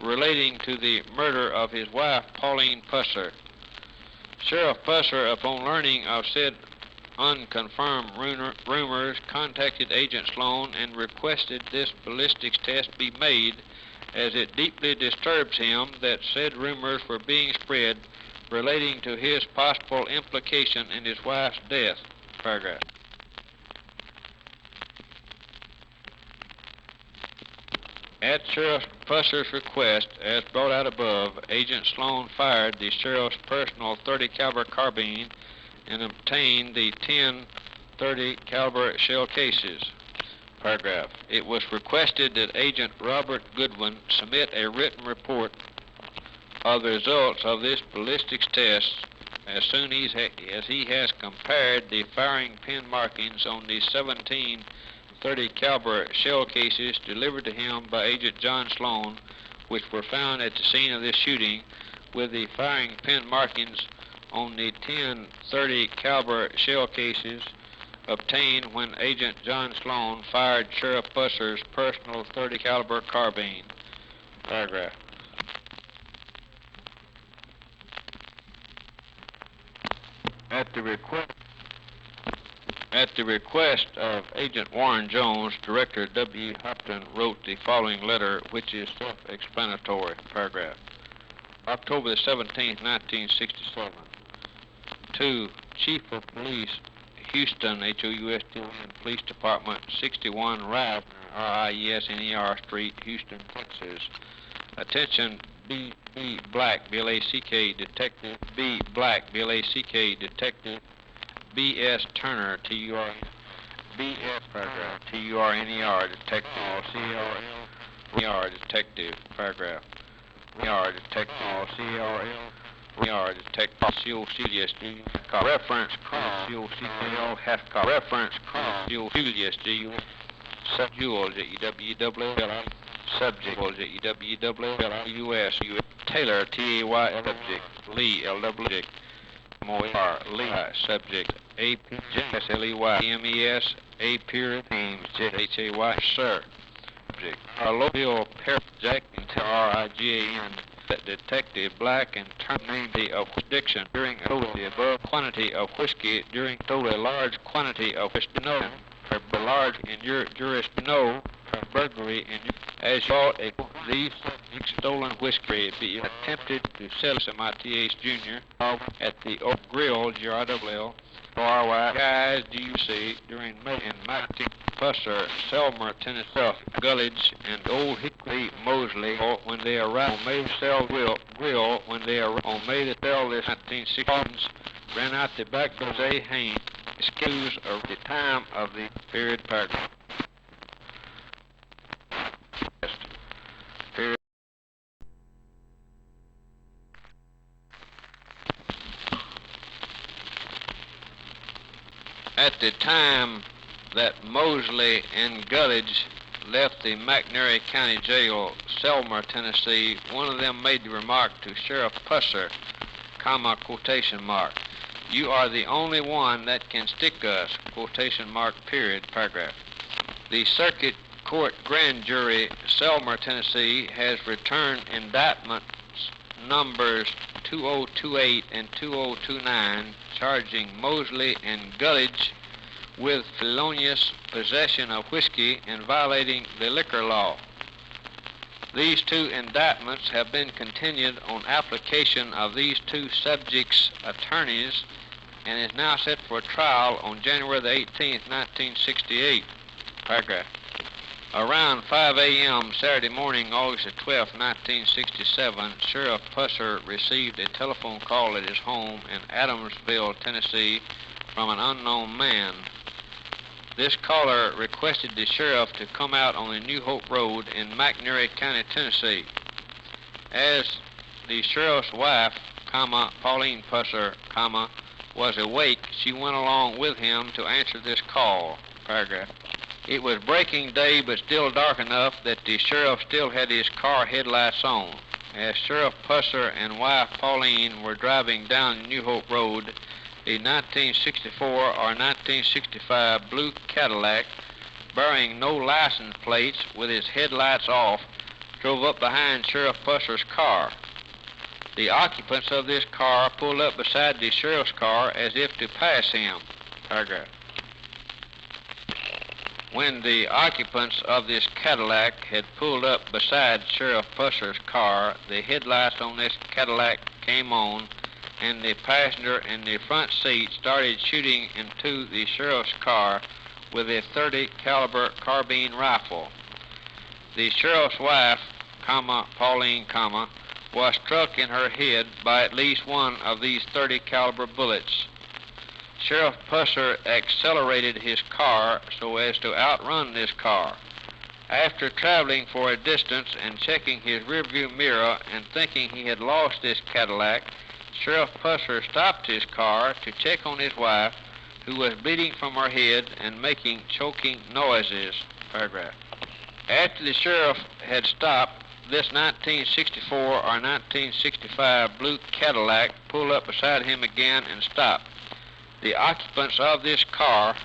relating to the murder of his wife, Pauline Pusser. Sheriff Pusser, upon learning of said unconfirmed rumors, contacted Agent Sloan and requested this ballistics test be made, as it deeply disturbs him that said rumors were being spread relating to his possible implication in his wife's death. Paragraph. At Sheriff Pusser's request, as brought out above, Agent Sloan fired the sheriff's personal .30 caliber carbine and obtained the 10 .30 caliber shell cases. Paragraph. It was requested that Agent Robert Goodwin submit a written report of the results of this ballistics test as soon as he has compared the firing pin markings on the 17 .30 caliber shell cases delivered to him by Agent John Sloan, which were found at the scene of this shooting, with the firing pin markings on the 10 .30 caliber shell cases obtained when Agent John Sloan fired Sheriff Pusser's personal .30 caliber carbine. Paragraph. At the request of Agent Warren Jones, Director W. Hopton wrote the following letter, which is self-explanatory. Paragraph. October the 17th, 1967. To Chief of Police, Houston, H-O-U-S-T-O-N, Police Department, 61 Riesner, R-I-E-S-N-E-R Street, Houston, Texas. Attention, B. Black, B-L-A-C-K, Detective. B. Black, B-L-A-C-K, Detective. B.S. Turner, T-U-R. B.S. Paragraph. T-U-R-N-E-R, Detective. C-R-L-E-R, Detective. Paragraph. E-R, Detective. C-R-L-E-R, Detective. C-O-C-S-D. Reference, C-O-C-K-L, Hathcock. Reference, C-O-C-S-D. Subject, J-E-W-W-L-I. Subject, J-E-W-W-L-I-U-S. Taylor, T-A-Y, subject. Lee, L-W. Moyer, Lee, subject. A-P-J-S-L-E-Y, M-E-S, A period, names, J-H-A-Y, sir. Subject. Bill Jack, R-I-G-A-N, Detective Black, and term name of Dictation during the above quantity of whiskey during a large quantity of whiskey no, for large in your jurisdiction no, for burglary in your, as you these stolen whiskey be attempted to sell some ITH Jr. at the Oak Grill, GRWL, RY, guys, DUC, during May and Matty Pusser, Selmer, Tennessee, Gulledge, and Old Hickory Mosley when they arrived on May Cell Grill when they arrived on May the 12th, 1960, ran out the back door A. Haynes, excuse of the time of the period paragraph. At the time that Mosley and Gulledge left the McNairy County Jail, Selmer, Tennessee, one of them made the remark to Sheriff Pusser, comma, quotation mark, "You are the only one that can stick us," quotation mark, period, paragraph. The Circuit Court Grand Jury, Selmer, Tennessee, has returned indictments numbers 2028 and 2029, charging Mosley and Gulledge with felonious possession of whiskey and violating the liquor law. These two indictments have been continued on application of these two subjects' attorneys and is now set for trial on January the 18th, 1968. Paragraph. Around 5 a.m. Saturday morning, August the 12th, 1967, Sheriff Pusser received a telephone call at his home in Adamsville, Tennessee, from an unknown man. This caller requested the sheriff to come out on the New Hope Road in McNairy County, Tennessee. As the sheriff's wife, comma, Pauline Pusser, comma, was awake, she went along with him to answer this call. Paragraph. It was breaking day, but still dark enough that the sheriff still had his car headlights on. As Sheriff Pusser and wife Pauline were driving down New Hope Road, a 1964 or 1965 blue Cadillac, bearing no license plates with its headlights off, drove up behind Sheriff Pusser's car. The occupants of this car pulled up beside the sheriff's car as if to pass him. Paragraph. When the occupants of this Cadillac had pulled up beside Sheriff Pusser's car, the headlights on this Cadillac came on, and the passenger in the front seat started shooting into the sheriff's car with a .30 caliber carbine rifle. The sheriff's wife, comma, Pauline, comma, was struck in her head by at least one of these .30 caliber bullets. Sheriff Pusser accelerated his car so as to outrun this car. After traveling for a distance and checking his rearview mirror and thinking he had lost this Cadillac, Sheriff Pusser stopped his car to check on his wife, who was bleeding from her head and making choking noises. Paragraph. After the sheriff had stopped, this 1964 or 1965 blue Cadillac pulled up beside him again and stopped. The occupants of this car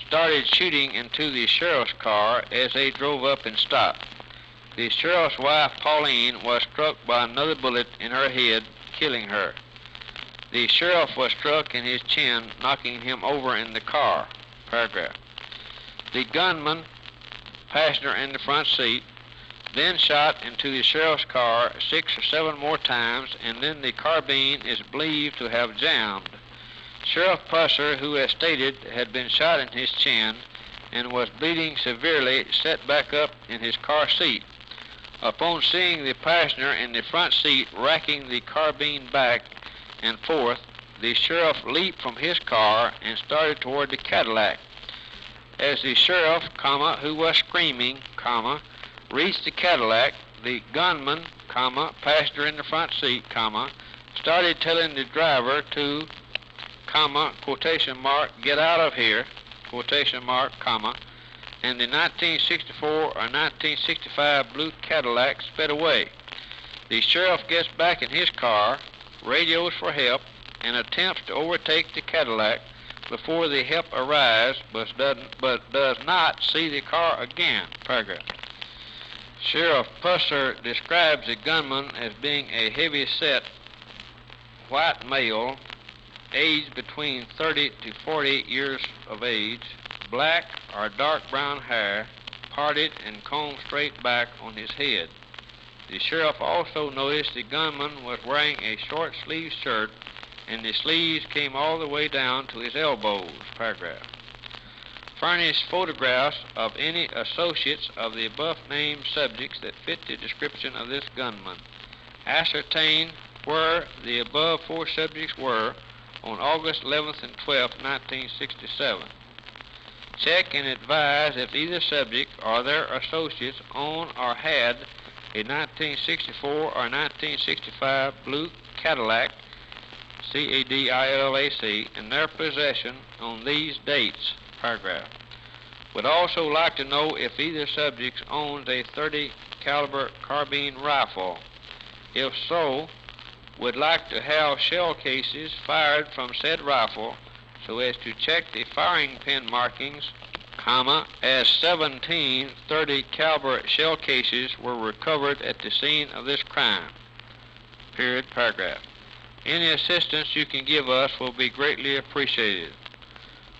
started shooting into the sheriff's car as they drove up and stopped. The sheriff's wife, Pauline, was struck by another bullet in her head, killing her. The sheriff was struck in his chin, knocking him over in the car. Paragraph. The gunman, passenger in the front seat, then shot into the sheriff's car 6 or 7 more times, and then the carbine is believed to have jammed. Sheriff Pusser, who as stated had been shot in his chin and was bleeding severely, sat back up in his car seat. Upon seeing the passenger in the front seat racking the carbine back and forth, the sheriff leaped from his car and started toward the Cadillac. As the sheriff, comma, who was screaming, comma, reached the Cadillac, the gunman, comma, passenger in the front seat, comma, started telling the driver to, comma, quotation mark, get out of here, quotation mark, comma, and the 1964 or 1965 blue Cadillac sped away. The sheriff gets back in his car, radios for help, and attempts to overtake the Cadillac before the help arrives, but does not see the car again. Paragraph. Sheriff Pusser describes the gunman as being a heavy-set white male, aged between 30 to 40 years of age, black or dark brown hair, parted and combed straight back on his head. The sheriff also noticed the gunman was wearing a short-sleeved shirt, and the sleeves came all the way down to his elbows. Paragraph. Furnish photographs of any associates of the above-named subjects that fit the description of this gunman. Ascertain where the above four subjects were on August 11th and 12th, 1967. Check and advise if either subject or their associates own or had a 1964 or 1965 blue Cadillac, Cadillac, in their possession on these dates. Paragraph. Would also like to know if either subject owns a .30 caliber carbine rifle. If so, would like to have shell cases fired from said rifle so as to check the firing pin markings, as 17 .30 caliber shell cases were recovered at the scene of this crime. Period. Paragraph. Any assistance you can give us will be greatly appreciated.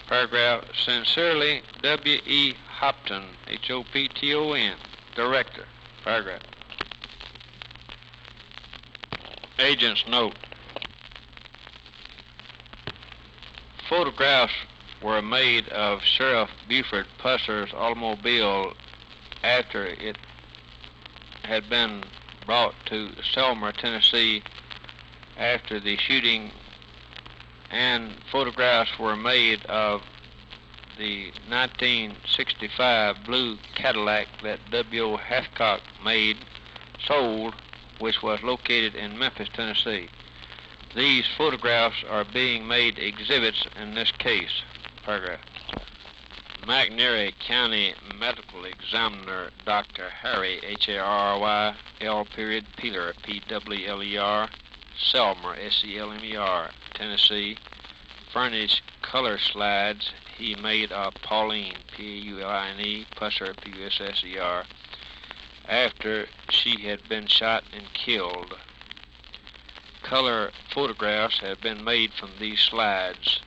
Paragraph. Sincerely, W.E. Hopton, H-O-P-T-O-N, Director. Paragraph. Agent's note. Photographs were made of Sheriff Buford Pusser's automobile after it had been brought to Selma, Tennessee after the shooting, and photographs were made of the 1965 blue Cadillac that W.O. Hathcock sold, which was located in Memphis, Tennessee. These photographs are being made exhibits in this case. Paragraph. McNairy County Medical Examiner Dr. Harry, H-A-R-R-Y, L. Peeler, P-W-L-E-R, Selmer, S-E-L-M-E-R, Tennessee, furnished color slides he made of Pauline, P-A-U-L-I-N-E, Pusser, P-U-S-S-E-R, after she had been shot and killed. Color photographs have been made from these slides.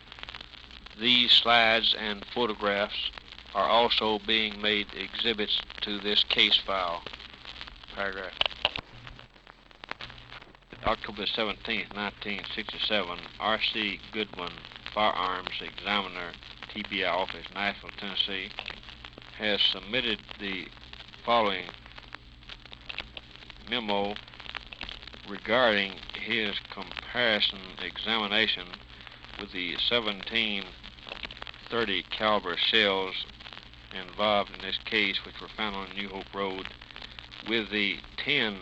These slides and photographs are also being made exhibits to this case file. Paragraph. October 17th, 1967, R.C. Goodwin, Firearms Examiner, TBI Office, Nashville, Tennessee, has submitted the following memo regarding his comparison examination with the 17 .30 caliber shells involved in this case, which were found on New Hope Road, with the 10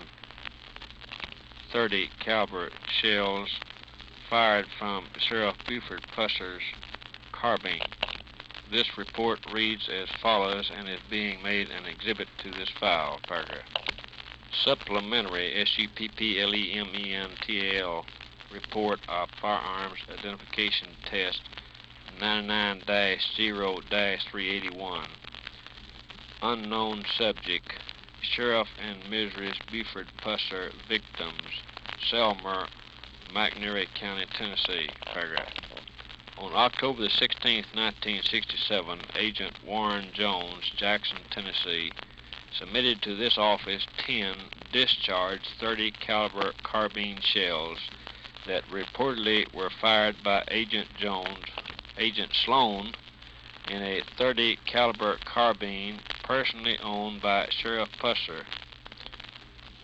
.30 caliber shells fired from Sheriff Buford Pusser's carbine. This report reads as follows and is being made an exhibit to this file. Paragraph. Supplementary, S-U-P-P-L-E-M-E-N-T-A-L, report of firearms identification test 99-0-381. Unknown subject, Sheriff and Mrs. Buford Pusser, victims, Selmer, McNairy County, Tennessee. Paragraph. On October the 16th, 1967, Agent Warren Jones, Jackson, Tennessee, submitted to this office 10 discharged .30 caliber carbine shells that reportedly were fired by Agent Sloan in a .30 caliber carbine personally owned by Sheriff Pusser.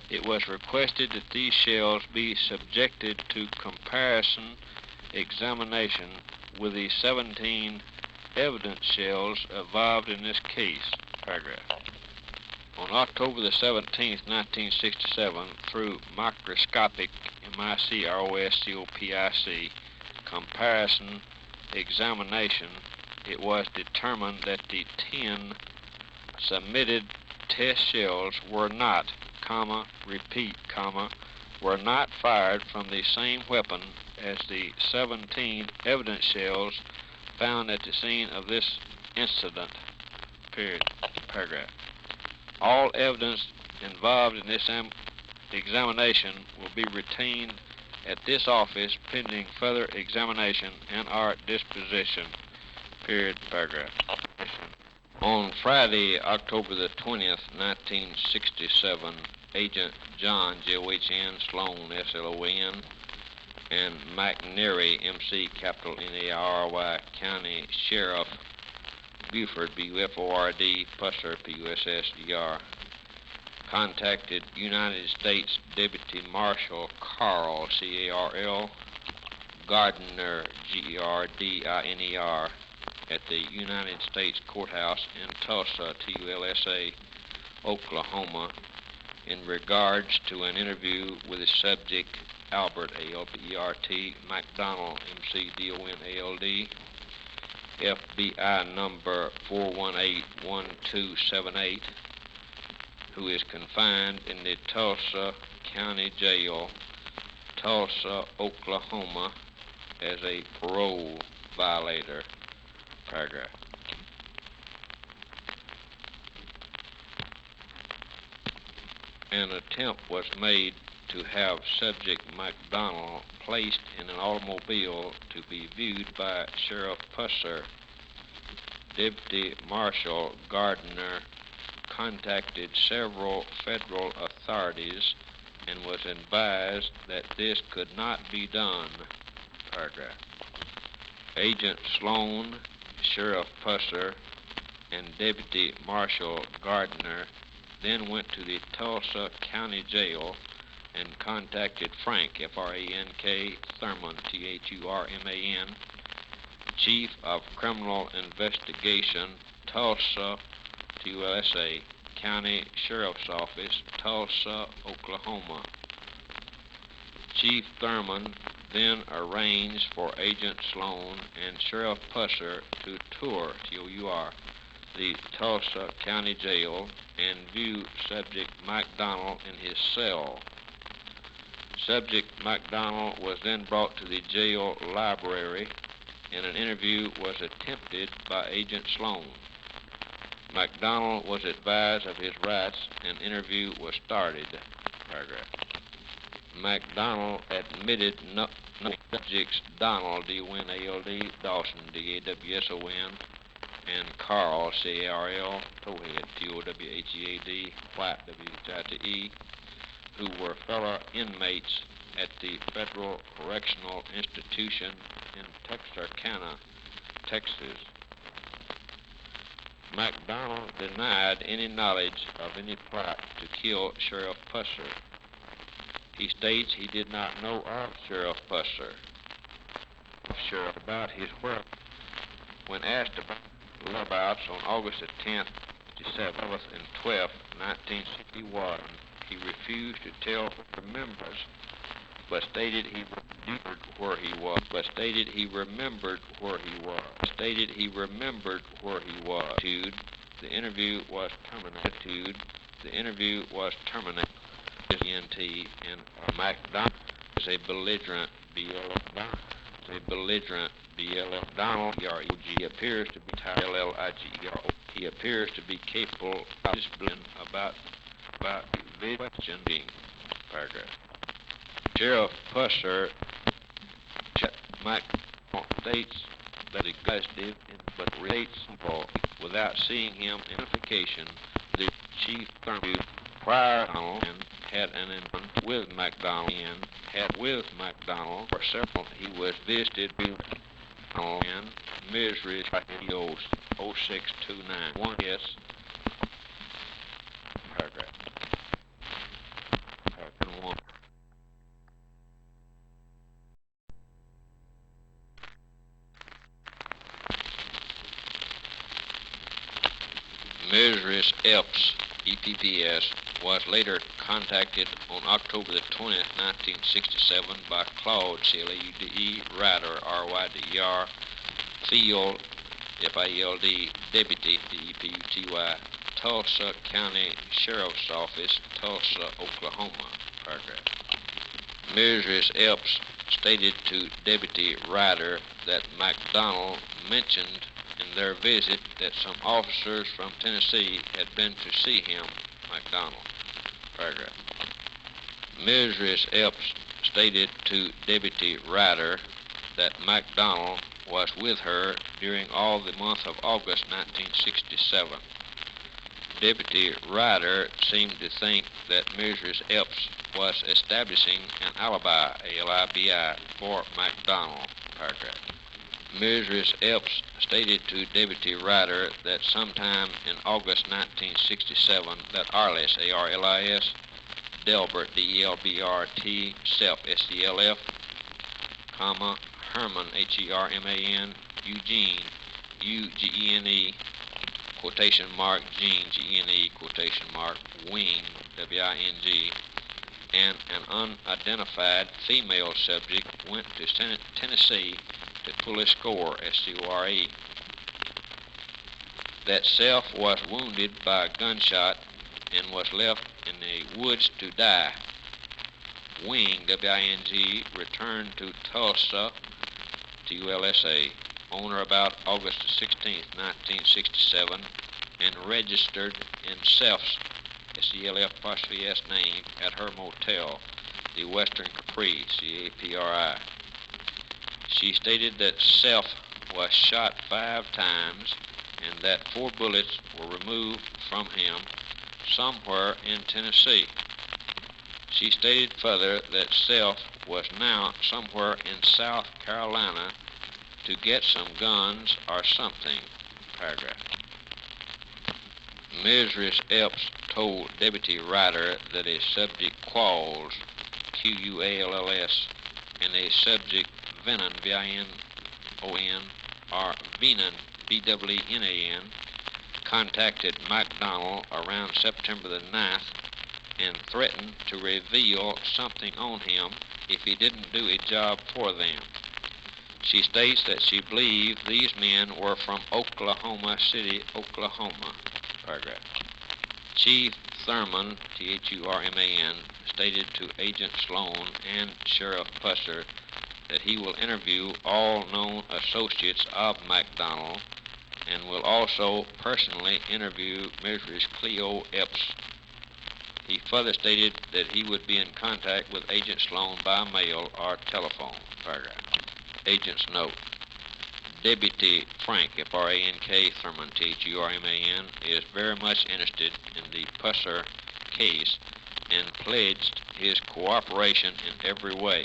It was requested that these shells be subjected to comparison examination with the 17 evidence shells involved in this case. Paragraph. On October the 17th, 1967, through microscopic, M-I-C-R-O-S-C-O-P-I-C, comparison examination, it was determined that the 10 submitted test shells were not, were not fired from the same weapon as the 17 evidence shells found at the scene of this incident. Period. Paragraph. All evidence involved in this examination will be retained at this office pending further examination and our disposition. Period. Paragraph. On Friday, October the 20th, 1967, Agent John, J-O-H-N, Sloan, S-L-O-N, and McNary, M-C, capital N-A-R-Y, County Sheriff, Buford, B-U-F-O-R-D, Pusser, P-U-S-S-E-R, contacted United States Deputy Marshal Carl, C-A-R-L, Gardiner, G-E-R-D-I-N-E-R, at the United States Courthouse in Tulsa, T-U-L-S-A, Oklahoma, in regards to an interview with the subject Albert, A-L-B-E-R-T, McDonald, M-C-D-O-N-A-L-D, FBI number 418-1278, who is confined in the Tulsa County Jail, Tulsa, Oklahoma, as a parole violator. Paragraph. An attempt was made to have subject McDonald placed in an automobile to be viewed by Sheriff Pusser. Deputy Marshal Gardner contacted several federal authorities and was advised that this could not be done. Paragraph. Agent Sloan, Sheriff Pusser, and Deputy Marshal Gardner then went to the Tulsa County Jail and contacted Frank, F-R-A-N-K, Thurman, T-H-U-R-M-A-N, Chief of Criminal Investigation, Tulsa, T-U-L-S-A, County Sheriff's Office, Tulsa, Oklahoma. Chief Thurman then arranged for Agent Sloan and Sheriff Pusser to tour, T-O-U-R, the Tulsa County Jail and view subject McDonald in his cell. Subject McDonald was then brought to the jail library, and an interview was attempted by Agent Sloan. McDonald was advised of his rights, and interview was started. Paragraph. McDonald admitted no subjects Donald, D-O-N-A-L-D, Dawson, D-A-W-S-O-N, and Carl, C-A-R-L, Towhead, T-O-W-H-E-A-D, White, W-H-I-T-E, who were fellow inmates at the Federal Correctional Institution in Texarkana, Texas. McDonald denied any knowledge of any plot to kill Sheriff Pusser. He states he did not know of Sheriff Pusser, about his work. When asked about whereabouts on August the 10th, 7th, and 12th, 1961, he refused to tell the members, but stated he remembered where he was. The interview was terminated. T and McDonald is a belligerent B-L-F Donald, E-R-E-G, appears to be L-L-I-G-E-R-O. He appears to be capable of discipline about the question being. Paragraph. Sheriff Pusser, McDonald states that he did, but relates without seeing him identification. The chief prior and had an encounter with McDonald for several. He was visited and Misery 06291. Yes. Paragraph. Paragraph 1. Misery Epps, EPPS, was later contacted on October the 20th, 1967 by Claude, C-L-A-U-D-E, Ryder, R-Y-D-E-R, Field, F-I-E-L-D, Deputy, D-E-P-U-T-Y, Tulsa County Sheriff's Office, Tulsa, Oklahoma. Paragraph. Misery Epps stated to Deputy Ryder that McDonald mentioned in their visit that some officers from Tennessee had been to see him, McDonald. Paragraph. Misery Epps stated to Deputy Ryder that McDonald was with her during all the month of August 1967. Deputy Ryder seemed to think that Mrs. Epps was establishing an alibi, ALIBI, for MacDonald. Paragraph. Mrs. Epps stated to Deputy Ryder that sometime in August 1967 that Arliss, ARLIS, Delbert, DELBRT, Self, SELF, comma, Herman, HERMAN, Eugene, UGENE, quotation mark, Gene, GENE, quotation mark, Wing, WING, and an unidentified female subject went to Tennessee to pull a score, SCORE. That Self was wounded by a gunshot and was left in the woods to die. Wing, WING, returned to Tulsa, TULSA, on or about August 16, 1967, and registered in Self's, SELF''S name at her motel, the Western Capri, CAPRI. She stated that Self was shot 5 times and that 4 bullets were removed from him somewhere in Tennessee. She stated further that Self was now somewhere in South Carolina to get some guns or something. Paragraph. Mrs. Epps told Deputy Ryder that a subject Qualls, QUALLS, and a subject Venon, VINON, or Venon, BWENAN, contacted MacDonald around September the 9th and threatened to reveal something on him if he didn't do a job for them. She states that she believed these men were from Oklahoma City, Oklahoma. Paragraph. Chief Thurman, THURMAN, stated to Agent Sloan and Sheriff Pusser that he will interview all known associates of MacDonald and will also personally interview Mrs. Cleo Epps. He further stated that he would be in contact with Agent Sloan by mail or telephone. Paragraph. Agent's note. Deputy Frank, FRANK, Thurman, THURMAN, is very much interested in the Pusser case and pledged his cooperation in every way.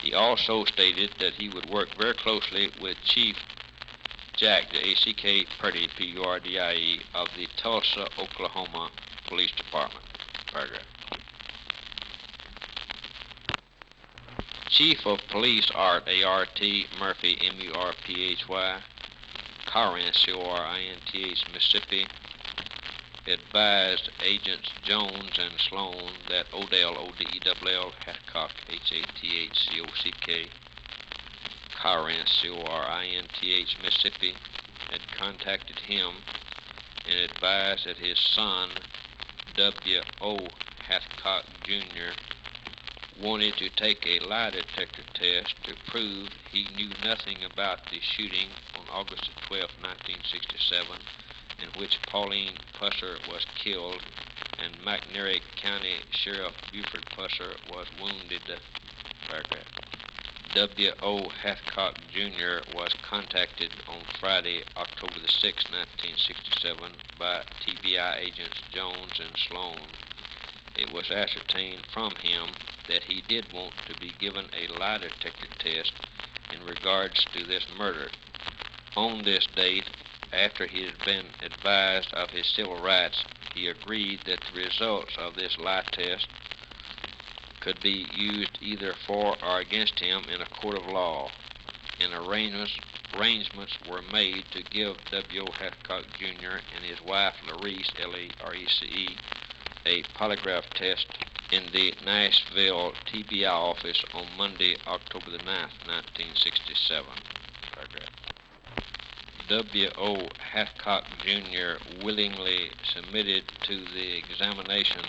He also stated that he would work very closely with Chief Jack, the ACK Purdy, PURDIE, of the Tulsa, Oklahoma Police Department. Paragraph. Chief of Police Art, ART, Murphy, MURPHY, Corinth, CORINTH, Mississippi, advised Agents Jones and Sloan that Odell, ODELL, Hathcock, HATHCOCK, Corinth, CORINTH, Mississippi, had contacted him and advised that his son, W.O. Hathcock, Jr., wanted to take a lie detector test to prove he knew nothing about the shooting on August 12, 1967, in which Pauline Pusser was killed and McNairy County Sheriff Buford Pusser was wounded. Paragraph. W.O. Hathcock, Jr. was contacted on Friday, October the 6th, 1967, by TBI agents Jones and Sloan. It was ascertained from him that he did want to be given a lie detector test in regards to this murder. On this date, after he had been advised of his civil rights, he agreed that the results of this lie test could be used either for or against him in a court of law, and arrangements were made to give W.O. Hathcock, Jr. and his wife, Larece, L-A-R-E-C-E, a polygraph test in the Nashville TBI office on Monday, October the 9th, 1967. Paragraph. W.O. Hathcock, Jr. willingly submitted to the examination,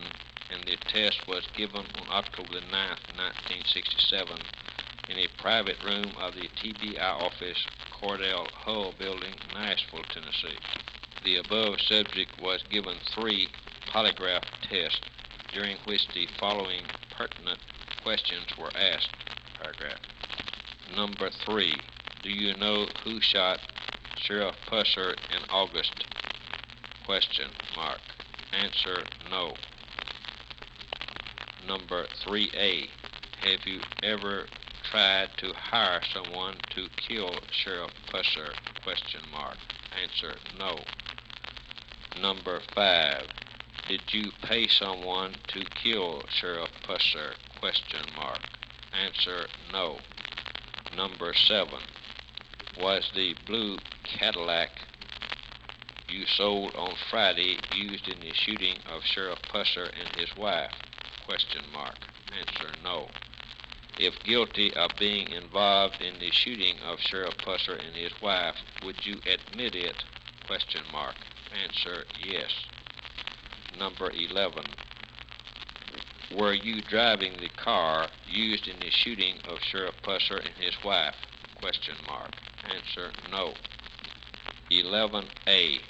and the test was given on October the 9th, 1967, in a private room of the TBI office, Cordell Hull Building, Nashville, Tennessee. The above subject was given 3 polygraph tests, during which the following pertinent questions were asked. Paragraph. Number 3. Do you know who shot Sheriff Pusser in August? Question mark. Answer, no. Number 3A. Have you ever tried to hire someone to kill Sheriff Pusser? Question mark. Answer, no. Number 5. Did you pay someone to kill Sheriff Pusser? Question mark. Answer, no. Number 7. Was the blue Cadillac you sold on Friday used in the shooting of Sheriff Pusser and his wife? Question mark. Answer, no. If guilty of being involved in the shooting of Sheriff Pusser and his wife, would you admit it? Question mark. Answer, yes. Number 11. Were you driving the car used in the shooting of Sheriff Pusser and his wife? Question mark. Answer, no. 11A.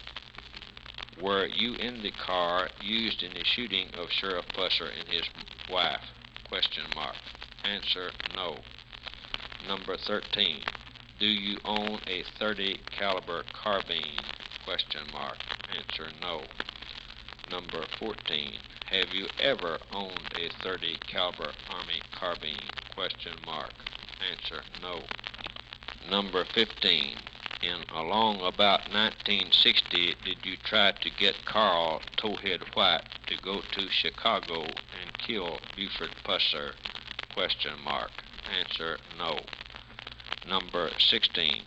Were you in the car used in the shooting of Sheriff Pusser and his wife? Question mark. Answer, no. Number 13. Do you own a .30 caliber carbine? Question mark. Answer, no. Number 14. Have you ever owned a .30 caliber Army carbine? Question mark. Answer, no. Number 15. In along about 1960, did you try to get Carl Towhead White to go to Chicago and kill Buford Pusser? Question mark. Answer, no. Number 16.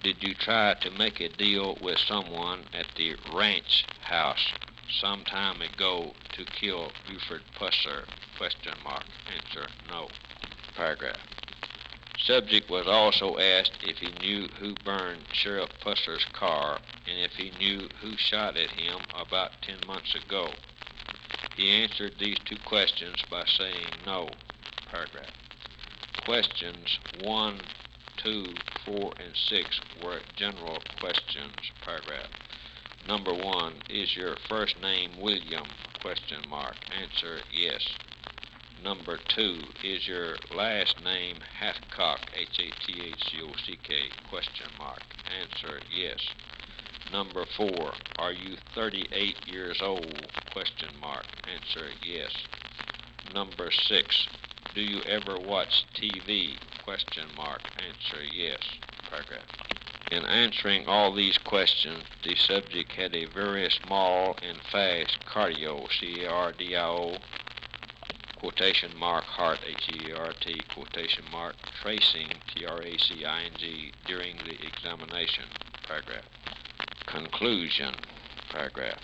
Did you try to make a deal with someone at the ranch house some time ago to kill Buford Pusser? Question mark. Answer, no. Paragraph. Subject was also asked if he knew who burned Sheriff Pusser's car and if he knew who shot at him about 10 months ago. He answered these two questions by saying no. Paragraph. Questions 1, 2, 4, and 6 were general questions. Paragraph. Number 1, is your first name William? Question mark. Answer, yes. Number 2, is your last name Hathcock? Hathcock? Question mark. Answer, yes. Number 4, are you 38 years old? Question mark. Answer, yes. Number 6, do you ever watch TV? Question mark. Answer, yes. Paragraph. In answering all these questions, the subject had a very small and fast cardio, C-A-R-D-I-O, quotation mark, heart, H-E-A-R-T, quotation mark, tracing, T-R-A-C-I-N-G, during the examination. Paragraph. Conclusion. Paragraph.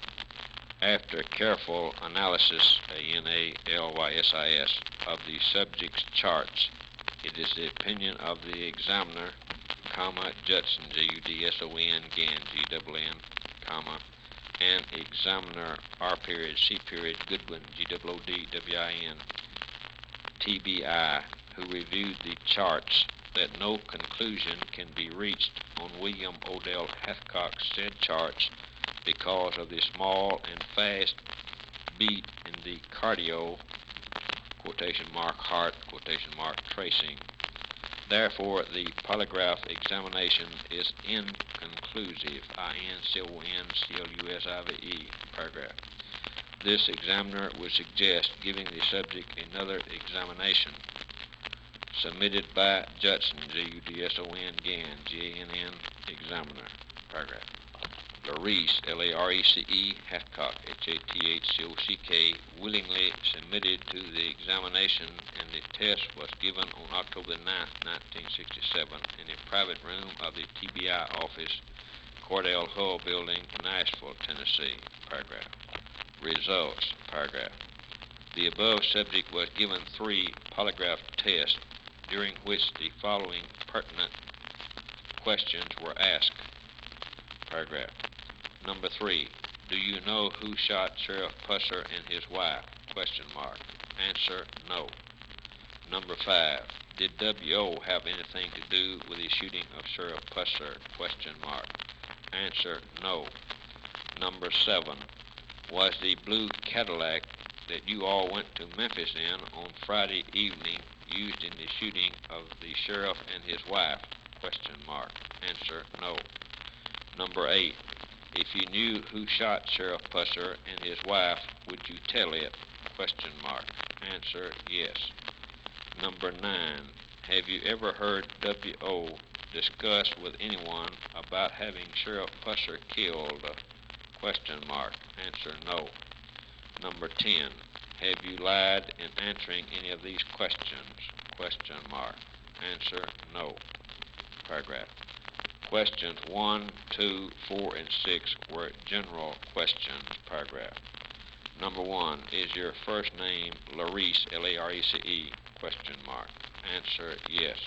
After careful analysis, A-N-A-L-Y-S-I-S, of the subject's charts, it is the opinion of the examiner, Judson, J-U-D-S-O-N, Gann, G-double-N, and examiner, R.C. Goodwin, G-O-O-D-W-I-N, TBI, who reviewed the charts, that no conclusion can be reached on William Odell Hathcock's said charts because of the small and fast beat in the cardio, quotation mark, heart, quotation mark, tracing. Therefore, the polygraph examination is inconclusive, I-N-C-O-N-C-L-U-S-I-V-E, paragraph. This examiner would suggest giving the subject another examination submitted by Judson, J-U-D-S-O-N, Gann, G-A-N-N, examiner, paragraph. Larice, L-A-R-E-C-E, Hathcock, H-A-T-H-C-O-C-K, willingly submitted to the examination, and the test was given on October 9, 1967, in a private room of the TBI office, Cordell Hull Building, Nashville, Tennessee. Paragraph. Results. Paragraph. The above subject was given 3 polygraph tests, during which the following pertinent questions were asked. Paragraph. Number 3, do you know who shot Sheriff Pusser and his wife? Question mark. Answer, no. Number 5, did W.O. have anything to do with the shooting of Sheriff Pusser? Question mark. Answer, no. Number 7, was the blue Cadillac that you all went to Memphis in on Friday evening used in the shooting of the sheriff and his wife? Question mark. Answer, no. Number 8, If you knew who shot Sheriff Pusser and his wife, would you tell it? Question mark. Answer, yes. Number 9. Have you ever heard W.O. discuss with anyone about having Sheriff Pusser killed? Question mark. Answer, no. Number 10. Have you lied in answering any of these questions? Question mark. Answer, no. Paragraph. Questions 1, 2, 4, and 6 were general questions. Paragraph. Number 1. Is your first name Larece, L-A-R-E-C-E? Question mark. Answer, yes.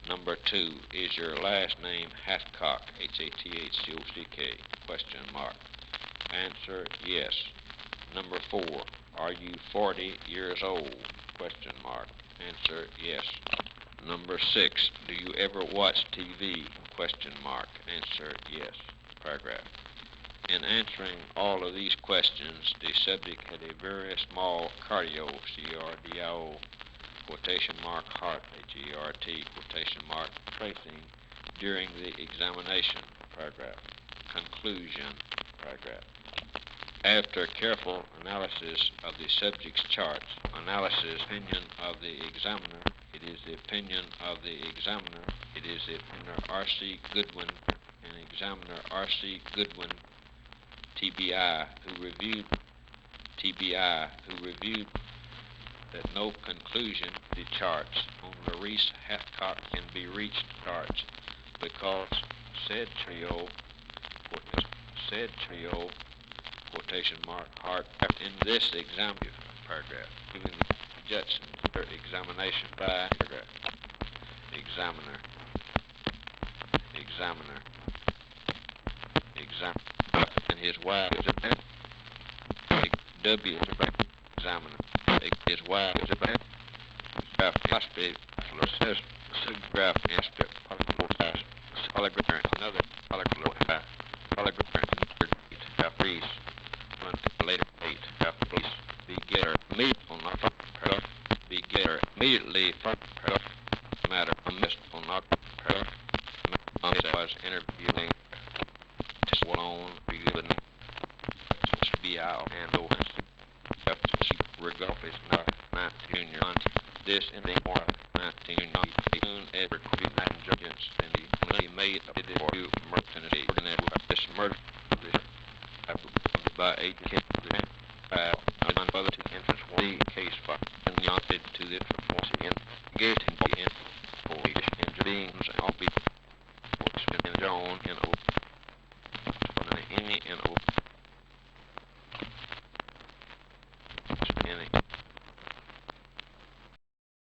Number 2. Is your last name Hathcock, H-A-T-H-C-O-C-K? Question mark. Answer, yes. Number 4. Are you 40 years old? Question mark. Answer, yes. Number 6. Do you ever watch TV? Question mark. Answer, yes. Paragraph. In answering all of these questions, the subject had a very small cardio, C-R-D-I-O, quotation mark, heart, H-E-R-T, quotation mark, tracing during the examination. Paragraph. Conclusion. Paragraph. After careful analysis of the subject's charts, opinion of the examiner, it is the opinion of the examiner, it is the examiner R.C. Goodwin and examiner R.C. Goodwin, TBI, who reviewed that no conclusion to the charts on Larece Hathcock can be reached charts because said trio, quotation mark, heart, in this examinative paragraph, giving the Judson their examination by paragraph. Examiner, and his wife is a W. Examiner, his wife is a graph instrument, polygraph, another polygraph, police, later date, police, begetter, immediately front matter, missed on not was interviewing alone, revealing TBI and Regoff is not 19 years. This in the more 19 soon as recruited judges and he made up the review mercenary this murder by agent other to entrance one case for and yachted to the force in gating in police intervenes and all be in Joan and any and